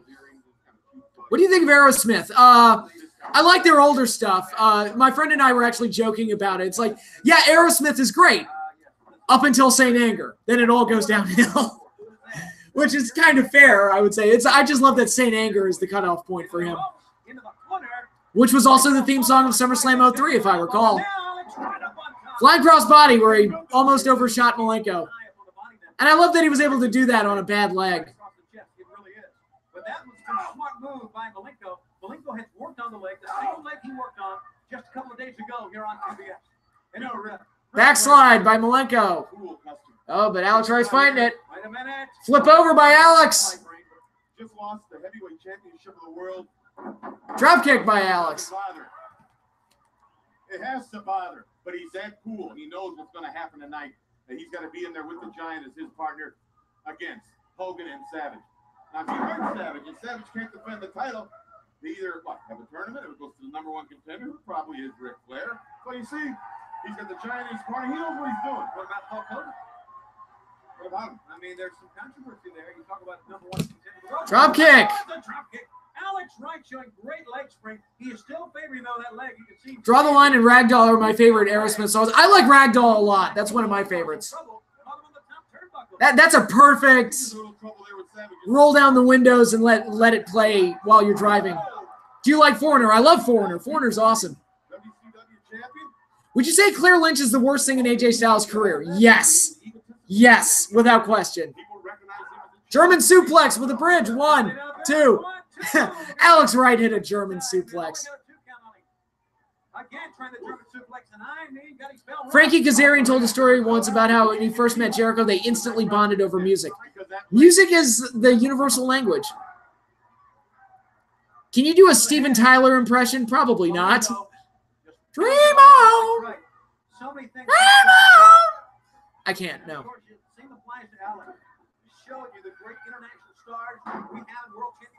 What do you think of Aerosmith? I like their older stuff. My friend and I were actually joking about it. It's like, yeah, Aerosmith is great up until Saint Anger. Then it all goes downhill, which is kind of fair, I would say. I just love that Saint Anger is the cutoff point for him, which was also the theme song of SummerSlam 03, if I recall. Flying cross body, where he almost overshot Malenko. And I love that he was able to do that on a bad leg. But that was a smart move by Malenko. Malenko has worked on the leg, the same leg he worked on just a couple of days ago here on TBS. Backslide by Malenko. Oh, but Alex Wright's fighting it. Flip over by Alex. Just lost the heavyweight championship of the world. Dropkick by Alex. It has to bother, but he's that cool. He knows what's going to happen tonight. That he's got to be in there with the Giant as his partner against Hogan and Savage. Now, if you hurt Savage and Savage can't defend the title, they either have a tournament or it goes to the #1 contender, who probably is Ric Flair. So you see, he's got the Giant in his corner. He knows what he's doing. What about Hulk Hogan? What about him? I mean, there's some controversy there. You talk about number one contender. Drop kick. The drop kick. Alex Wright showing great leg spring. He is still favoring, though, that leg. You can see. Draw the Line and Ragdoll are my favorite Aerosmith songs. I like Ragdoll a lot. That's one of my favorites. That's a perfect roll down the windows and let it play while you're driving. Do you like Foreigner? I love Foreigner. Foreigner's awesome. Would you say Claire Lynch is the worst thing in AJ Styles' career? Yes. Yes, without question. German suplex with a bridge. 1, 2. Alex Wright hit a German suplex. Frankie Kazarian told a story once about how when he first met Jericho, they instantly bonded over music. Music is the universal language. Can you do a Steven Tyler impression? Probably not. Dream on! Dream on! I can't, no.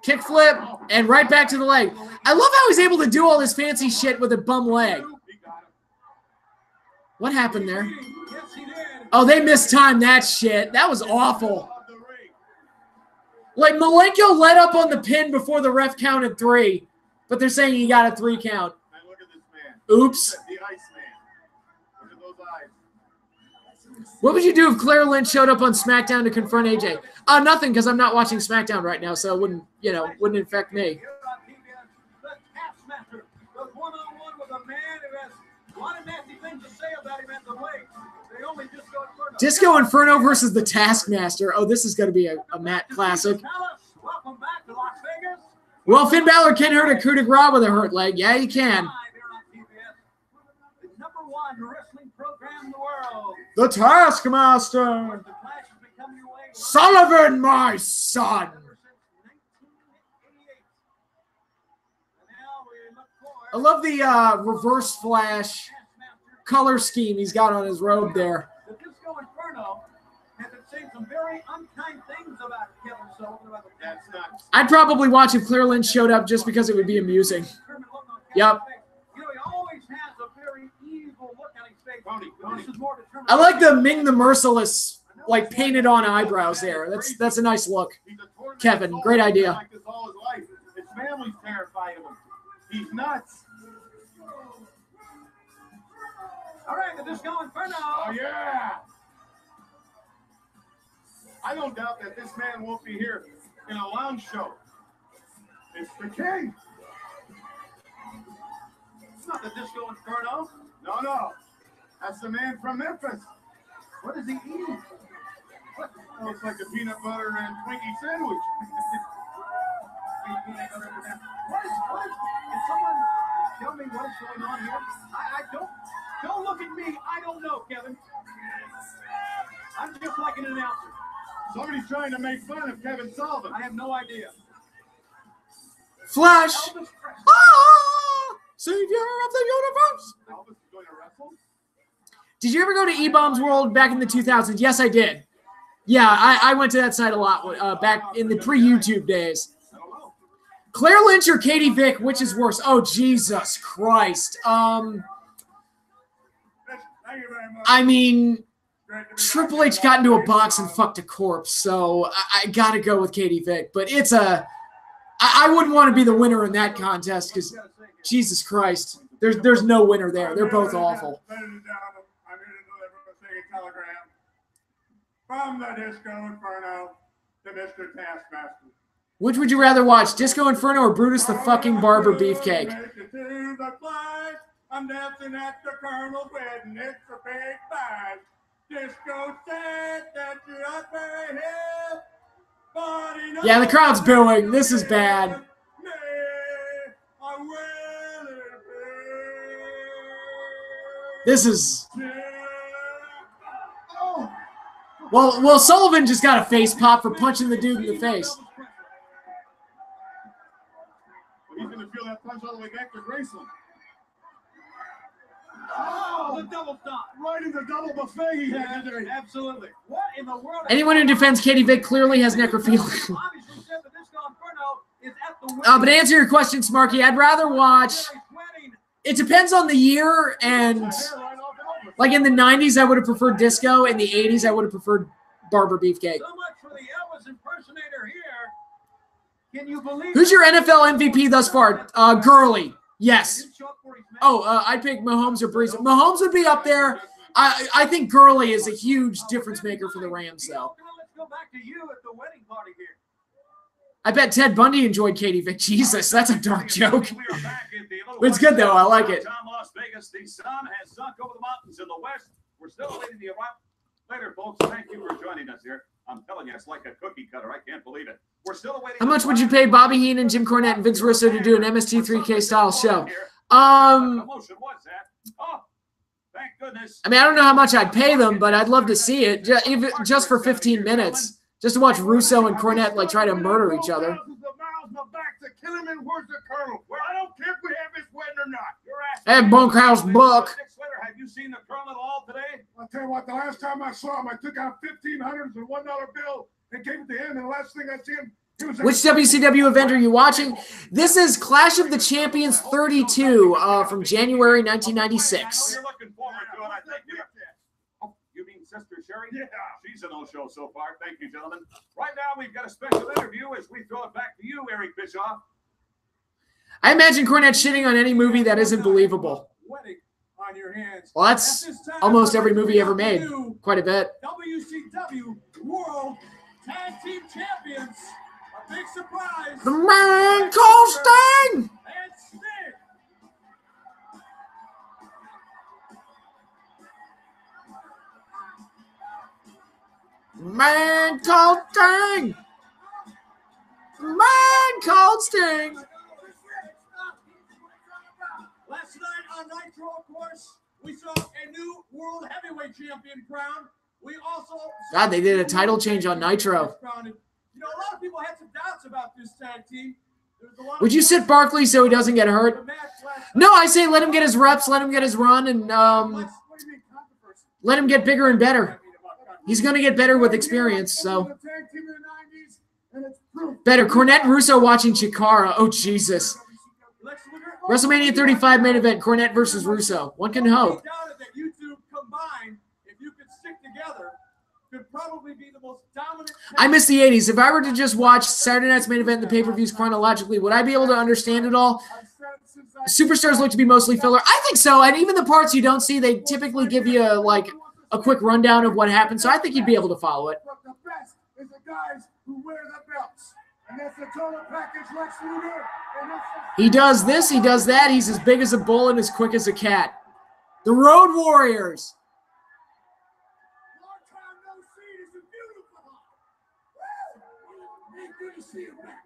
Kickflip and right back to the leg. I love how he's able to do all this fancy shit with a bum leg. What happened there? Oh, they mistimed that shit. That was awful. Like, Malenko let up on the pin before the ref counted 3, but they're saying he got a 3 count. Oops. What would you do if Claire Lynch showed up on SmackDown to confront AJ? Nothing, because I'm not watching SmackDown right now, so it wouldn't, wouldn't affect me. Disco Inferno versus the Taskmaster. Oh, this is going to be a Matt classic. Well, Finn Balor can hurt a coup de grace with a hurt leg. Yeah, he can. The Taskmaster. Sullivan, my son. I love the reverse flash color scheme he's got on his robe there. I'd probably watch if Claire Lynch showed up just because it would be amusing. Yep. I like the Ming the Merciless, like, painted on eyebrows there. That's a nice look. Kevin, great idea. His family's terrified of him. He's nuts. All right, the Disco Inferno. Oh, yeah. I don't doubt that this man won't be here in a lounge show. It's the king. It's not the Disco Inferno. No. That's the man from Memphis. What is he eating? What? Looks like a peanut butter and Twinkie sandwich. What is, can someone tell me what is going on here? I don't look at me. I don't know, Kevin. I'm just like an announcer. Somebody's trying to make fun of Kevin Sullivan. I have no idea. Flash. Savior of the universe. Elvis is going to wrestle? Did you ever go to E-Bomb's World back in the 2000s? Yes, I did. Yeah, I went to that site a lot back in the pre-YouTube days. Claire Lynch or Katie Vick, which is worse? Oh, Jesus Christ. Thank you very much. I mean, Triple H got into a box and fucked a corpse, so I got to go with Katie Vick. But it's I wouldn't want to be the winner in that contest because, Jesus Christ, there's no winner there. They're both awful. Ladies and gentlemen, I'm here to deliver a telegram from the Disco Inferno to Mr. Taskmaster. Which would you rather watch, Disco Inferno or Brutus the fucking Barber Beefcake? I'm dancing at the Colonel's wedding. It's a big fight. Disco said that you're up very hill. Yeah, the crowd's booing. This is bad. This is... Well, Sullivan just got a face pop for punching the dude in the face. He's going to feel that punch all the way back to Graceland. Oh, the double stop. Right in the double buffet he had today. Absolutely. What in the world? Anyone who defends Katie Vick clearly has necrophilia. Obviously said the Disco Inferno is at the But to answer your question, Smarky, I'd rather watch... It depends on the year, and... Like in the 90s, I would have preferred Disco. In the 80s, I would have preferred Barber Beefcake. So much for the Elvis impersonator here. Can you believe Who's your NFL MVP thus far? Gurley. Yes. Oh, I'd pick Mahomes or Breeze. Mahomes would be up there. I think Gurley is a huge difference maker for the Rams, though. Let's go back to you at the wedding party here. I bet Ted Bundy enjoyed Katie Vick. Jesus, that's a dark joke. It's good, though. I like it. Las Vegas, the sun has sunk over the mountains in the west. We're still awaiting the arrival. Later, folks. Thank you for joining us here. I'm telling you, it's like a cookie cutter. I can't believe it. We're still awaiting. How much would you pay Bobby Heenan, Jim Cornette, and Vince Russo to do an MST3K style show? Promotion was that? Oh, thank goodness. I mean, I don't know how much I'd pay them, but I'd love to see it, just for 15 minutes, just to watch Russo and Cornette like try to murder each other. Kill him, and where's the Colonel? Well, I don't care if we have his wedding or not. I have Bunkhouse book. Have you seen the Colonel at all today? I'll tell you what, the last time I saw him, I took out 1,500s and $1 bill and gave it to him, and the last thing I see him, he was... Which WCW event are you watching? This is Clash of the Champions 32 from January 1996. You're looking forward to it, I think. Oh, you mean Sister Sherri? Yeah. She's a no-show so far. Thank you, gentlemen. Right now, we've got a special interview as we throw it back to you, Eric Bischoff. I imagine Cornette shitting on any movie that isn't believable. On your hands. Well, that's almost every movie ever made. Quite a bit. WCW World Tag Team Champions. A big surprise. The Man Called Sting! And Sting. Man Called Sting! Man Called Sting! Last night on Nitro, of course, we saw a new World Heavyweight Champion crowned. We also... God, they did a title change on Nitro. You know, a lot of people had some doubts about this tag team. Would you sit Barkley so he doesn't get hurt? No, I say let him get his reps, let him get his run, and let him get bigger and better. He's going to get better with experience, so. Better. Cornette and Russo watching Chikara. Oh, Jesus. WrestleMania 35 main event, Cornette versus Russo. One can hope. That you two combined, if you could stick together, could probably be the most dominant. I miss the 80s. If I were to just watch Saturday night's main event and the pay-per-views chronologically, would I be able to understand it all? Superstars look to be mostly filler. I think so. And even the parts you don't see, they typically give you like a quick rundown of what happened. So I think you'd be able to follow it. But the best is the guys who wear the belts. And that's the total package, Lex Luger. He does this, he does that. He's as big as a bull and as quick as a cat. The Road Warriors. Long time no see. This is beautiful. Woo! It's good to see you back.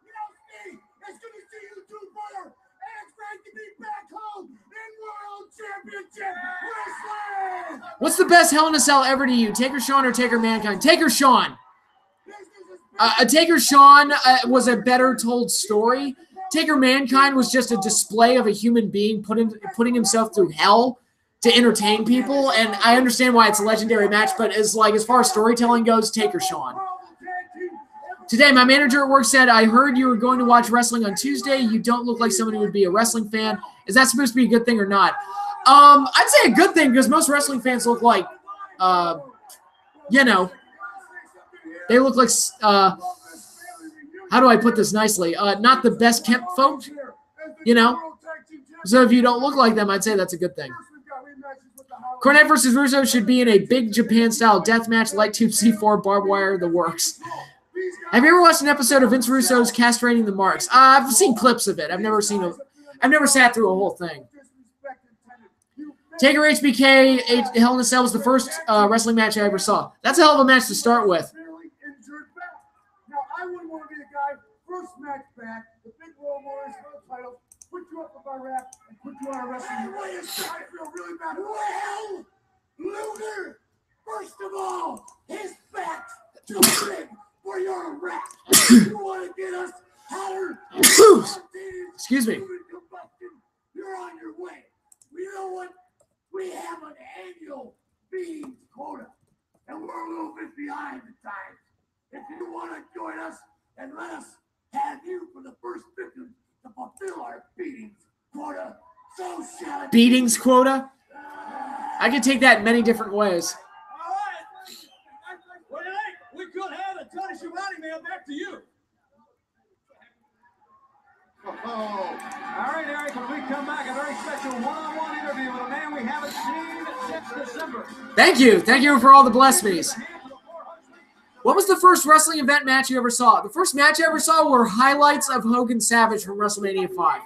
You know, Steve, it's good to see you too, brother. And it's great to be back home in World Championship Wrestling. What's the best Hell in a Cell ever to you? Taker Shawn or Taker Mankind? Taker Shawn. Taker Shawn was a better told story. Taker Mankind was just a display of a human being putting himself through hell to entertain people, and I understand why it's a legendary match, but as far as storytelling goes, Taker Shawn. Today, my manager at work said, I heard you were going to watch wrestling on Tuesday. You don't look like someone who would be a wrestling fan. Is that supposed to be a good thing or not? I'd say a good thing because most wrestling fans look like, you know, they look like, how do I put this nicely? Not the best kept folk, you know? So if you don't look like them, I'd say that's a good thing. Cornette versus Russo should be in a big Japan-style death match, light tube C4, barbed wire, the works. Have you ever watched an episode of Vince Russo's Castrating the Marks? I've seen clips of it. I've never sat through a whole thing. Taker HBK Hell in a Cell was the first wrestling match I ever saw. That's a hell of a match to start with. Now, I wouldn't want to be the guy, first match back, the big World Warriors world title, put you up with my rap, and put you on a wrestling match. I feel really bad. Well, Luger, first of all, his back's too big for your rap. You want to get us hotter? Excuse me. You're on your way. You know what? We have an annual beans quota, and we're a little bit behind the times. If you want to join us and let us have you for the first victim to fulfill our beatings quota, so shall it be. Beatings quota? I can take that in many different ways. All right. All right, Eric, when we come back, a very special one-on-one interview with a man we haven't seen since December. Thank you. Thank you for all the bless me's. What was the first wrestling event match you ever saw? The first match I ever saw were highlights of Hogan Savage from WrestleMania 5.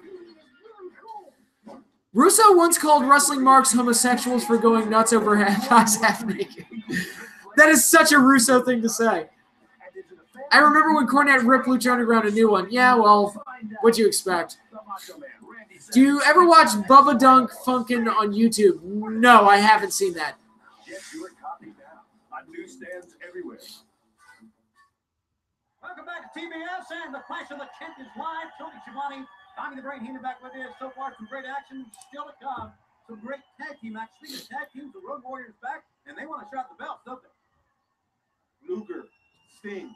Russo once called wrestling marks homosexuals for going nuts over guys half naked. That is such a Russo thing to say. I remember when Cornette ripped Lucha Underground a new one. Yeah, well, what'd you expect? Do you ever watch Bubba Dunk Funkin' on YouTube? No, I haven't seen that. Get your copy now on newsstands everywhere. Welcome back to TBS and the Clash of the Champions live. Tony Schiavone, Tommy the Brain Heenan back with you. So far, some great action still to come. Some great tag team action. Speaking of tag teams, the Road Warriors back, and they want to shot the belts, don't they? Luger, Sting,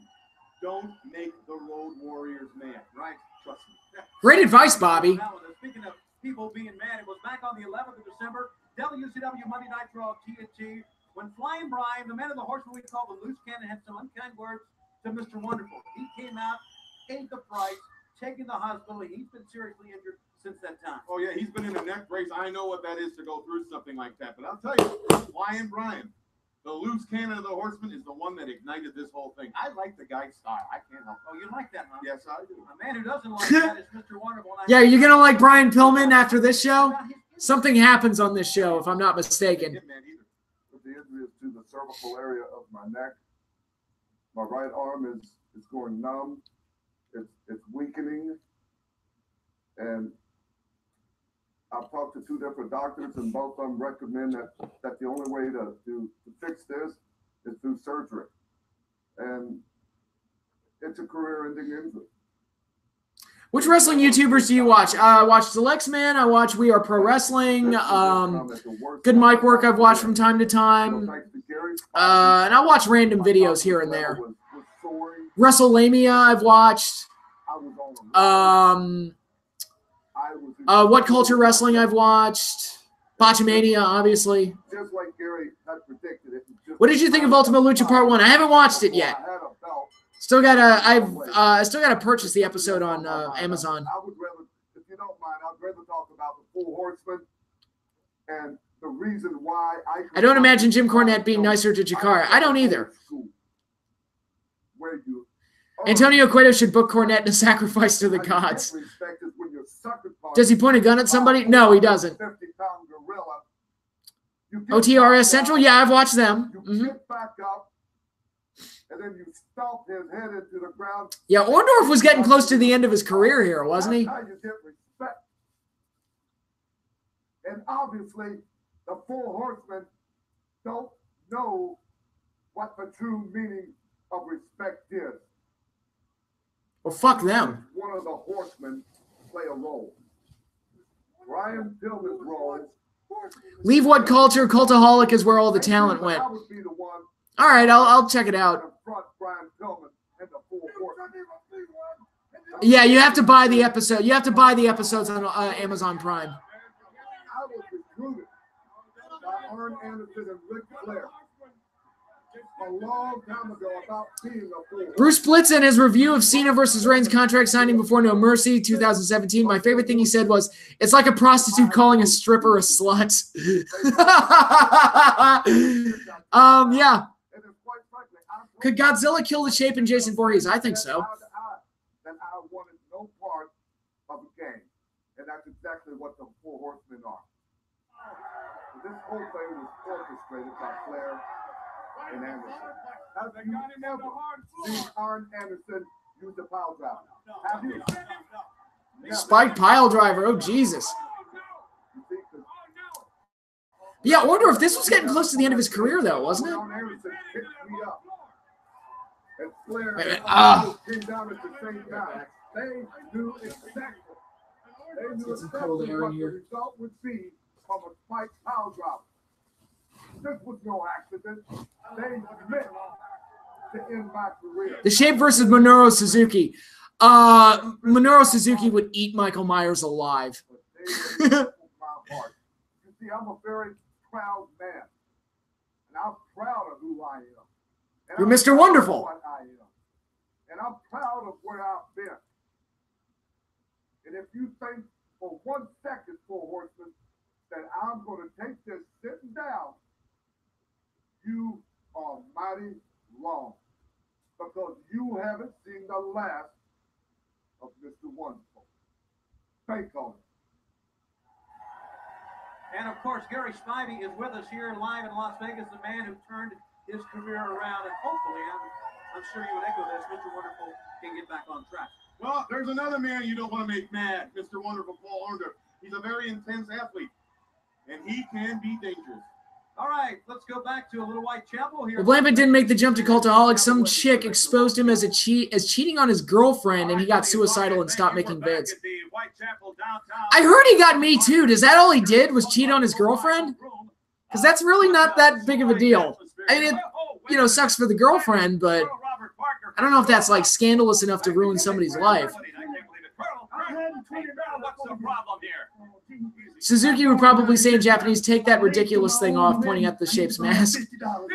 don't make the Road Warriors mad, right? Trust me. Great advice, Bobby. Speaking of people being mad, it was back on the 11th of December, WCW Monday Night Raw TNT, when Flying Brian, the man of the horseman we call the loose cannon, had some unkind words to Mr. Wonderful. He came out, paid the price, taken the hospital. He's been seriously injured since that time. Oh, yeah, he's been in a neck brace. I know what that is to go through something like that. But I'll tell you, Flying Brian, the loose cannon of the horseman, is the one that ignited this whole thing. I like the guy's style. I can't help it. Oh, you like that, huh? Yes, I do. A man who doesn't like that is Mr. Wonderful. Yeah, you're going to like Brian Pillman after this show? Something happens on this show, if I'm not mistaken. The injury is to the cervical area of my neck. My right arm is going numb. It's weakening. And I've talked to 2 different doctors, and both of them recommend that the only way to fix this is through surgery. And it's a career-ending injury. Which wrestling YouTubers do you watch? I watch Deluxe Man. I watch We Are Pro Wrestling. Good Mic Work I've watched from time to time. And I watch random videos here and there. WrestleMania I've watched. What Culture Wrestling I've watched. Botchamania, obviously. Just like Gary had predicted it. What did you think of Ultimate Lucha Part 1? I haven't watched it yet. Still gotta purchase the episode on Amazon. I would rather, if you don't mind, I'd rather talk about the Four Horsemen and the reason why I don't imagine Jim Cornette being nicer to Jakara. I don't either. Antonio Cueto should book Cornette in a sacrifice to the gods. Does he point a gun at somebody? No, he doesn't. OTRS Central? Yeah, I've watched them. And then you stomp his head into the ground. Yeah, Orndorff was getting close to the end of his career here, wasn't he? That's how you get respect. And obviously, the Four Horsemen don't know what the true meaning of respect is. Well, fuck them. One of the horsemen play a role. Brian Pillman's role. Leave What Culture? Cultaholic is where all the talent went. I would be the one. All right, I'll check it out. Yeah, you have to buy the episode. You have to buy the episodes on Amazon Prime. I was recruited by Arn Anderson and Ric Flair a long time ago about being a fool. Bruce Blitz in his review of Cena versus Reigns contract signing before No Mercy 2017. My favorite thing he said was, "It's like a prostitute calling a stripper a slut." Yeah. Could Godzilla kill the Shape and Jason Voorhees? I think so. Then I wanted no part of the game. And that's exactly what the Four Horsemen are. So this whole thing was orchestrated by Flair and Anderson. Have you ever seen Arn Anderson use a pile driver? Have you? Spike pile driver. Oh, Jesus. Yeah, Orndorff, this was getting close to the end of his career, though, wasn't it? And Flair came down at the same time. They knew exactly. They knew exactly what the result would be of a spike pile drop. This was no accident. They meant to end my career. The Shape versus Minoru Suzuki. Minoru Suzuki would eat Michael Myers alive. You see, I'm a very proud man. And I'm proud of who I am. And You're Mr. Wonderful. And I'm proud of where I've been. And if you think for 1 second, Four Horsemen, that I'm going to take this sitting down, you are mighty wrong. Because you haven't seen the last of Mr. Wonderful. Bank on it. And of course, Gary Spivey is with us here live in Las Vegas, the man who turned his career around. And hopefully, I'm sure you would echo this, Mr. Wonderful can get back on track. Well, there's another man you don't want to make mad, Mr. Wonderful Paul Orndorff. He's a very intense athlete, and he can be dangerous. All right, let's go back to a little Whitechapel here. Well, Blampett didn't make the jump to Cultaholic. Some chick exposed him as cheating on his girlfriend, and he got suicidal and stopped making vids. I heard he got Me Too. Does that all he did was cheat on his girlfriend? Because that's really not that big of a deal. I mean, it, sucks for the girlfriend, but I don't know if that's, like, scandalous enough to ruin somebody's life. What's the problem here? Suzuki would probably say in Japanese, take that ridiculous thing off, pointing at the Shape's mask. $50?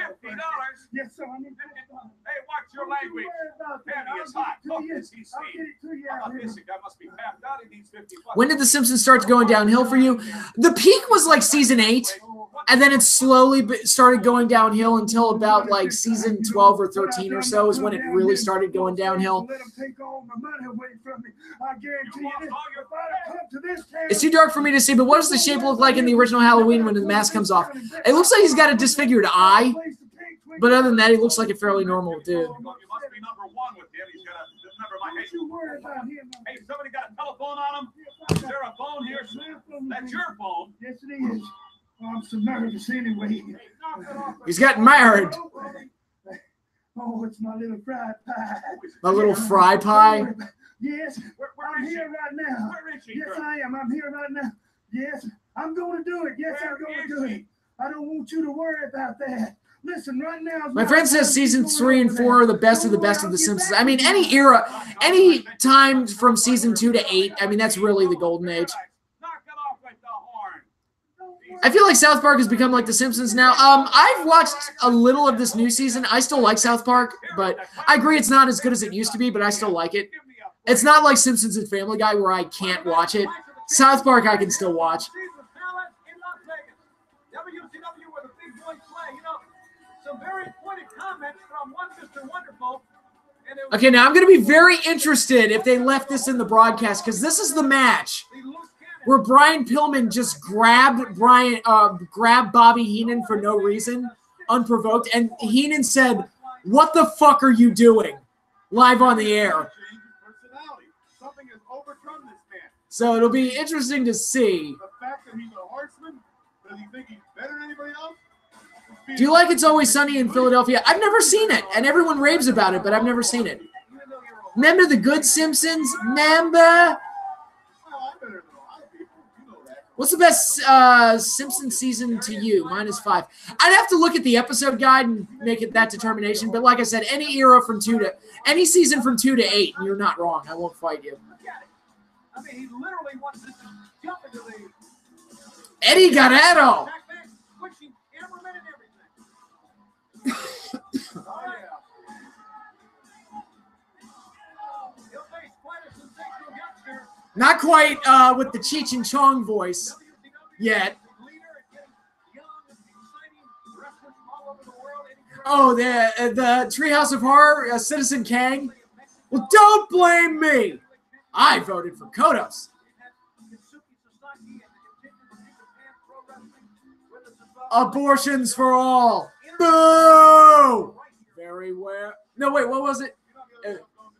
Yes, sir. Hey, watch your language. Penny is hot. Look, as he sees. This guy must be tapped out. He needs $50. When did The Simpsons start going downhill for you? The peak was like season 8, and then it slowly started going downhill until about like season 12 or 13 or so is when it really started going downhill. It's too dark for me to see, but what does the Shape look like in the original Halloween when the mask comes off? It looks like he's got a disfigured eye, but other than that, he looks like a fairly normal dude. You must be number one with him. He's got a number my hey, somebody got a telephone on him? Is there a phone here? That's your phone. Yes, it is. I'm so nervous anyway. He's getting married. Oh, it's my little fry pie. My little fry pie? Yes, I'm here right now. Where is she? Yes, I am. I'm here right now. Yes, I'm going to do it. Yes, I'm going to do it. I don't want you to worry about that. Listen, right now. My friend says season 3 and 4 are the best of The Simpsons. I mean, any era, any time from season 2 to 8, I mean, that's really the golden age. Knock it off with the horn. I feel like South Park has become like The Simpsons now. I've watched a little of this new season. I still like South Park, but I agree it's not as good as it used to be, but I still like it. It's not like Simpsons and Family Guy where I can't watch it. South Park I can still watch. Okay, now I'm going to be very interested if they left this in the broadcast, because this is the match where Brian Pillman just grabbed Bobby Heenan for no reason, unprovoked, and Heenan said, "What the fuck are you doing?" live on the air. So it'll be interesting to see. The fact that he's a horseman, does he think he's better than anybody else? Do you like It's Always Sunny in Philadelphia? I've never seen it, and everyone raves about it, but I've never seen it. Remember the good Simpsons? Remember? What's the best Simpsons season to you? Mine is 5. I'd have to look at the episode guide and make it that determination, but like I said, any season from 2 to 8, and you're not wrong. I won't fight you. I mean, he literally wants to jump into the Eddie Guerrero. pushing cameraman and everything. All right. He'll face quite a sensational youngster. Not quite with the Cheech and Chong voice yet. Oh, the Treehouse of Horror, Citizen Kang. Well, don't blame me. I voted for Kodos. Abortions for all. Boo! Very well. No, wait, what was it?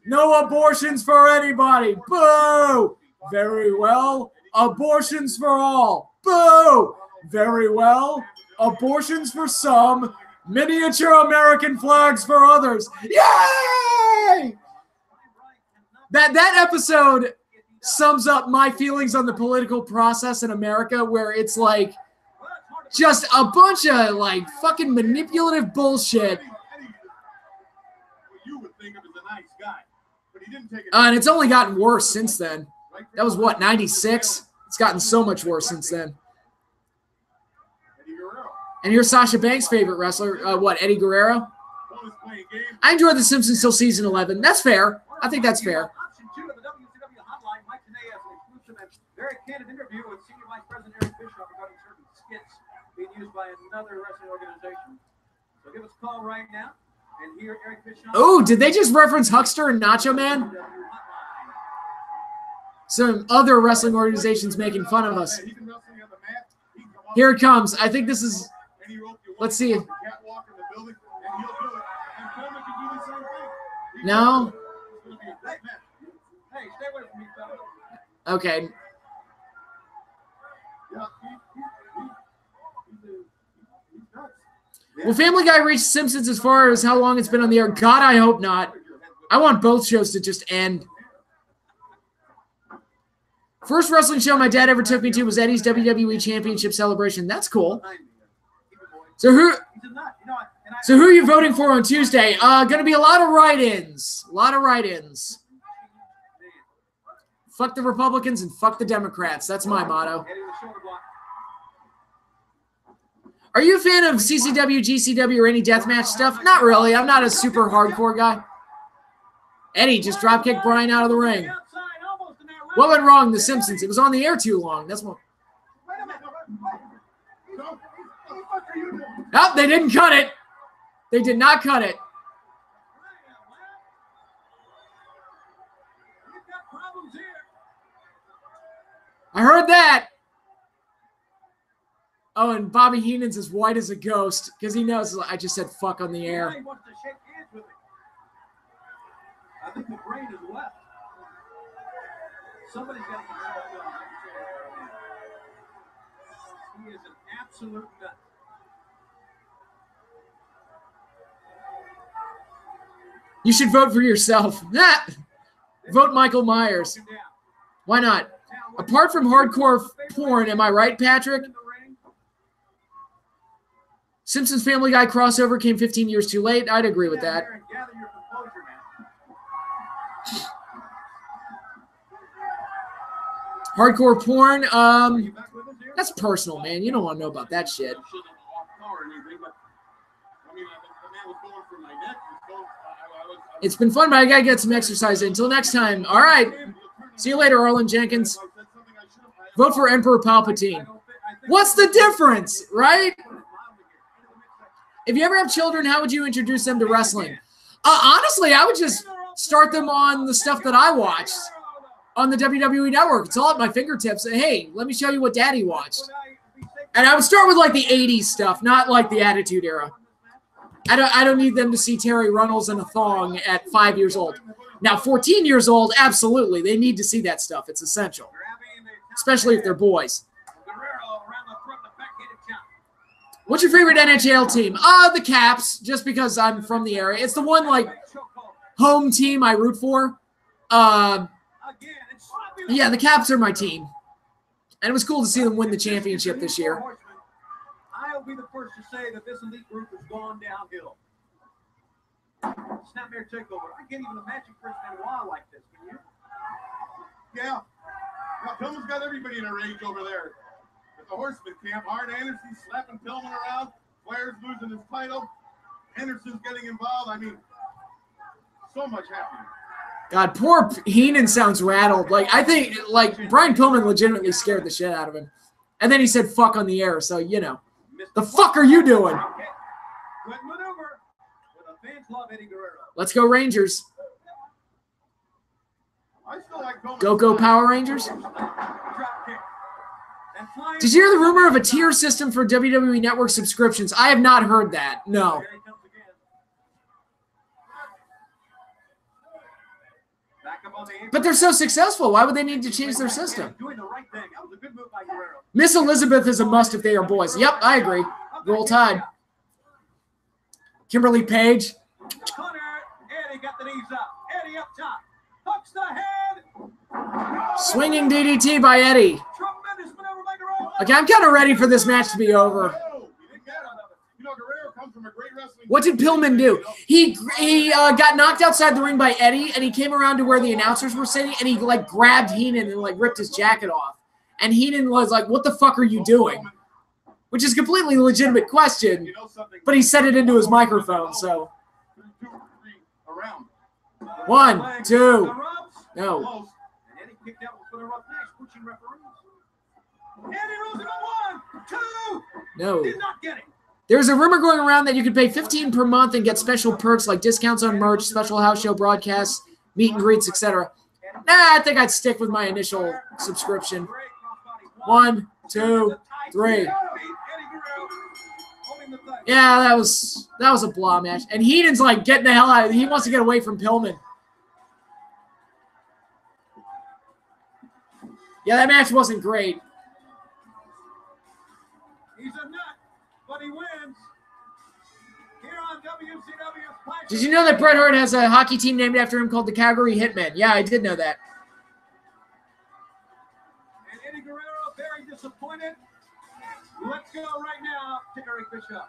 No abortions for anybody. Boo! Very well. Abortions for all. Boo! Very well. Abortions for some. Miniature American flags for others. Yay! That episode sums up my feelings on the political process in America, where it's like just a bunch of like fucking manipulative bullshit. And it's only gotten worse since then. That was what, 96? It's gotten so much worse since then. And you're Sasha Banks' favorite wrestler. What, Eddie Guerrero? I enjoyed The Simpsons till season 11. That's fair. I think that's fair. candid interview with Senior Vice President Eric Bischoff regarding certain skits being used by another wrestling organization. So give us a call right now and hear Eric Bischoff. Oh, did they just reference Huckster and Nacho Man? Some other wrestling organizations making fun of us. Here it comes. I think this is. Let's see. No. Hey, stay away from me, fella. Okay. Will Family Guy reach Simpsons as far as how long it's been on the air? God, I hope not. I want both shows to just end. First wrestling show my dad ever took me to was Eddie's WWE Championship Celebration. That's cool. So who are you voting for on Tuesday? Gonna be a lot of write-ins. A lot of write-ins. Fuck the Republicans and fuck the Democrats. That's my motto. Are you a fan of CCW, GCW, or any deathmatch stuff? Not really. I'm not a super hardcore guy. Eddie just dropkicked Brian out of the ring. What went wrong? The Simpsons. It was on the air too long. That's what. Nope, they didn't cut it. They did not cut it. I heard that. Oh, and Bobby Heenan's as white as a ghost because he knows I just said fuck on the air. He wants to shake hands with me. I think the brain is left. Somebody's got to get involved. He is an absolute nut. You should vote for yourself. Vote Michael Myers. Why not? Apart from hardcore porn, am I right, Patrick? Simpsons Family Guy crossover came 15 years too late. I'd agree with that. Hardcore porn, that's personal, man. You don't want to know about that shit. It's been fun, but I gotta get some exercise in. Until next time. All right. See you later, Arlen Jenkins. Vote for Emperor Palpatine. What's the difference, right? If you ever have children, how would you introduce them to wrestling? Honestly, I would just start them on the stuff that I watched on the WWE Network. It's all at my fingertips. Hey, let me show you what Daddy watched. And I would start with like the 80s stuff, not like the Attitude Era. I don't need them to see Terry Runnels in a thong at 5 years old. Now, 14 years old, absolutely. They need to see that stuff. It's essential, especially if they're boys. What's your favorite NHL team? The Caps, just because I'm from the area. It's the one, like, home team I root for. Yeah, the Caps are my team. And it was cool to see them win the championship this year. I'll be the first to say that this elite group has gone downhill. Snapmare takeover. I can't even imagine Chris Benoit like this, can you? Yeah. Now, Pillman's got everybody in a rage over there. At the Horseman camp, Hart Anderson slapping Pillman around. Flair's losing his title. Henderson's getting involved. I mean, so much happening. God, poor Heenan sounds rattled. Like, I think, like, Brian Pillman legitimately scared the shit out of him. And then he said fuck on the air, so, you know. The fuck are you doing? Good maneuver. The fans love Eddie Guerrero. Let's go Rangers. I still like Go Power Rangers. Did you hear the rumor of a tier system for WWE Network subscriptions? I have not heard that. No. But they're so successful. Why would they need to change their system? Miss Elizabeth is a must if they are boys. Yep, I agree. Roll Tide. Kimberly Page. Eddie got the knees up. Eddie up top. Hooks the head. Swinging DDT by Eddie. Tremendous maneuver by Guerrero. Okay, I'm kind of ready for this match to be over. What did Pillman do? He got knocked outside the ring by Eddie, and he came around to where the announcers were sitting, and he like grabbed Heenan and like ripped his jacket off. And Heenan was like, "What the fuck are you doing?" Which is a completely legitimate question, but he said it into his microphone. So 1, 2, no. Andy Roosevelt 1, 2. No. Did not get it. There's a rumor going around that you could pay $15 per month and get special perks like discounts on merch, special house show broadcasts, meet and greets, etc. Nah, I think I'd stick with my initial subscription. 1, 2, 3. Yeah, that was a blah match. And Heenan's like getting the hell out of it. He wants to get away from Pillman. Yeah, that match wasn't great. He's a nut, but he wins. Here on WCW's Did you know that Bret Hart has a hockey team named after him called the Calgary Hitmen? Yeah, I did know that. And Eddie Guerrero, very disappointed. Let's go right now to Eric Bischoff.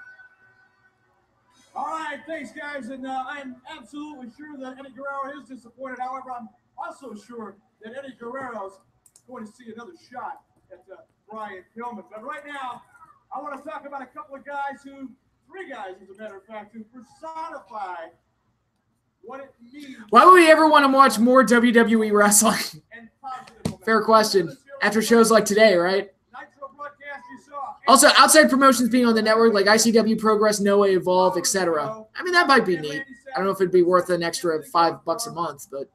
All right, thanks, guys. And I'm absolutely sure that Eddie Guerrero is disappointed. However, I'm also sure that Eddie Guerrero's going to see another shot at Brian Pillman. But right now, I want to talk about a couple of guys three guys, as a matter of fact, who personify what it means. Why would we ever want to watch more WWE wrestling? Fair question. After shows like today, right? Also, outside promotions being on the network, like ICW, Progress, Noah, Evolve, etc. I mean, that might be neat. I don't know if it'd be worth an extra $5 a month, but.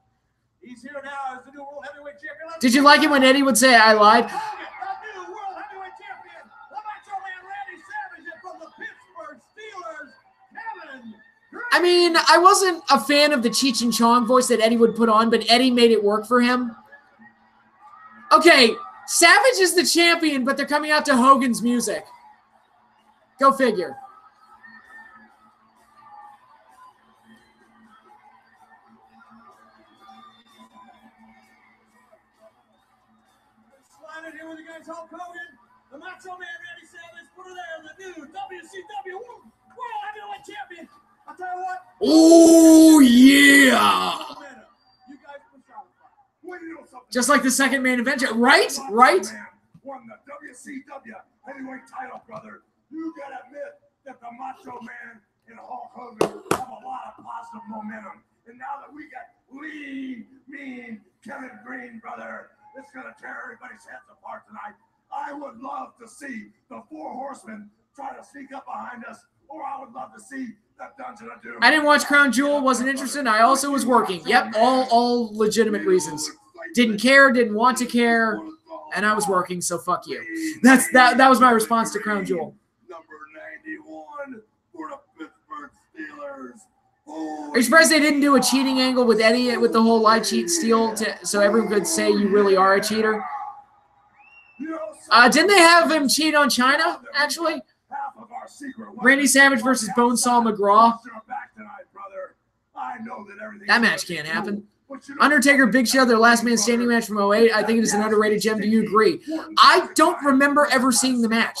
He's here now as the new World Heavyweight Champion. Did you like it when Eddie would say, "I lied"? The new World Heavyweight Champion, the Macho Man Randy Savage, and from the Pittsburgh Steelers, Kevin. I mean, I wasn't a fan of the Cheech and Chong voice that Eddie would put on, but Eddie made it work for him. Okay, Savage is the champion, but they're coming out to Hogan's music. Go figure. Sliding here with the guys, Hulk Hogan, the Macho Man Randy Savage, put her there, the new WCW World Heavyweight Champion. I'll tell you what. Oh, yeah. You guys personify. Just like the second main event, right? Right? Won the WCW heavyweight title, brother. You gotta admit that the Macho Man and Hulk Hogan have a lot of positive momentum. And now that we got lean, mean Kevin Green, brother, it's gonna tear everybody's heads apart tonight. I would love to see the Four Horsemen try to sneak up behind us, or I would love to see the Dungeon of Doom. I didn't watch Crown Jewel, wasn't interested. I also was working. Yep, all legitimate reasons. Didn't care, didn't want to care, and I was working, so fuck you. That was my response to Crown Jewel. Number 91 for the Pittsburgh Steelers. Are you surprised they didn't do a cheating angle with Eddie with the whole lie, cheat, steal, so everyone could say you really are a cheater? Didn't they have him cheat on China, actually? Randy Savage versus Bonesaw McGraw. That match can't happen. Undertaker, Big Show, their last man standing match from 08. I think it is an underrated gem. Do you agree? I don't remember ever seeing the match.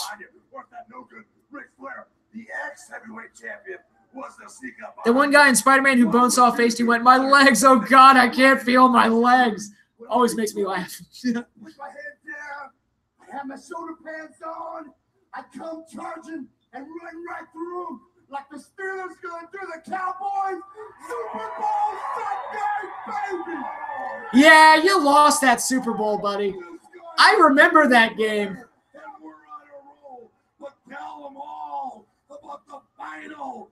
The one guy in Spider-Man who Bonesaw faced, he went, "My legs, oh God, I can't feel my legs." Always makes me laugh. With my head down, I have my shoulder pads on, I come charging and run right through them like the Steelers going through the Cowboys. Super Bowl Sunday, baby! Yeah, you lost that Super Bowl, buddy. I remember that game. And we're on a roll, but tell them all about the final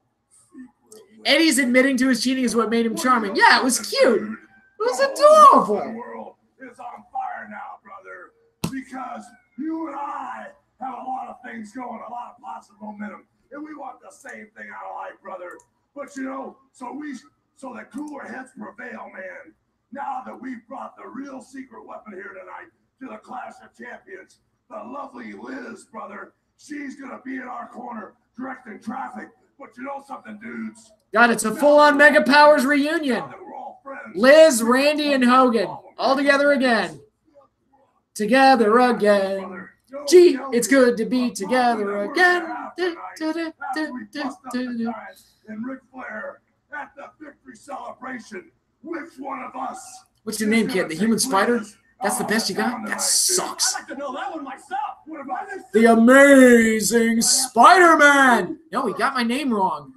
secret. Eddie's admitting to his cheating is what made him charming. Yeah, it was cute. It was adorable. The world is on fire now, brother, because you and I have a lot of things going, a lot of positive momentum, and we want the same thing out of life, brother. But you know, so that cooler heads prevail, man. Now that we've brought the real secret weapon here tonight to the Clash of Champions, the lovely Liz, brother, she's gonna be in our corner directing traffic. But you know something, dudes? God, it's a full-on Mega Powers reunion. Liz, Randy, and Hogan all together again. Together again. Gee, it's good to be together again. And Ric Flair at the victory celebration. Which one of us? What's your name, kid? The Human Spider? That's the best you got? That sucks. I'd like to know that one myself. What about this? The Amazing Spider-Man. No, he got my name wrong.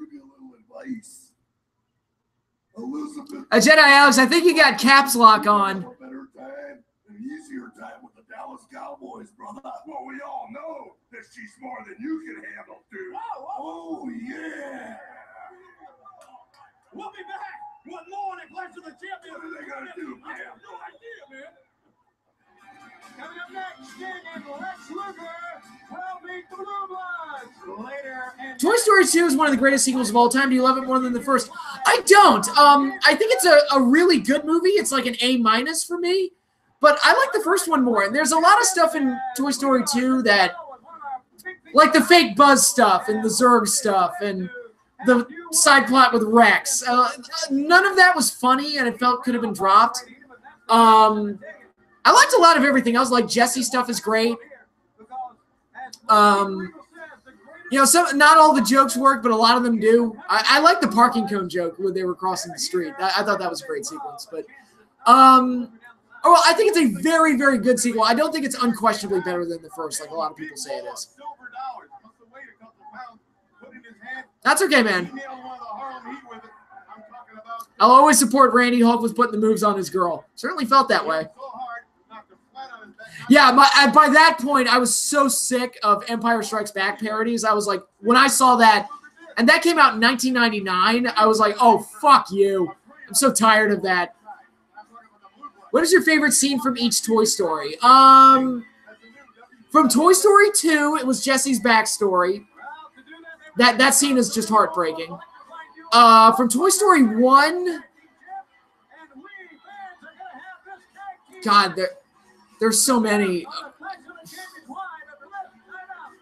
Jedi Alex, I think you got caps lock on. An easier time with the Dallas those cowboys, brother. Well, we all know that she's more than you can handle, dude. Oh, yeah. We'll be back with more on Clash of the Champions. What are they gonna do, man? I have no idea, man. Coming up next, Sting and Lex Luger will meet the Blue Bloods later. Toy Story 2 is one of the greatest sequels of all time. Do you love it more than the first? I don't. I think it's a really good movie. It's like an A- for me. But I like the first one more. And there's a lot of stuff in Toy Story 2 that, like the fake Buzz stuff and the Zurg stuff and the side plot with Rex. None of that was funny, and it felt could have been dropped. I liked a lot of everything else. Like Jesse stuff is great. You know, not all the jokes work, but a lot of them do. I like the parking cone joke when they were crossing the street. I thought that was a great sequence. But well, I think it's a very, very good sequel. I don't think it's unquestionably better than the first, like a lot of people say it is. That's okay, man. I'll always support Randy. Hulk was putting the moves on his girl. Certainly felt that way. Yeah, by that point, I was so sick of Empire Strikes Back parodies. I was like, when I saw that, and that came out in 1999, I was like, oh, fuck you. I'm so tired of that. What is your favorite scene from each Toy Story? From Toy Story 2, it was Jesse's backstory. That scene is just heartbreaking. From Toy Story 1, God, there's so many.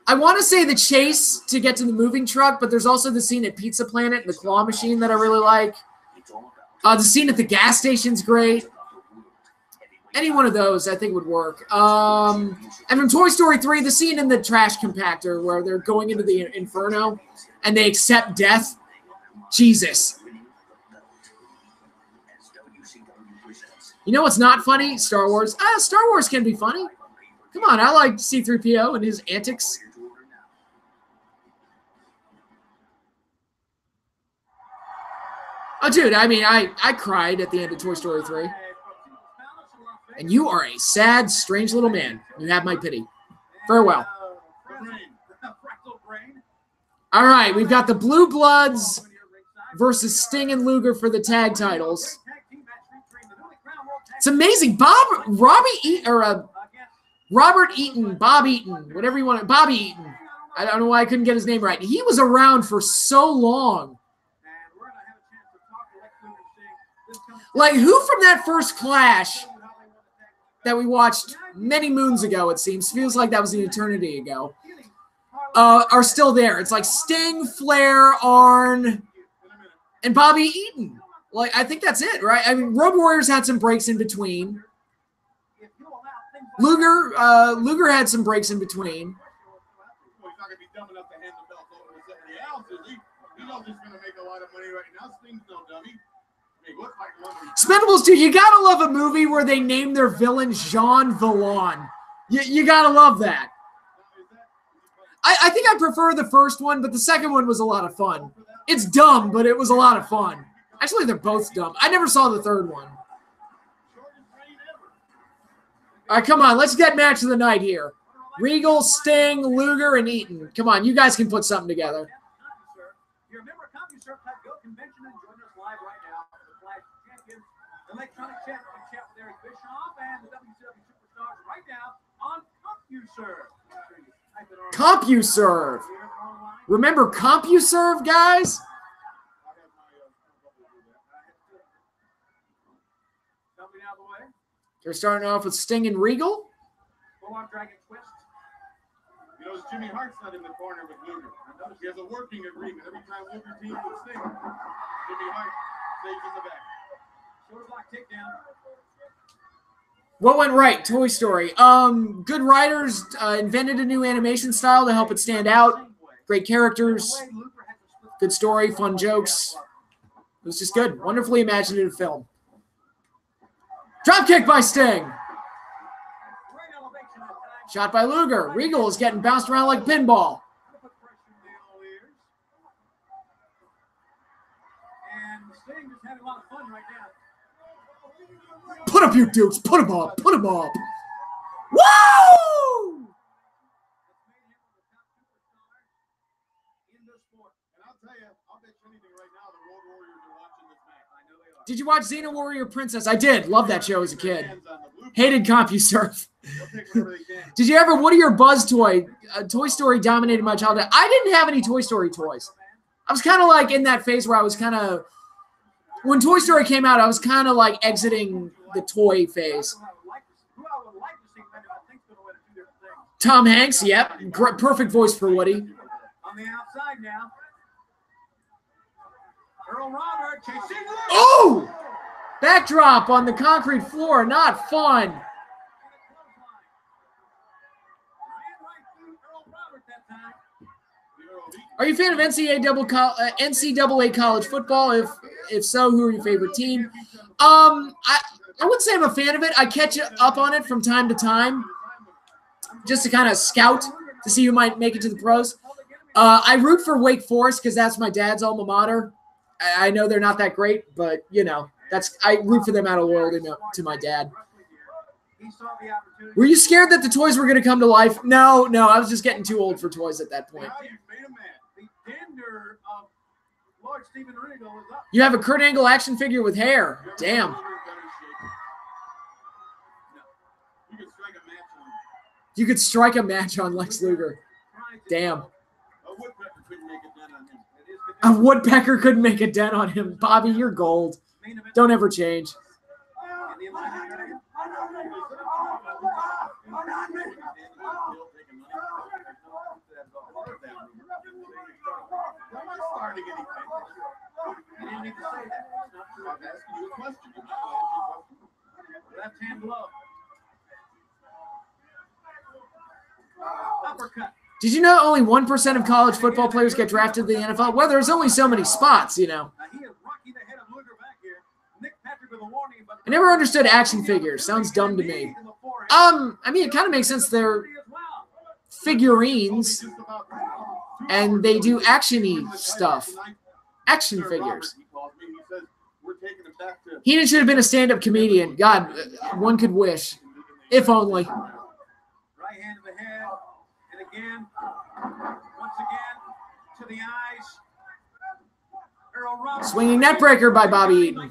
I want to say the chase to get to the moving truck, but there's also the scene at Pizza Planet and the claw machine that I really like. The scene at the gas station's great. Any one of those I think would work. And from Toy Story 3, the scene in the trash compactor where they're going into the inferno and they accept death. Jesus. You know what's not funny? Star Wars. Star Wars can be funny. Come on, I like C-3PO and his antics. Oh, dude, I mean, I cried at the end of Toy Story 3. And you are a sad, strange little man. You have my pity. Farewell. All right, we've got the Blue Bloods versus Sting and Luger for the tag titles. It's amazing. Robert Eaton, Bob Eaton, whatever you want. Bobby Eaton. I don't know why I couldn't get his name right. He was around for so long. Like, who from that first Clash that we watched many moons ago, it seems, feels like that was an eternity ago, are still there. It's like Sting, Flair, Arn, and Bobby Eaton. Like, I think that's it, right? I mean, Road Warriors had some breaks in between. Luger had some breaks in between. He's not going to be dumb enough to hand the belt over to somebody else, is he? He knows he's going to make a lot of money right now. Sting's no dummy. Expendables 2, you gotta love a movie where they name their villain Jean Valjean. You gotta love that. I think I prefer the first one, but the second one was a lot of fun. It's dumb, but it was a lot of fun. Actually, they're both dumb. I never saw the third one. All right, come on, let's get match of the night here. Regal, Sting, Luger, and Eaton. Come on, you guys can put something together. Electronic chat, you can chat with Eric Bischoff and the WCW Superstars right now on CompuServe. CompuServe. Remember CompuServe, guys? They're starting off with Sting and Regal. You know, Jimmy Hart's not in the corner with Luger. He has a working agreement. Every time Luger teams with Sting, Jimmy Hart stays in the back. What went right? Toy Story. Good writers invented a new animation style to help it stand out. Great characters. Good story. Fun jokes. It was just good. Wonderfully imaginative film. Dropkick by Sting. Shot by Luger. Regal is getting bounced around like pinball. Put up your dukes. Put them up. Put them up. Woo! And I'll tell you, I'll bet you anything right now the Road Warriors are watching this match. I know they are. Did you watch Xena Warrior Princess? I did. Love that show as a kid. Hated CompuServe. Did you ever, what are your Buzz toy? Toy Story dominated my childhood. I didn't have any Toy Story toys. I was kind of like in that phase where I was kind of, when Toy Story came out, I was kind of like exiting the toy phase. Tom Hanks, yep. Perfect voice for Woody. On the outside now. Earl Robert chasing. Oh! Backdrop on the concrete floor. Not fun. Are you a fan of NCAA college football? If so, who are your favorite team? I wouldn't say I'm a fan of it. I catch up on it from time to time, just to kind of scout to see who might make it to the pros. I root for Wake Forest because that's my dad's alma mater. I know they're not that great, but you know I root for them out of loyalty to my dad. Were you scared that the toys were going to come to life? No, I was just getting too old for toys at that point. You have a Kurt Angle action figure with hair. Damn. You could strike a match on Lex Luger. Damn. A woodpecker couldn't make a dent on him. Bobby, you're gold. Don't ever change. Left-hand glove. Uppercut. Did you know only 1% of college football players get drafted to the NFL? Well, there's only so many spots, you know. I never understood action figures. Sounds dumb to me. I mean, it kind of makes sense. They're figurines, and they do action-y stuff. Action figures. Heenan should have been a stand-up comedian. God, one could wish. If only. Right hand to the head. And again. Once again. To the eyes. Earl Robert. Swinging net breaker by Bobby Eaton.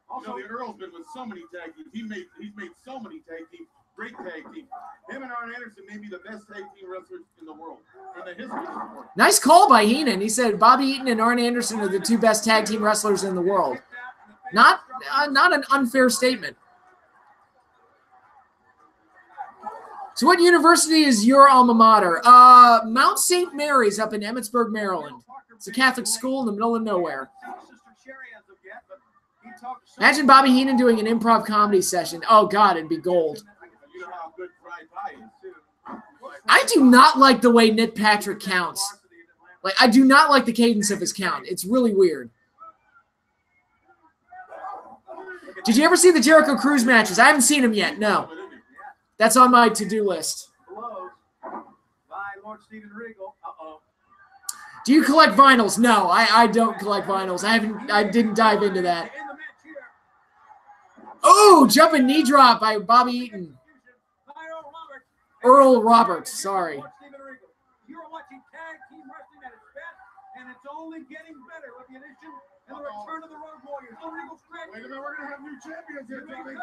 Also, the Earl's been with so many tag teams. He's made so many tag teams. Great tag team. Him and Arn Anderson may be the best tag team wrestlers in the world. In the history of the sport. Nice call by Heenan. He said Bobby Eaton and Arn Anderson are the two best tag team wrestlers in the world. Not an unfair statement. So what university is your alma mater? Mount St. Mary's up in Emmitsburg, Maryland. It's a Catholic school in the middle of nowhere. Imagine Bobby Heenan doing an improv comedy session. Oh, God, it'd be gold. I do not like the way Nick Patrick counts. Like, I do not like the cadence of his count. It's really weird. Did you ever see the Jericho Cruise matches? I haven't seen them yet. No. That's on my to-do list. Do you collect vinyls? No, I don't collect vinyls. I didn't dive into that. Oh, jumping knee drop by Bobby Eaton. Earl Roberts, sorry. You're watching tag team wrestling at its best, and it's only getting better with the addition and the return of the Road Warriors. Wait a minute, we're going to have new champions here, Tommy.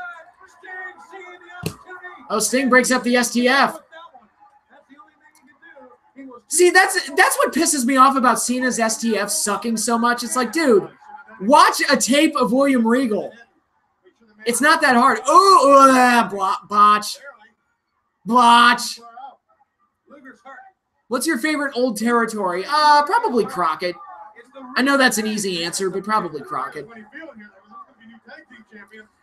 Sting seeing the opportunity. Oh, Sting breaks up the STF. See, that's what pisses me off about Cena's STF sucking so much. It's like, dude, watch a tape of William Regal. It's not that hard. Botch. Botch. What's your favorite old territory? Probably Crockett. I know that's an easy answer, but probably Crockett.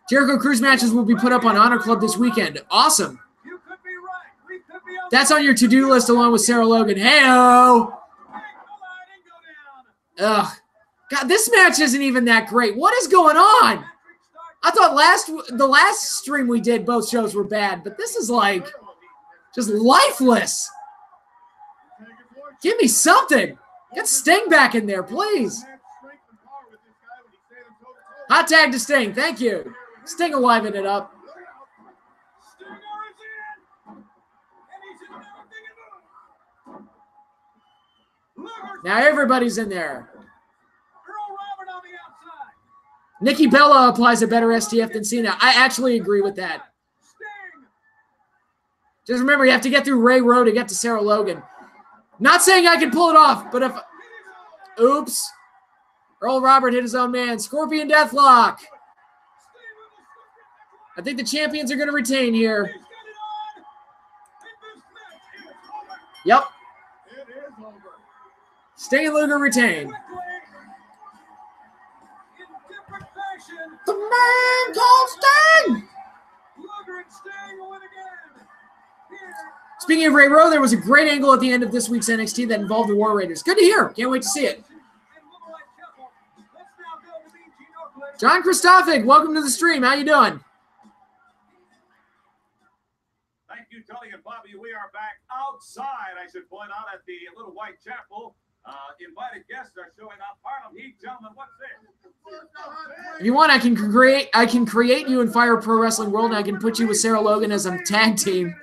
Jericho Cruise matches will be put up on Honor Club this weekend. Awesome. That's on your to-do list along with Sarah Logan. Hey-oh! Ugh. God, this match isn't even that great. What is going on? I thought the last stream we did, both shows were bad, but this is like just lifeless. Give me something. Get Sting back in there, please. Hot tag to Sting. Thank you. Sting will liven it up. Now everybody's in there. Earl Robert on the outside. Nikki Bella applies a better STF than Cena. I actually agree with that. Sting. Just remember, you have to get through Ray Rowe to get to Sarah Logan. Not saying I can pull it off, but if... Oops. Earl Robert hit his own man. Scorpion Deathlock. I think the champions are going to retain here. Yep. It is over. Sting and Luger retain. The man called Sting! Speaking of Ray Rowe, there was a great angle at the end of this week's NXT that involved the War Raiders. Good to hear. Can't wait to see it. John Christophic, welcome to the stream. How you doing? Thank you, Tony and Bobby. We are back outside, I should point out, at the Little White Chapel. Invited guests are showing up. Harlem Heat, gentlemen, what's this? If you want, I can create you in Fire Pro Wrestling World, and I can put you with Sarah Logan as a tag team.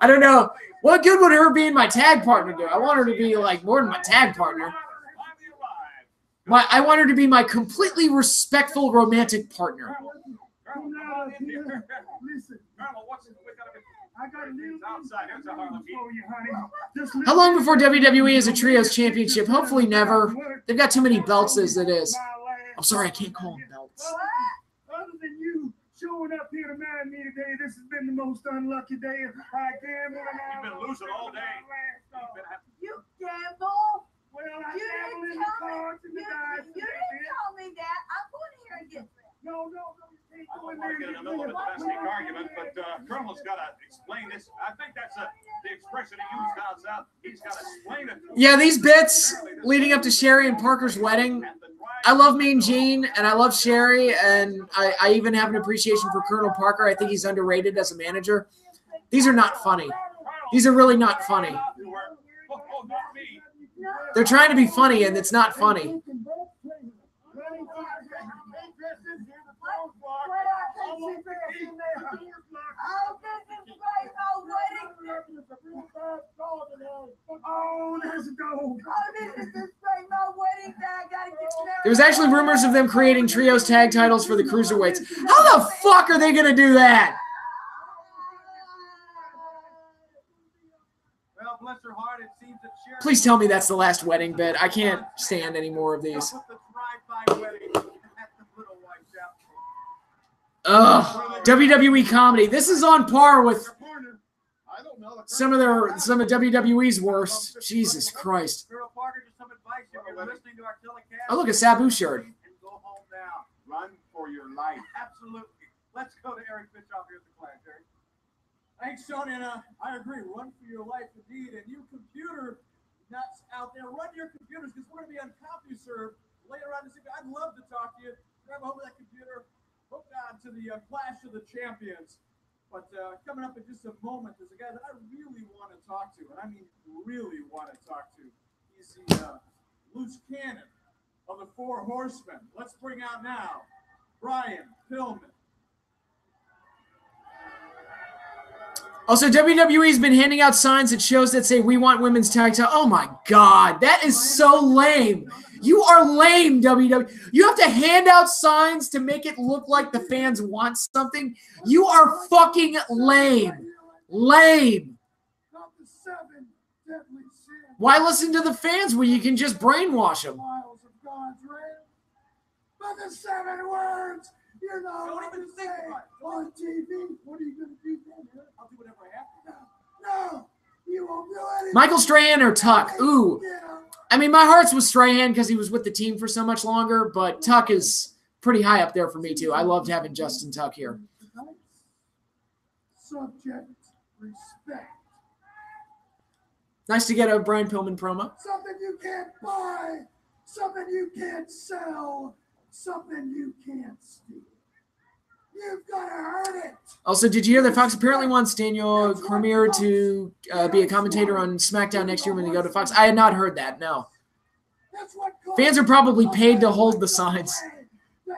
I don't know. What good would her being my tag partner do? I want her to be like more than my tag partner. I want her to be my completely respectful romantic partner. How long before WWE is a trios championship? Hopefully never. They've got too many belts as it is. I'm sorry, I can't call them belts. Other than you showing up here to marry me today, this has been the most unlucky day I gambled. You've been losing all day. You gamble? Well, I gamble in the cards and the dice. You didn't tell me that. I'm going here and get that. No. I don't want to get in the middle of a domestic argument, but Colonel's got to explain this. I think that's the expression he used down south. He's got to explain it. Yeah, these bits leading up to Sherri and Parker's wedding. I love Mean Gene, and I love Sherri, and I even have an appreciation for Colonel Parker. I think he's underrated as a manager. These are not funny. These are really not funny. They're trying to be funny, and it's not funny. There was actually rumors of them creating trios tag titles for the cruiserweights. How the fuck are they going to do that? Well, bless her heart, it seems that Sherri... Please tell me that's the last wedding bit. I can't stand any more of these. Ugh. WWE comedy. This is on par with some of WWE's worst. Jesus Christ. Oh, look, a Sabu shirt. Go home now. Run for your life. Absolutely. Let's go to Eric Bischoff here at the Clash, Eric. Thanks, Tony, and I agree. Run for your life, indeed. And you computer nuts out there, run your computers, because we're going to be on CompuServe later on this evening. I'd love to talk to you. Grab a hold of that computer, hook on to the Clash of the Champions. But coming up in just a moment, there's a guy that I really want to talk to, and I mean really want to talk to. He's the loose cannon of the Four Horsemen. Let's bring out now Brian Pillman. Also, WWE's been handing out signs at shows that say, "We want women's tag title." Oh my God, that is so lame. You are lame, WWE. You have to hand out signs to make it look like the fans want something. You are fucking lame. Lame. Why listen to the fans when you can just brainwash them? But the 7 words, you're not going to say on TV. What are you going to do then? I'll do whatever I have to. No, you won't do anything. Michael Strahan or Tuck? Ooh. I mean, my heart's with Strahan because he was with the team for so much longer, but Tuck is pretty high up there for me, too. I loved having Justin Tuck here. Subject respect. Nice to get a Brian Pillman promo. Something you can't buy. Something you can't sell. Something you can't steal. You've got to earn it. Also, did you hear that Fox apparently wants Daniel Cormier to be a commentator on SmackDown next year when they go to Fox? I had not heard that, no. Fans are probably paid to hold the signs.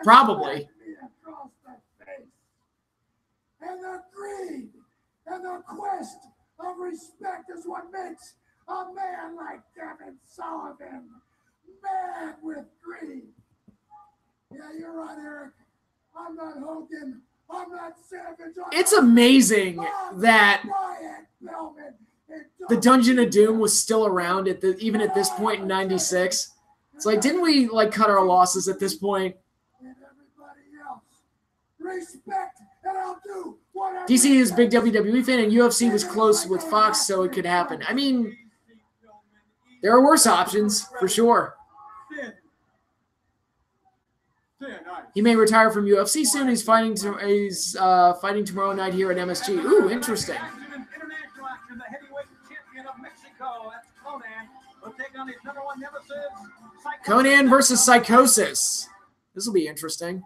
Probably. And the greed and the quest of respect is what makes a man like Devin Sullivan mad with greed. Yeah, you're right, Eric. I'm not Hogan. I'm not Savage. It's amazing that the Dungeon of Doom was still around even at this point in '96. It's like, didn't we like cut our losses at this point? And everybody else, respect, and I'll do whatever. DC is a big WWE fan, and UFC was close with Fox, so it could happen. I mean, there are worse options for sure. He may retire from UFC soon. He's fighting tomorrow night here at MSG. Ooh, interesting. International action, the heavyweight champion of Mexico. That's Conan. Will take on his #1 nemesis, Conan versus Psychosis. This will be interesting.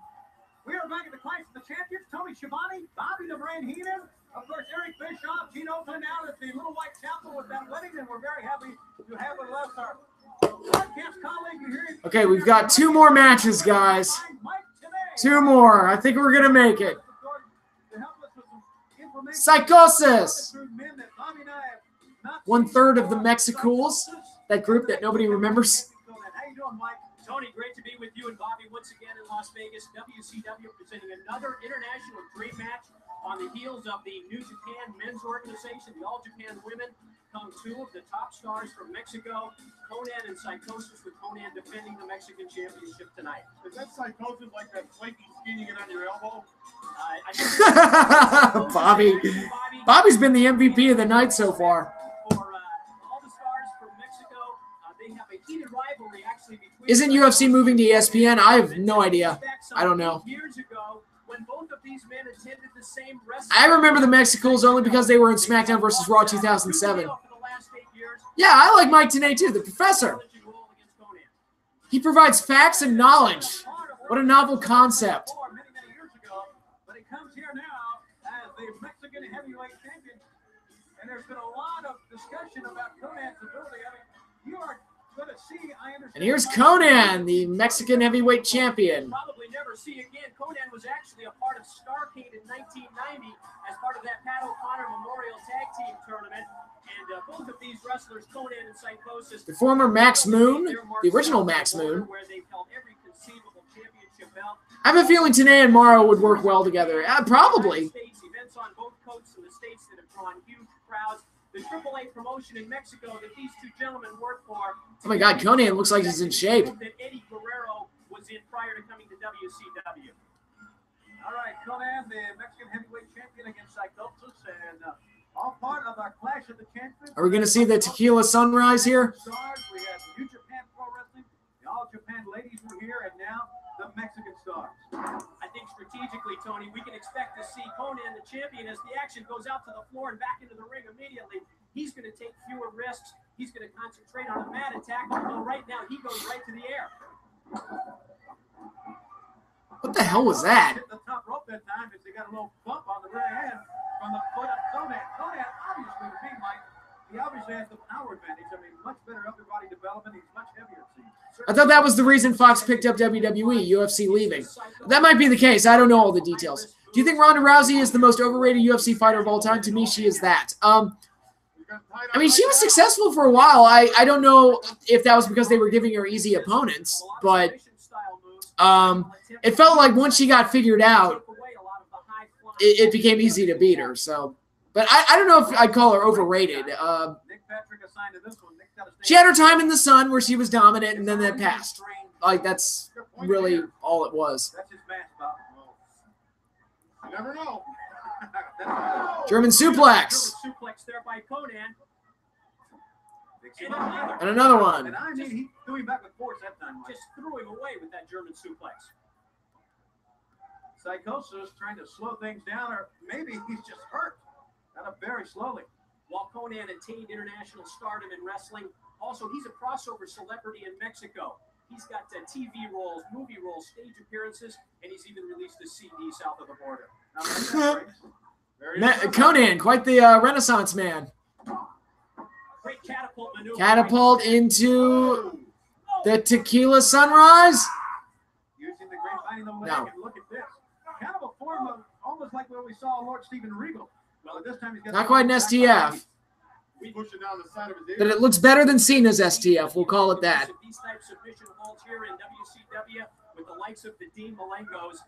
We are back at the Clash of the Champions. Tony Schiavone, Bobby the Brain Heenan, of course, Eric Bischoff, Gene Oakland out at the Little White Chapel with that wedding, and we're very happy to have with us our broadcast colleague here. Okay, we've got 2 more matches, guys. 2 more. I think we're going to make it. Psychosis. 1/3 of the Mexicools, that group that nobody remembers. How you doing, Mike? Tony, great to be with you and Bobby once again in Las Vegas. WCW presenting another international dream match on the heels of the New Japan men's organization, the All Japan women. Come 2 of the top stars from Mexico, Conan and Psychosis, with Conan defending the Mexican championship tonight. Is that Psychosis like that flaky skinning it on your elbow? Bobby's been the MVP of the night so far. For all the stars from Mexico, they have a heated rivalry actually between. Isn't UFC moving to ESPN? I have no idea. I don't know. Years ago, when both of these men attended the same wrestling. I remember the Mexicools only because they were in SmackDown vs. Raw 2007. Yeah, I like Mike Tenay too, the professor. He provides facts and knowledge. What a novel concept. Many years ago, but it comes here now as the Mexican heavyweight champion, and there's been a lot of discussion about Conan's ability. I mean, you are going to see. I understand. And here's Conan, the Mexican heavyweight champion. Probably never see again. Conan was actually a part of Starrcade in 1990 as part of that Pat O'Connor Memorial Tag Team Tournament. And both of these wrestlers, Conan and Psychosis, the former Max Moon, the original Max Moon. Where they've held every conceivable championship belt. I have a feeling Tenay and Morrow would work well together. Probably. Events on both coasts in the states that have drawn huge crowds. The AAA promotion in Mexico that these 2 gentlemen work for. Oh my God, Conan looks like he's in shape. That Eddie Guerrero was in prior to coming to WCW. All right, Conan, the Mexican heavyweight champion against Psychosis, and all part of our Clash of the Champions. Are we going to see the Tequila Sunrise here? Stars. We have New Japan Pro Wrestling, the All Japan ladies were here, and now the Mexican stars. I think strategically, Tony, we can expect to see Conan the champion as the action goes out to the floor and back into the ring immediately. He's going to take fewer risks. He's going to concentrate on a mat attack, although right now he goes right to the air. What the hell was that? Hit the top rope that time as they got a little bump on the rear end from the foot of Conan. Conan, obviously, to me, Mike, he obviously has the power advantage. I mean, much better upper body development. He's much heavier, it seems. I thought that was the reason Fox picked up WWE, UFC leaving. That might be the case. I don't know all the details. Do you think Ronda Rousey is the most overrated UFC fighter of all time? To me, she is that. I mean, she was successful for a while. I don't know if that was because they were giving her easy opponents, but it felt like once she got figured out, it became easy to beat her. So, but I don't know if I'd call her overrated. She had her time in the sun where she was dominant, and then that passed. Like, that's really all it was. That's his match, Bob. You never know. German suplex. Suplex there by Conan. And another one. And I mean, he threw him back with force that time. Just threw him away with that German suplex. Psychosis trying to slow things down, or maybe he's just hurt. Kind of very slowly. While Conan attained international stardom in wrestling, also he's a crossover celebrity in Mexico. He's got TV roles, movie roles, stage appearances, and he's even released a CD south of the border. Conan, quite the Renaissance man. Great catapult maneuver. Catapult into the Tequila Sunrise. Using the grapevine in the leg, No. and look at this. Kind of a form of almost like what we saw Lord Steven Regal. Well, this time he's got Not quite an STF. pushing down the side of his But it looks better than Cena's STF. We'll call it that. These type submission holds here in WCW with the likes of the Dean Malengos.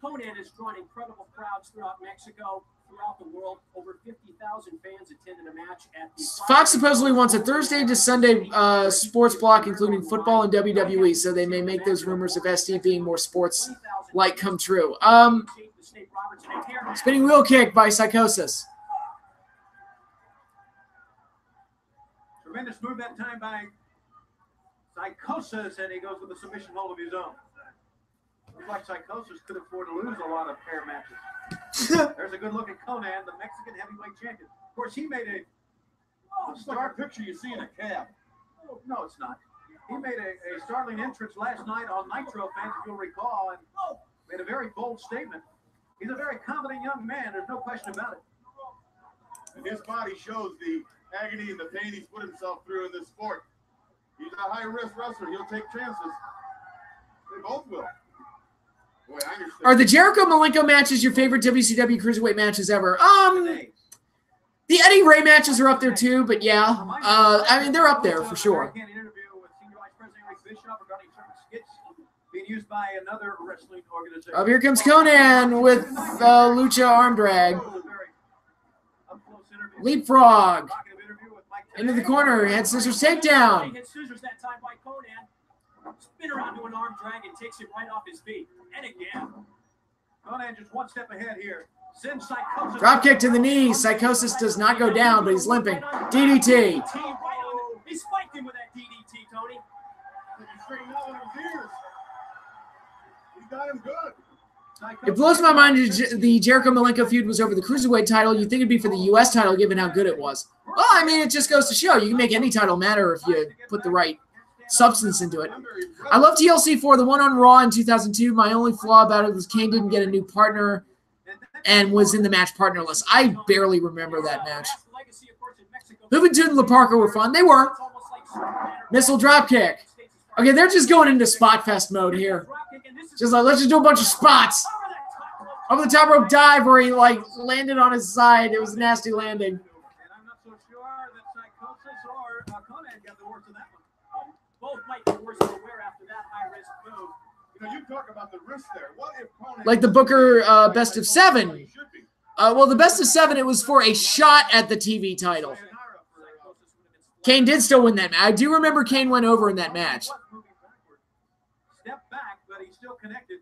Conan has drawn incredible crowds throughout Mexico, throughout the world. Over 50,000 fans attended a match at the Fox supposedly wants a Thursday to Sunday sports block, including football and WWE, so they may make those rumors of ST being more sports-like come true. Spinning wheel kick by Psychosis. Tremendous move that time by Psychosis, and he goes with a submission hold of his own. Looks like Psychosis could afford to lose a lot of pair matches. There's a good look at Conan, the Mexican heavyweight champion. Of course, he made a star picture you see in a cab. Oh, no, it's not. He made a startling entrance last night on Nitro, fans, if you'll recall, and made a very bold statement. He's a very confident young man. There's no question about it. And his body shows the agony and the pain he's put himself through in this sport. He's a high-risk wrestler. He'll take chances. They both will. Boy, I understand. Are the Jericho-Malenko matches your favorite WCW Cruiserweight matches ever? The Eddie Ray matches are up there too, but yeah. I mean, they're up there for sure. Oh, here comes Conan with Lucha arm drag. Leapfrog. Into the corner. Head scissors takedown. Spin around to an arm drag and takes him right off his feet. And again. Conan just one step ahead here. Sends Psychosis. Drop kick to the knee. Psychosis does not go down, but he's limping. DDT. He spiked him with that DDT, Tony. He straightened out his ears. He got him good. It blows my mind the Jericho-Malenko feud was over the Cruiserweight title. You'd think it'd be for the U.S. title, given how good it was. Well, I mean, it just goes to show you can make any title matter if you put the right substance into it. I love TLC 4, the one on Raw in 2002. My only flaw about it was Kane didn't get a new partner and was in the match partnerless. I barely remember that match. Juventud and La Parka were fun. They were. Missile dropkick. Okay, they're just going into spot fest mode here. Just like, let's just do a bunch of spots. Over the top rope dive where he like landed on his side. It was a nasty landing. And I'm not so sure that Psychosis or Conan got the worst of that one. Both might be worse than wear after that high-risk move. You know, you talk about the risk there. What if Conan... Like the Booker best of 7. Well, the best of 7, it was for a shot at the TV title. Kane did still win that match. I do remember Kane went over in that match. Step back, but he's still connected.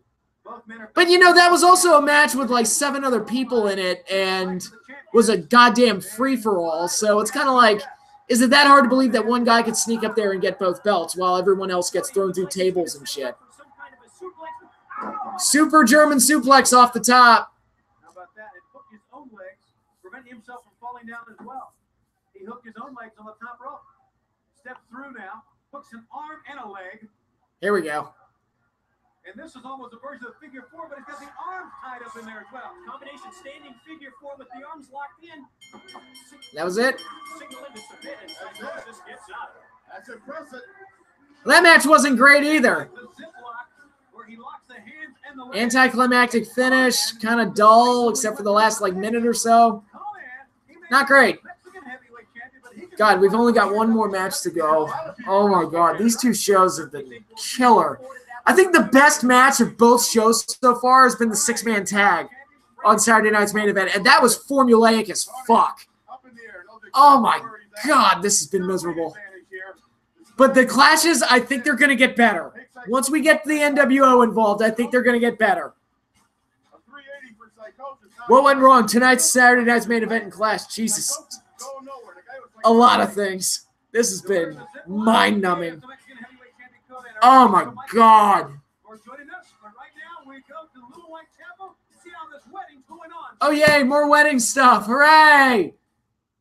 But, you know, that was also a match with like 7 other people in it and was a goddamn free-for-all. So it's kind of like, is it that hard to believe that one guy could sneak up there and get both belts while everyone else gets thrown through tables and shit? Super German suplex off the top. How about that? It hooked his own legs, preventing himself from falling down as well. He hooked his own legs on the top rope. Steps through now, hooks an arm and a leg. Here we go. And this is almost a version of figure 4, but it's got the arms tied up in there as well. Combination standing figure 4 with the arms locked in. That was it. Signal into submit, and Psychosis gets out. That's impressive. That match wasn't great either. The zip lock, where he locks the hands and the legs. Anticlimactic finish, kind of dull, except for the last like minute or so. Not great. God, we've only got one more match to go. Oh my God, these 2 shows have been killer. I think the best match of both shows so far has been the 6-man tag on Saturday night's main event, and that was formulaic as fuck. Oh my God, this has been miserable. But the clashes, I think they're going to get better. Once we get the NWO involved, I think they're going to get better. What went wrong? Tonight's Saturday night's main event and clash. Jesus. A lot of things. This has been mind-numbing. Oh my God. Oh yay, more wedding stuff. Hooray!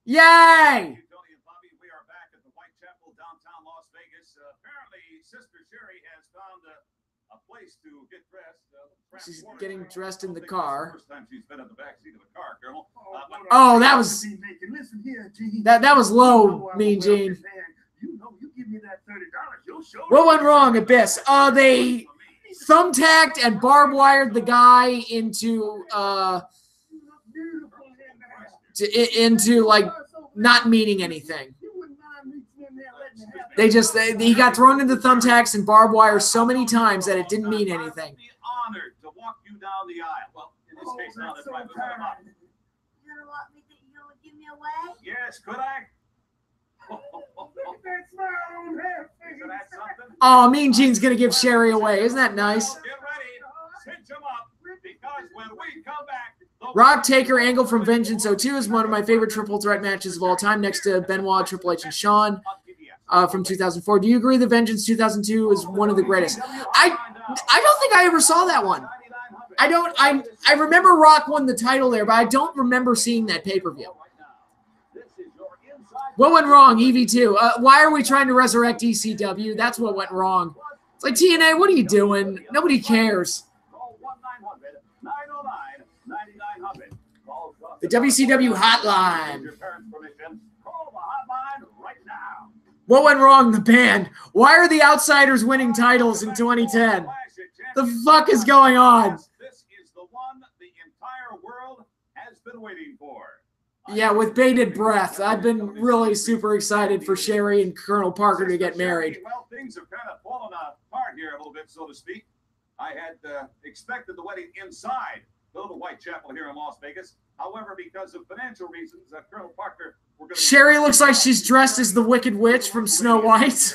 Yay! Tony and Bobby, we are back at the Whitechapel, downtown Las Vegas. Apparently, Sister Sherri has found a place to get dressed. She's getting dressed in the car. First time she's been in the back seat of the car, Colonel. Oh, that was that was low, Mean Gene. What went wrong, Abyss? They thumbtacked and barbed wired the guy into like not meaning anything. You wouldn't mind reaching in there and letting me have He got thrown into thumbtacks and barbed wire so many times that it didn't mean anything. Be honored to walk you down the aisle. Well, in this case, now that's right. You gonna want me to, you gonna give me away? Yes, could I? Look at that smile on her face. Isn't that something? Oh, Mean Gene's going to give Sherri away. Isn't that nice? Get ready. Cinch him up. Because when we come back, Rock, Taker, Angle from Vengeance 02 is one of my favorite triple threat matches of all time, next to Benoit, Triple H, and Shawn from 2004. Do you agree that Vengeance 2002 is one of the greatest? I don't think I ever saw that one. I remember Rock won the title there, but I don't remember seeing that pay-per-view. What went wrong, EV2? Why are we trying to resurrect ECW? That's what went wrong. It's like, TNA, what are you doing? Nobody cares. The WCW hotline. What went wrong, the band? Why are the Outsiders winning titles in 2010? The fuck is going on? This is the one the entire world has been waiting for. Yeah, with bated breath. I've been really super excited for Sherri and Colonel Parker to get married. Well, things have kind of fallen apart here a little bit, so to speak. I had expected the wedding inside the little Whitechapel here in Las Vegas. However, because of financial reasons, Colonel Parker, we're going to... Sherri looks like she's dressed as the Wicked Witch from Snow White.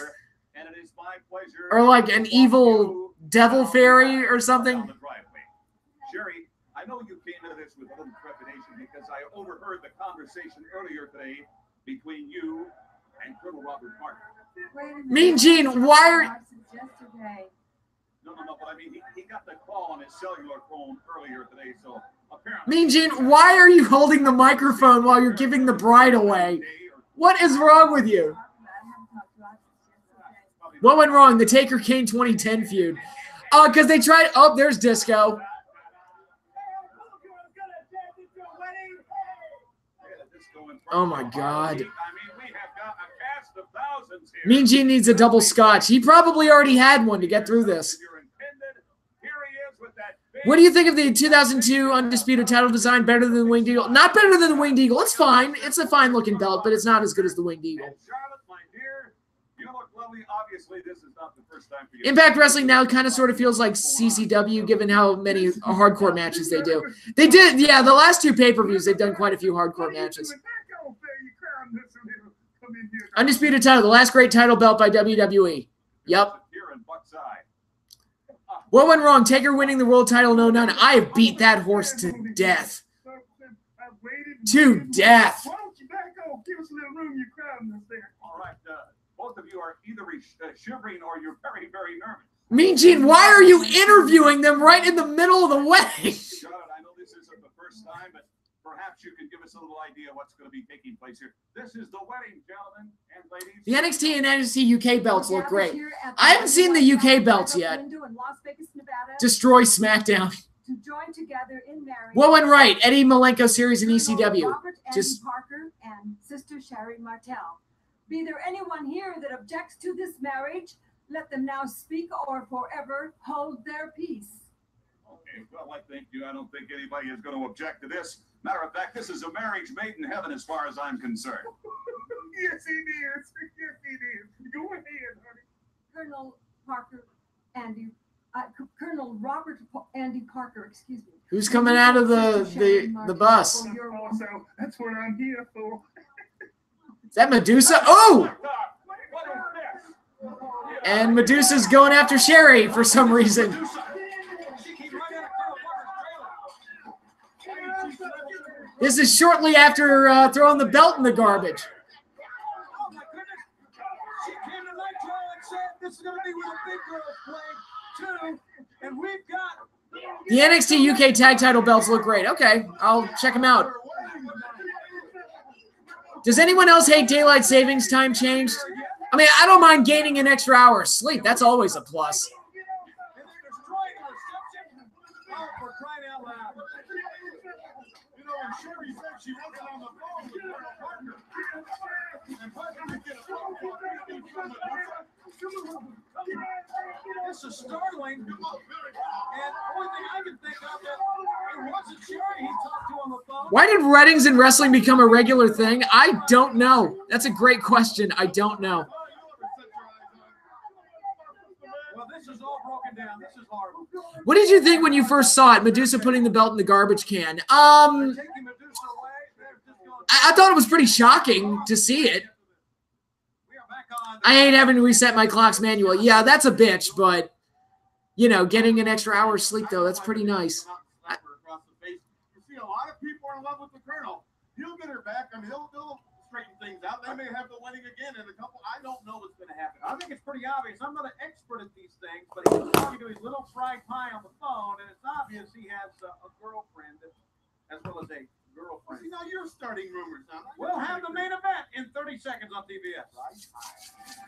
And it is my pleasure, or like an evil devil fairy or something. Sherri, I know you came into this with a little trepidation because I overheard the conversation earlier today between you and Colonel Robert Parker. Mean Gene, why are... No, but I mean, he got the call on his cellular phone earlier today, so apparently... Mean Gene, why are you holding the microphone while you're giving the bride away? What is wrong with you? What went wrong? The Taker Kane 2010 feud. Because they tried... Oh, there's Disco. Oh, my God. Mean Gene needs a double scotch. He probably already had one to get through this. What do you think of the 2002 Undisputed title design? Better than the Winged Eagle? Not better than the Winged Eagle. It's fine. It's a fine-looking belt, but it's not as good as the Winged Eagle. Impact Wrestling now kind of sort of feels like CCW, given how many hardcore matches they do. They did, yeah, the last two pay-per-views, they've done quite a few hardcore matches. Undisputed title, the last great title belt by WWE. Yep. What went wrong? Taker winning the world title in 09. I have beat that horse to death. To death. Why don't you back off? Give us a little room. You're crowding us there. All right. Both of you are either shivering or you're very, very nervous. Mean Gene, why are you interviewing them right in the middle of the wedding? Charlotte, I know this isn't the first time, but perhaps you can give us a little idea what's going to be taking place here. This is the wedding, gentlemen and ladies. The NXT and NXT UK belts look great. I haven't seen the UK belts yet. Destroy SmackDown. To join together in marriage. What went right? Eddie Malenko series in ECW. Robert Andy Parker and Sister Sherri Martel. Be there anyone here that objects to this marriage? Let them now speak or forever hold their peace. Okay, well, I don't think anybody is going to object to this. Matter of fact, this is a marriage made in heaven as far as I'm concerned. Yes, it is. Yes, it is. Go ahead, honey. Colonel Parker, Colonel Robert Andy Parker, excuse me. Who's coming out of the bus? Oh, so that's what I'm here for. Is that Medusa? Oh! And Medusa's going after Sherri for some reason. This is shortly after throwing the belt in the garbage. Oh my goodness. She came to Nitro and said this is going to be where the big girls play too. And we've got... The NXT UK tag title belts look great. Okay, I'll check them out. Does anyone else hate daylight savings time changed? I mean, I don't mind gaining an extra hour of sleep. That's always a plus. Sherri said she wasn't on the phone with Colonel Parker. And Parker would get a phone call from the This is startling. And the only thing I can think of that it wasn't Sherri he talked to on the phone. Why did weddings in wrestling become a regular thing? I don't know. That's a great question. I don't know. Well, this is all broken down. This is horrible. What did you think when you first saw it? Medusa putting the belt in the garbage can. Taking Medusa away. They're just going. I thought it was pretty shocking to see it. We are back on. I hate having to reset my clock's manual. Yeah, that's a bitch, but you know, getting an extra hour of sleep though, that's pretty nice. You see, a lot of people are in love with the Colonel. He'll get her back. I mean, he'll straighten things out. They may have the wedding again in a couple. I don't know what's going to happen. I think it's pretty obvious. I'm not an expert at these things, but he's talking to his little fried pie on the phone, and it's obvious he has a girlfriend as well as a girlfriend. See, now you're starting rumors now. We'll have the main event in 30 seconds on TBS.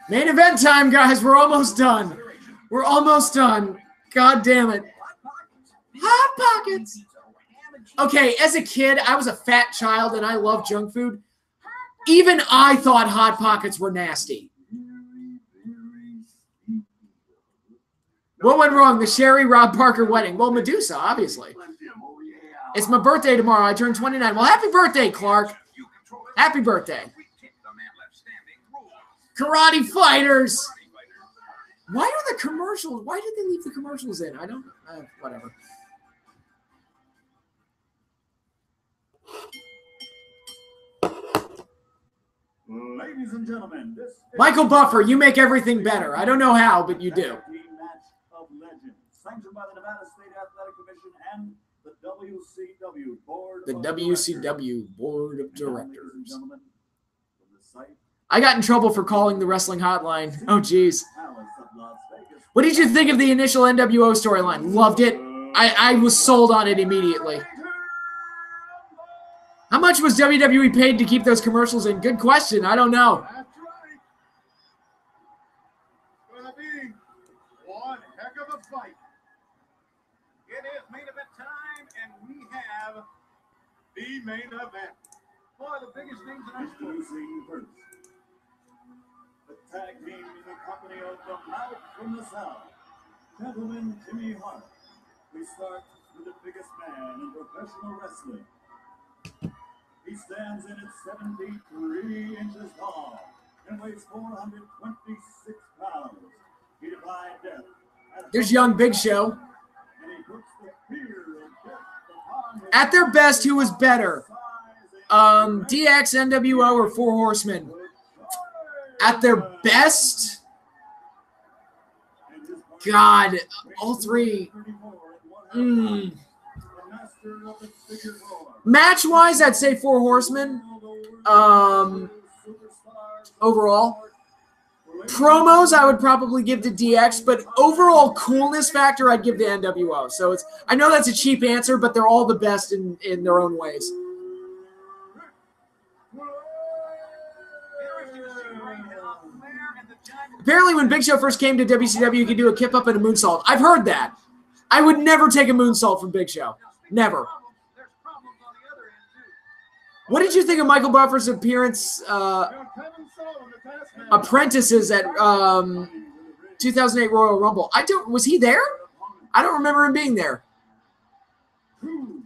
Main event time, guys. We're almost done. We're almost done. God damn it. Hot Pockets. Okay, as a kid, I was a fat child and I loved junk food. Even I thought Hot Pockets were nasty. What went wrong? The Sherri Rob Parker wedding. Well, Medusa, obviously. It's my birthday tomorrow. I turn 29. Well, happy birthday, Clark. Happy birthday. Karate Fighters. Why are the commercials? Why did they leave the commercials in? I don't know. Whatever. Ladies and gentlemen, this is Michael Buffer, you make everything better. I don't know how, but you do. match of legends, sanctioned by the Nevada State Athletic Commission and the WCW Board. The WCW Board of Directors. Ladies and gentlemen, from the site I got in trouble for calling the wrestling hotline. Oh, geez. Palace of Las Vegas. What did you think of the initial NWO storyline? Loved it. I was sold on it immediately. How much was WWE paid to keep those commercials in? Good question. I don't know. That's right. Gonna be one heck of a fight. It is main event time, and we have The main event. one of the biggest names in our sport. Introducing first, the tag team in the company of the Mouth from the South, Gentleman Jimmy Hart. We start with the biggest man in professional wrestling. He stands in at 73 inches tall and weighs 426 pounds. He defied death. There's young Big Show. And he puts the fear of death upon his At their best, who was better? DX, NWO, or Four Horsemen? At their best? God, all three. Match-wise, I'd say Four Horsemen. Overall. Promos, I would probably give to DX, but overall coolness factor, I'd give to NWO. So it's, I know that's a cheap answer, but they're all the best in their own ways. Apparently, when Big Show first came to WCW, you could do a kip up and a moonsault. I've heard that. I would never take a moonsault from Big Show. Never. What did you think of Michael Buffer's appearance, apprentices at 2008 Royal Rumble? Was he there? I don't remember him being there. Two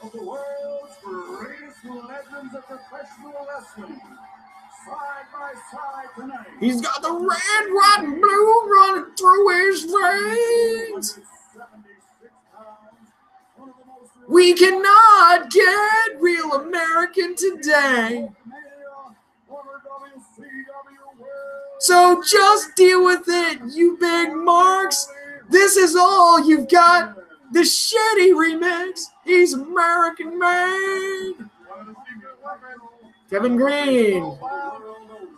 of the world's greatest legends of professional wrestling. Side by side tonight. He's got the red, white, and blue running through his veins. 76 pounds, one of the most We cannot get real American today. male, former WCW world. So just deal with it, you big marks. This is all you've got. The Shetty remix. He's American made. Kevin Green.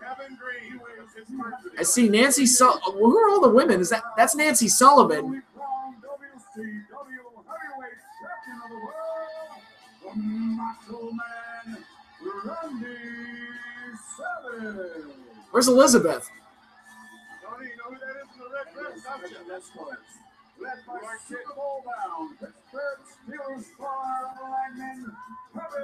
Kevin Green wins his first. I see Nancy Sullivan. Who are all the women? That's Nancy Sullivan? WCW heavyweight champion of the world, the Macho Man, Randy Savage. Where's Elizabeth? Tony, you know who that is in the red dress, don't you? That's correct. Led by Super Bowl bound, Pittsburgh Steelers star lineman, Kevin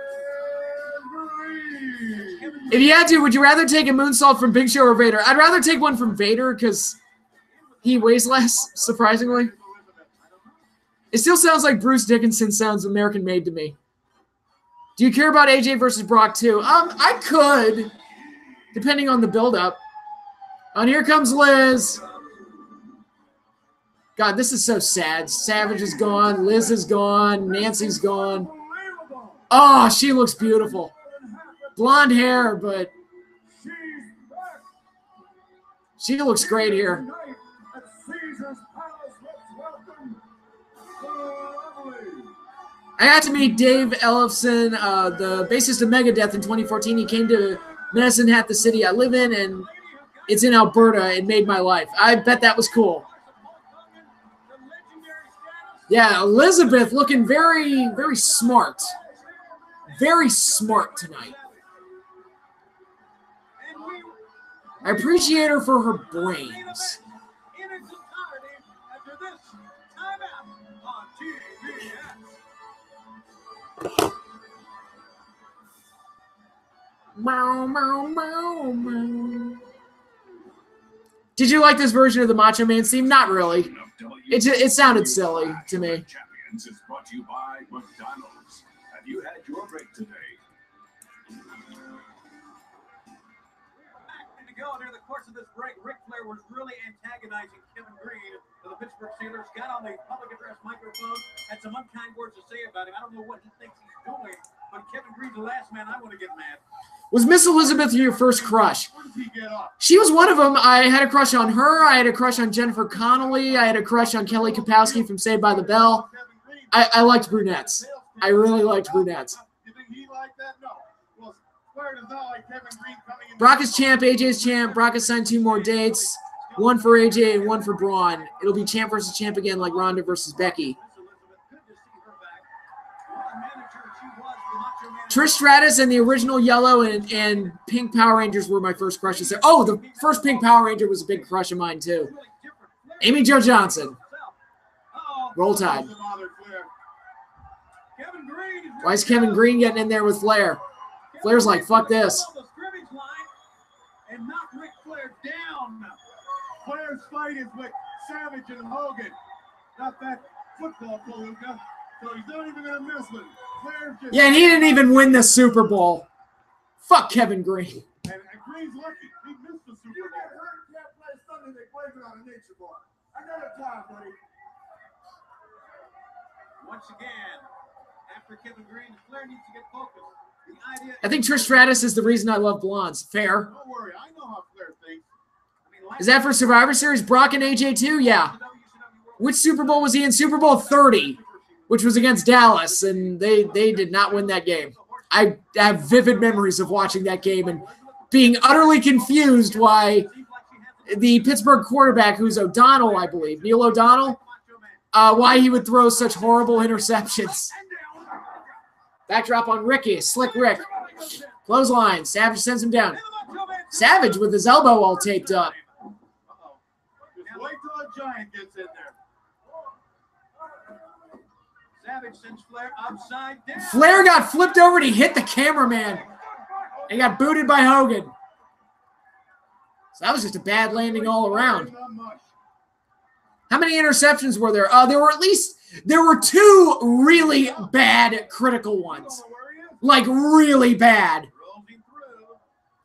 Green. If you had to, would you rather take a moonsault from Big Show or Vader? I'd rather take one from Vader because He weighs less, surprisingly. It still sounds like Bruce Dickinson sounds American-made to me. Do you care about AJ versus Brock too? I could, depending on the build-up. And here comes Liz. God, this is so sad. Savage is gone. Liz is gone. Nancy's gone. Oh, she looks beautiful. Blonde hair, but she looks great here. I got to meet Dave Ellefson, the bassist of Megadeth in 2014. He came to Medicine Hat, the city I live in, and it's in Alberta. It made my life. I bet that was cool. Yeah, Elizabeth looking very, very smart. Very smart tonight. I appreciate her for her brains. Meow, meow, meow, meow. Did you like this version of the Macho Man theme? Not really. It sounded silly to me. Champions is brought to you by McDonald's. Have you had your break today? To go during the course of this break, Ric Flair was really antagonizing Kevin Green of the Pittsburgh Steelers. Got on the public address microphone, had some unkind words to say about him. I don't know what he thinks he's doing, but Kevin Green's the last man I want to get mad. Was Miss Elizabeth your first crush? Where does he get up? She was one of them. I had a crush on her. I had a crush on Jennifer Connelly. I had a crush on Kelly Kapowski from Saved by the Bell. I liked brunettes. I really liked brunettes. You think he liked that? No. Well, Flair does not like Kevin Green coming in. Brock is champ. AJ's champ. Brock has signed 2 more dates. 1 for AJ and 1 for Braun. It'll be champ versus champ again, like Ronda versus Becky. Trish Stratus and the original yellow and pink Power Rangers were my first crushes there. Oh, the first pink Power Ranger was a big crush of mine, too. Amy Jo Johnson. Roll Tide. Why is Kevin Green getting in there with Flair? Flair's like, fuck this. And knock Ric Flair down. Flair's fight is with Savage and Hogan. Not that football palooka. So he's not even going to mess with him. Yeah, and he didn't even win the Super Bowl. Fuck Kevin Green. And Green's lucky. He missed the Super Bowl. You get hurt, you can't play Sunday, they blame it on a nature boy. I got a time, buddy. Once again, after Kevin Green, Flair needs to get focused. The idea I think Trish Stratus is the reason I love blondes. Fair. Don't worry, I know how Flair thinks. Is that for Survivor Series? Brock and AJ too? Yeah. Which Super Bowl was he in? Super Bowl 30. Which was against Dallas, and they did not win that game. I have vivid memories of watching that game and being utterly confused why the Pittsburgh quarterback, who's O'Donnell, I believe, Neil O'Donnell, why he would throw such horrible interceptions. Backdrop on Ricky, slick Rick. Clothesline, Savage sends him down. Savage with his elbow all taped up. Just wait till a giant gets in there. Savage sends Flair upside down. Flair got flipped over and he hit the cameraman. And got booted by Hogan. So that was just a bad landing all around. How many interceptions were there? There were 2 really bad critical ones. Like really bad.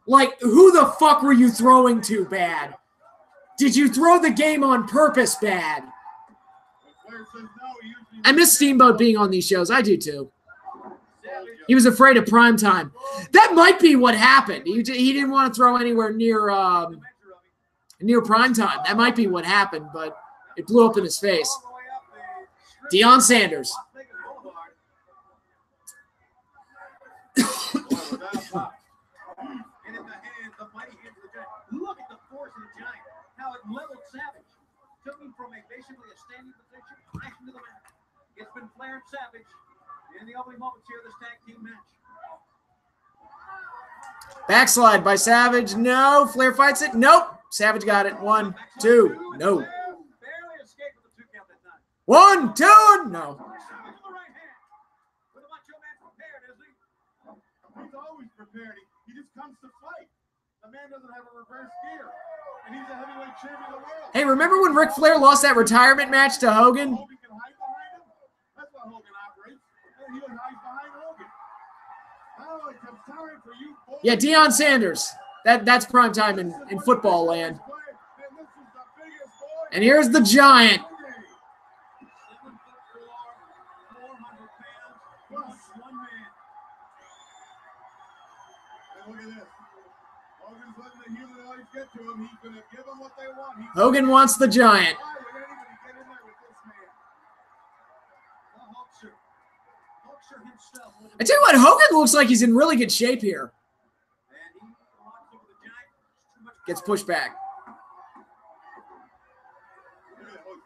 Like who the fuck were you throwing to bad? Did you throw the game on purpose bad? I miss Steamboat being on these shows. I do too. He was afraid of prime time. That might be what happened. He didn't want to throw anywhere near prime time. That might be what happened, but it blew up in his face. Deion Sanders. Look at the force of the giant. How it leveled Savage. Took him from basically a standing position, crashing to the mat. It's been Flair and Savage in the opening moments here of this tag team match. Backslide by Savage. No. Flair fights it. Nope. Savage got it. 1, 2. No. Barely escaped with the 2 count that time. 1, 2. No. Savage with the right hand. With the Macho Man prepared, is he? He's always prepared. He just comes to fight. The man doesn't have a reverse gear. And he's a heavyweight champion of the world. Hey, remember when Ric Flair lost that retirement match to Hogan? Hogan can hide behind him. That's how Hogan operates. And he hides behind Hogan. Now it comes time for you boys. Yeah, Deion Sanders. That's prime time in football land. And here's the Giant. 7'4", 400 pounds, plus one man. And look at this. Hogan's letting the human always get to him. He's going to give them what they want. Hogan wants the Giant. Why would anybody get in there with this man? Hulkster himself. I tell you what, Hogan looks like he's in really good shape here. And he locks over the Giant. Too much Gets power. pushed back.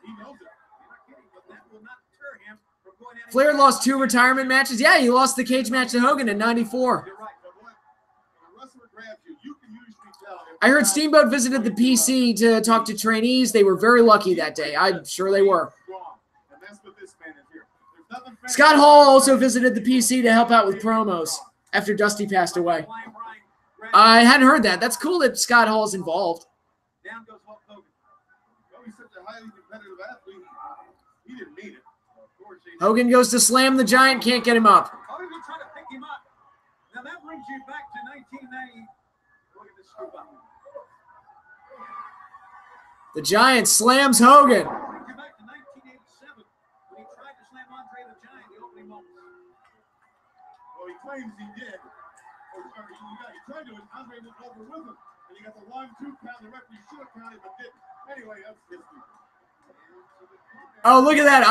He knows it. You're not kidding, but that will not deter him from going at it. Flair lost 2 retirement matches. Yeah, he lost the cage match to Hogan in '94. You're right. But when a wrestler grabs you, you can usually tell. I heard Steamboat visited the PC to talk to trainees. They were very lucky that day. I'm sure they were. And that's what this man is here. There's nothing fancy. Scott Hall also visited the PC to help out with promos after Dusty passed away. Flying Brian grabs I hadn't heard that. That's cool that Scott Hall is involved. down goes Hulk Hogan. Well, he's such a highly competitive athlete. He didn't mean it. Of course he Hogan goes to slam the Giant, can't get him up. Hogan will try to pick him up. Now that brings you back to 1990. Look at this scoop up. The Giant slams Hogan. Brings you back to 1987 when he tried to slam Andre the Giant in the opening moments. Well, he claims he did. He tried to, and Andre went over with him. And he got the 1-2 count. The referee should have counted, but didn't. Anyway, that's history. Oh, look at that.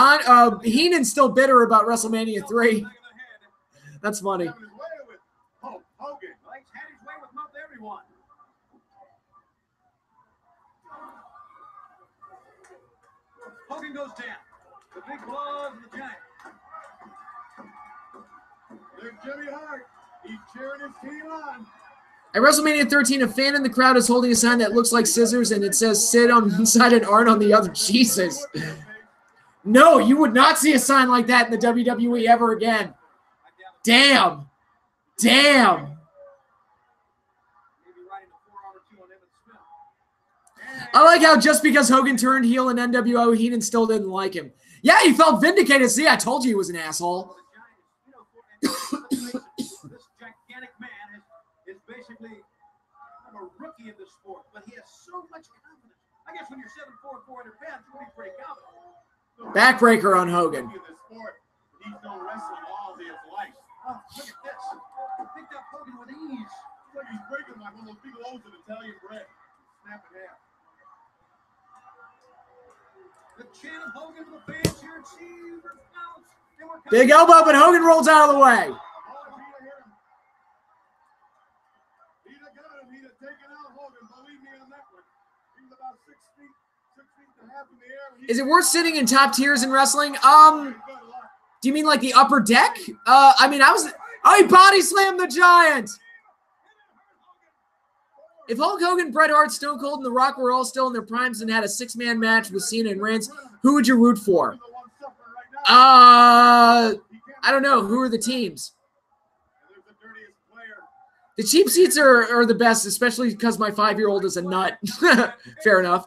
Heenan's still bitter about WrestleMania 3. Back of the head. That's funny. Having his way with Hulk Hogan. Well, he's had his way with most everyone. Hogan goes down. The big blow of the Giant. There's Jimmy Hart. He's cheering his team on. At WrestleMania 13, a fan in the crowd is holding a sign that looks like scissors, and it says Sid on one side and Arn on the other. Jesus. No, you would not see a sign like that in the WWE ever again. Damn. Damn. Maybe riding a 4-2 on Evan Smith. I like how just because Hogan turned heel in NWO, Heenan still didn't like him. Yeah, he felt vindicated. See, I told you he was an asshole. The Giant is, this gigantic man is basically a rookie in the sport, but he has so much confidence. I guess when you're 7'4", 400 pounds, you'll be pretty confident. Backbreaker on Hogan. In the sport, he's known wrestling all his life. Oh, look at this. Picked up Hogan with ease. It's like he's breaking like one of those big loaves of Italian bread. Snap in half. The chant of Hogan to the fans here at Caesar's Palace. And we're coming. Big elbow, but Hogan rolls out of the way. Oh, Peter hit him. Peter got him. He'd have taken out Hogan. Believe me on that one. He was about 6 feet and a half in the air. Is it worth sitting in top tiers in wrestling? Do you mean like the upper deck? He body slammed the Giant. If Hulk Hogan, Bret Hart, Stone Cold, and The Rock were all still in their primes and had a 6-man match with Cena and Reigns, who would you root for? I don't know. Who are the teams? The cheap seats are the best, especially because my 5-year-old is a nut. Fair enough.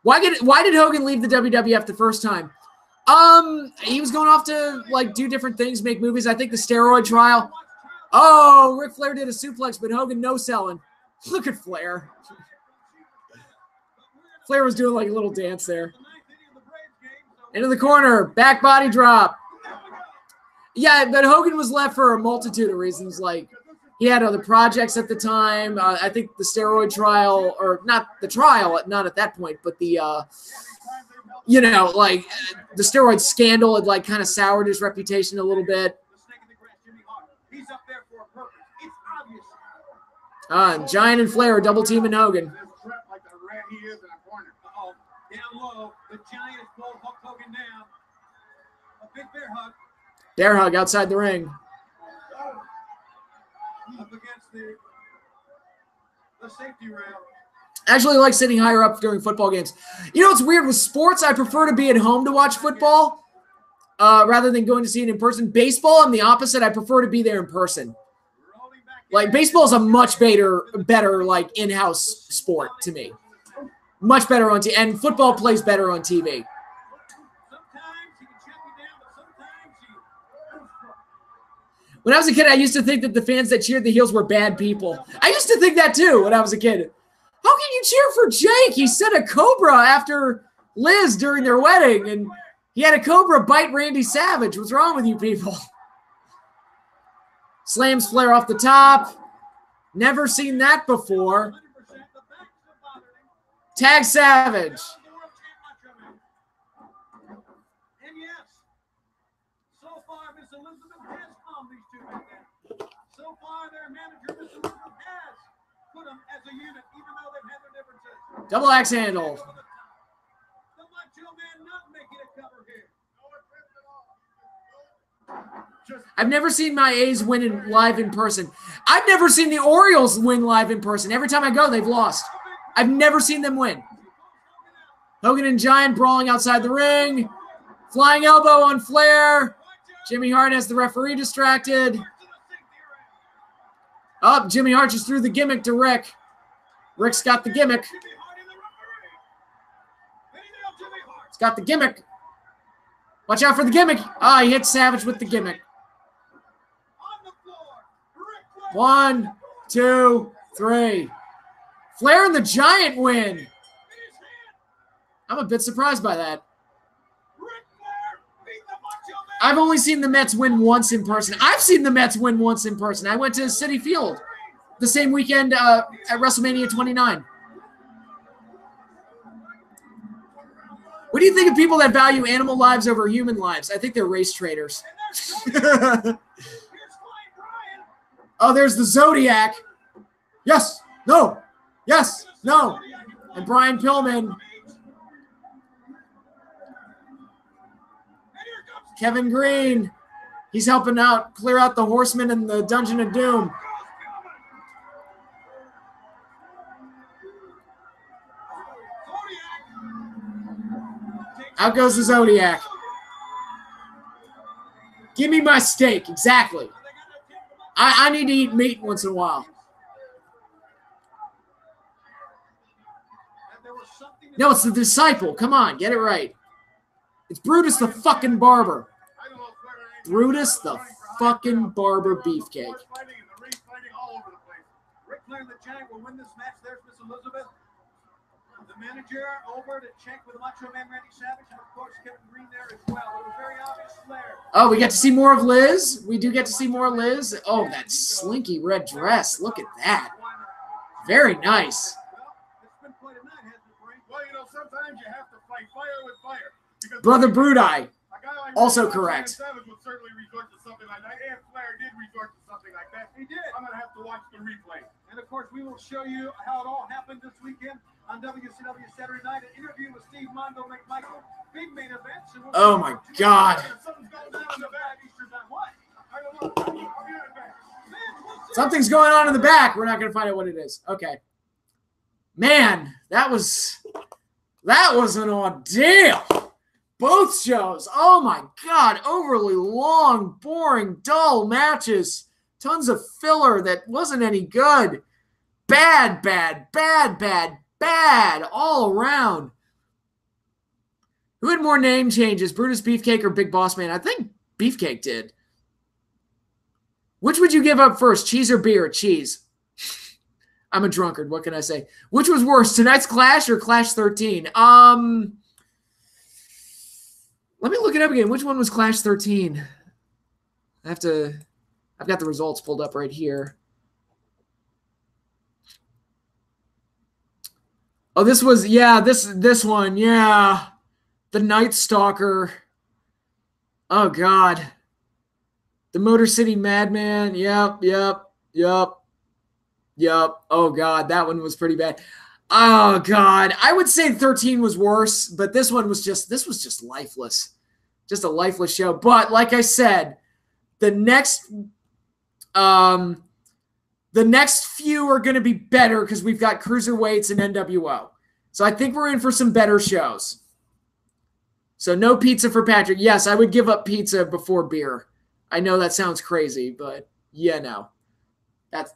Why did Hogan leave the WWF the first time? He was going off to like do different things, make movies. I think the steroid trial. Oh, Ric Flair did a suplex, but Hogan no selling. Look at Flair. Flair was doing like a little dance there. Into the corner, back body drop. Yeah, but Hogan was left for a multitude of reasons. Like he had other projects at the time. I think the steroid trial, or not the trial, not at that point, but the the steroid scandal had like kind of soured his reputation a little bit. He's up there for a purpose. It's obvious. And Giant and Flair are double teaming Hogan. Like the rat he is in a corner. Uh-oh. Down low. The Giant has pulled Hulk Hogan down. A big bear hug. Bear hug outside the ring. Up against the safety rail. I actually like sitting higher up during football games. You know what's weird with sports? I prefer to be at home to watch football rather than going to see it in person. Baseball, I'm the opposite. I prefer to be there in person. Like, baseball is a much better like in-house sport to me. Much better on TV, and football plays better on TV. When I was a kid, I used to think that the fans that cheered the heels were bad people. I used to think that too when I was a kid. How can you cheer for Jake? He sent a cobra after Liz during their wedding, and he had a cobra bite Randy Savage. What's wrong with you people? Slams Flair off the top. Never seen that before. Tag Savage. And yes, so far Miss Elizabeth has calmed these two men down. So far their manager, Miss Elizabeth, has put them as a unit, even though they've had their differences. Double axe handle. The Macho Man not making a cover here. I've never seen my A's win live in person. I've never seen the Orioles win live in person. Every time I go, they've lost. I've never seen them win. Hogan and Giant brawling outside the ring. Flying elbow on Flair. Jimmy Hart has the referee distracted. Oh, Jimmy Hart just threw the gimmick to Rick. Rick's got the gimmick. He's got the gimmick. Watch out for the gimmick. Ah, he hit Savage with the gimmick. 1, 2, 3. Flair and the Giant win. I'm a bit surprised by that. I've only seen the Mets win once in person. I've seen the Mets win once in person. I went to Citi Field the same weekend at WrestleMania 29. What do you think of people that value animal lives over human lives? I think they're race traders. Oh, there's the Zodiac. Yes, no, yes, no. And Brian Pillman. Kevin Green. He's helping out, clear out the Horsemen in the Dungeon of Doom. Out goes the Zodiac. Give me my steak. Exactly. I need to eat meat once in a while. No, it's the Disciple. Come on, get it right. It's Brutus the fucking Barber. Brutus the fucking Barber Beefcake. Ric Flair and the Giant will win this match. There's Miss Elizabeth. The manager over to check with Macho Man Randy Savage, and of course Kevin Green there as well. It was very obvious Flair. Oh, we get to see more of Liz. We do get to see more of Liz. Oh, that slinky red dress. Look at that. Very nice. Well, it's been quite a night, hasn't it, Frank? Well, you know, sometimes you have to fight fire with fire. Brother Brudai. Also correct. Savage would certainly resort to something like that. And Flair did resort to something like that. He did. I'm going to have to watch the replay. And of course, we will show you how it all happened this weekend on WCW Saturday Night. An interview with Steve Mondo McMichael. Big main events. Oh my God. Something's going on in the back. We're not going to find out what it is. Okay. Man, that was an ordeal. Both shows. Oh my God. Overly long, boring, dull matches. Tons of filler that wasn't any good. Bad all around. Who had more name changes, Brutus Beefcake or Big Boss Man? I think Beefcake did. Which would you give up first, cheese or beer? Cheese. I'm a drunkard. What can I say? Which was worse, tonight's Clash or Clash 13? Let me look it up again. Which one was Clash 13? I've got the results pulled up right here. Oh, this was, yeah, this one, yeah. The Night Stalker. Oh, God. The Motor City Madman. Yep. Oh, God, that one was pretty bad. Oh, God. I would say 13 was worse, but this was just lifeless. Just a lifeless show. But like I said, the next few are going to be better because we've got Cruiserweights and NWO. So I think we're in for some better shows. So no pizza for Patrick. Yes, I would give up pizza before beer. I know that sounds crazy, but yeah, no.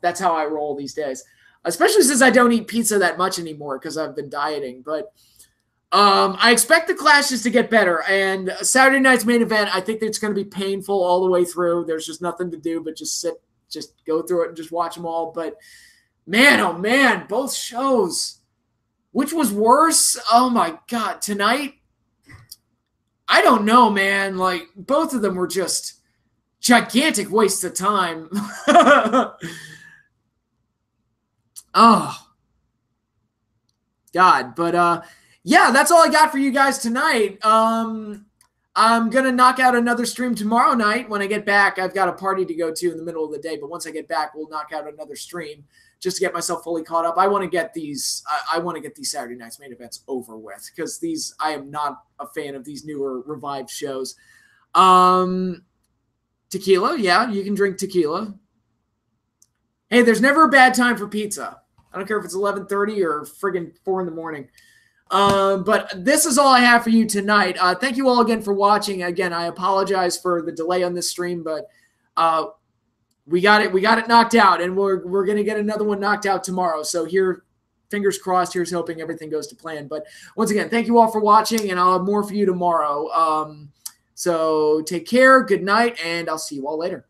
That's how I roll these days, especially since I don't eat pizza that much anymore because I've been dieting. But I expect the clashes to get better. And Saturday night's main event, I think it's going to be painful all the way through. There's just nothing to do but just go through it and just watch them all. But man, oh man, both shows. Which was worse? Oh my God, tonight? I don't know, man. Like, both of them were just gigantic waste of time. Oh, God. But, yeah, that's all I got for you guys tonight. I'm going to knock out another stream tomorrow night. When I get back, I've got a party to go to in the middle of the day. But once I get back, we'll knock out another stream just to get myself fully caught up. I want to get these Saturday night's main events over with because I am not a fan of these newer revived shows. Tequila, yeah, you can drink tequila. Hey, there's never a bad time for pizza. I don't care if it's 11:30 or friggin' 4 in the morning. But this is all I have for you tonight. Thank you all again for watching. Again, I apologize for the delay on this stream, but we got it knocked out, and we're gonna get another one knocked out tomorrow. So here, fingers crossed. Here's hoping everything goes to plan. But once again, thank you all for watching, and I'll have more for you tomorrow. So take care, good night, and I'll see you all later.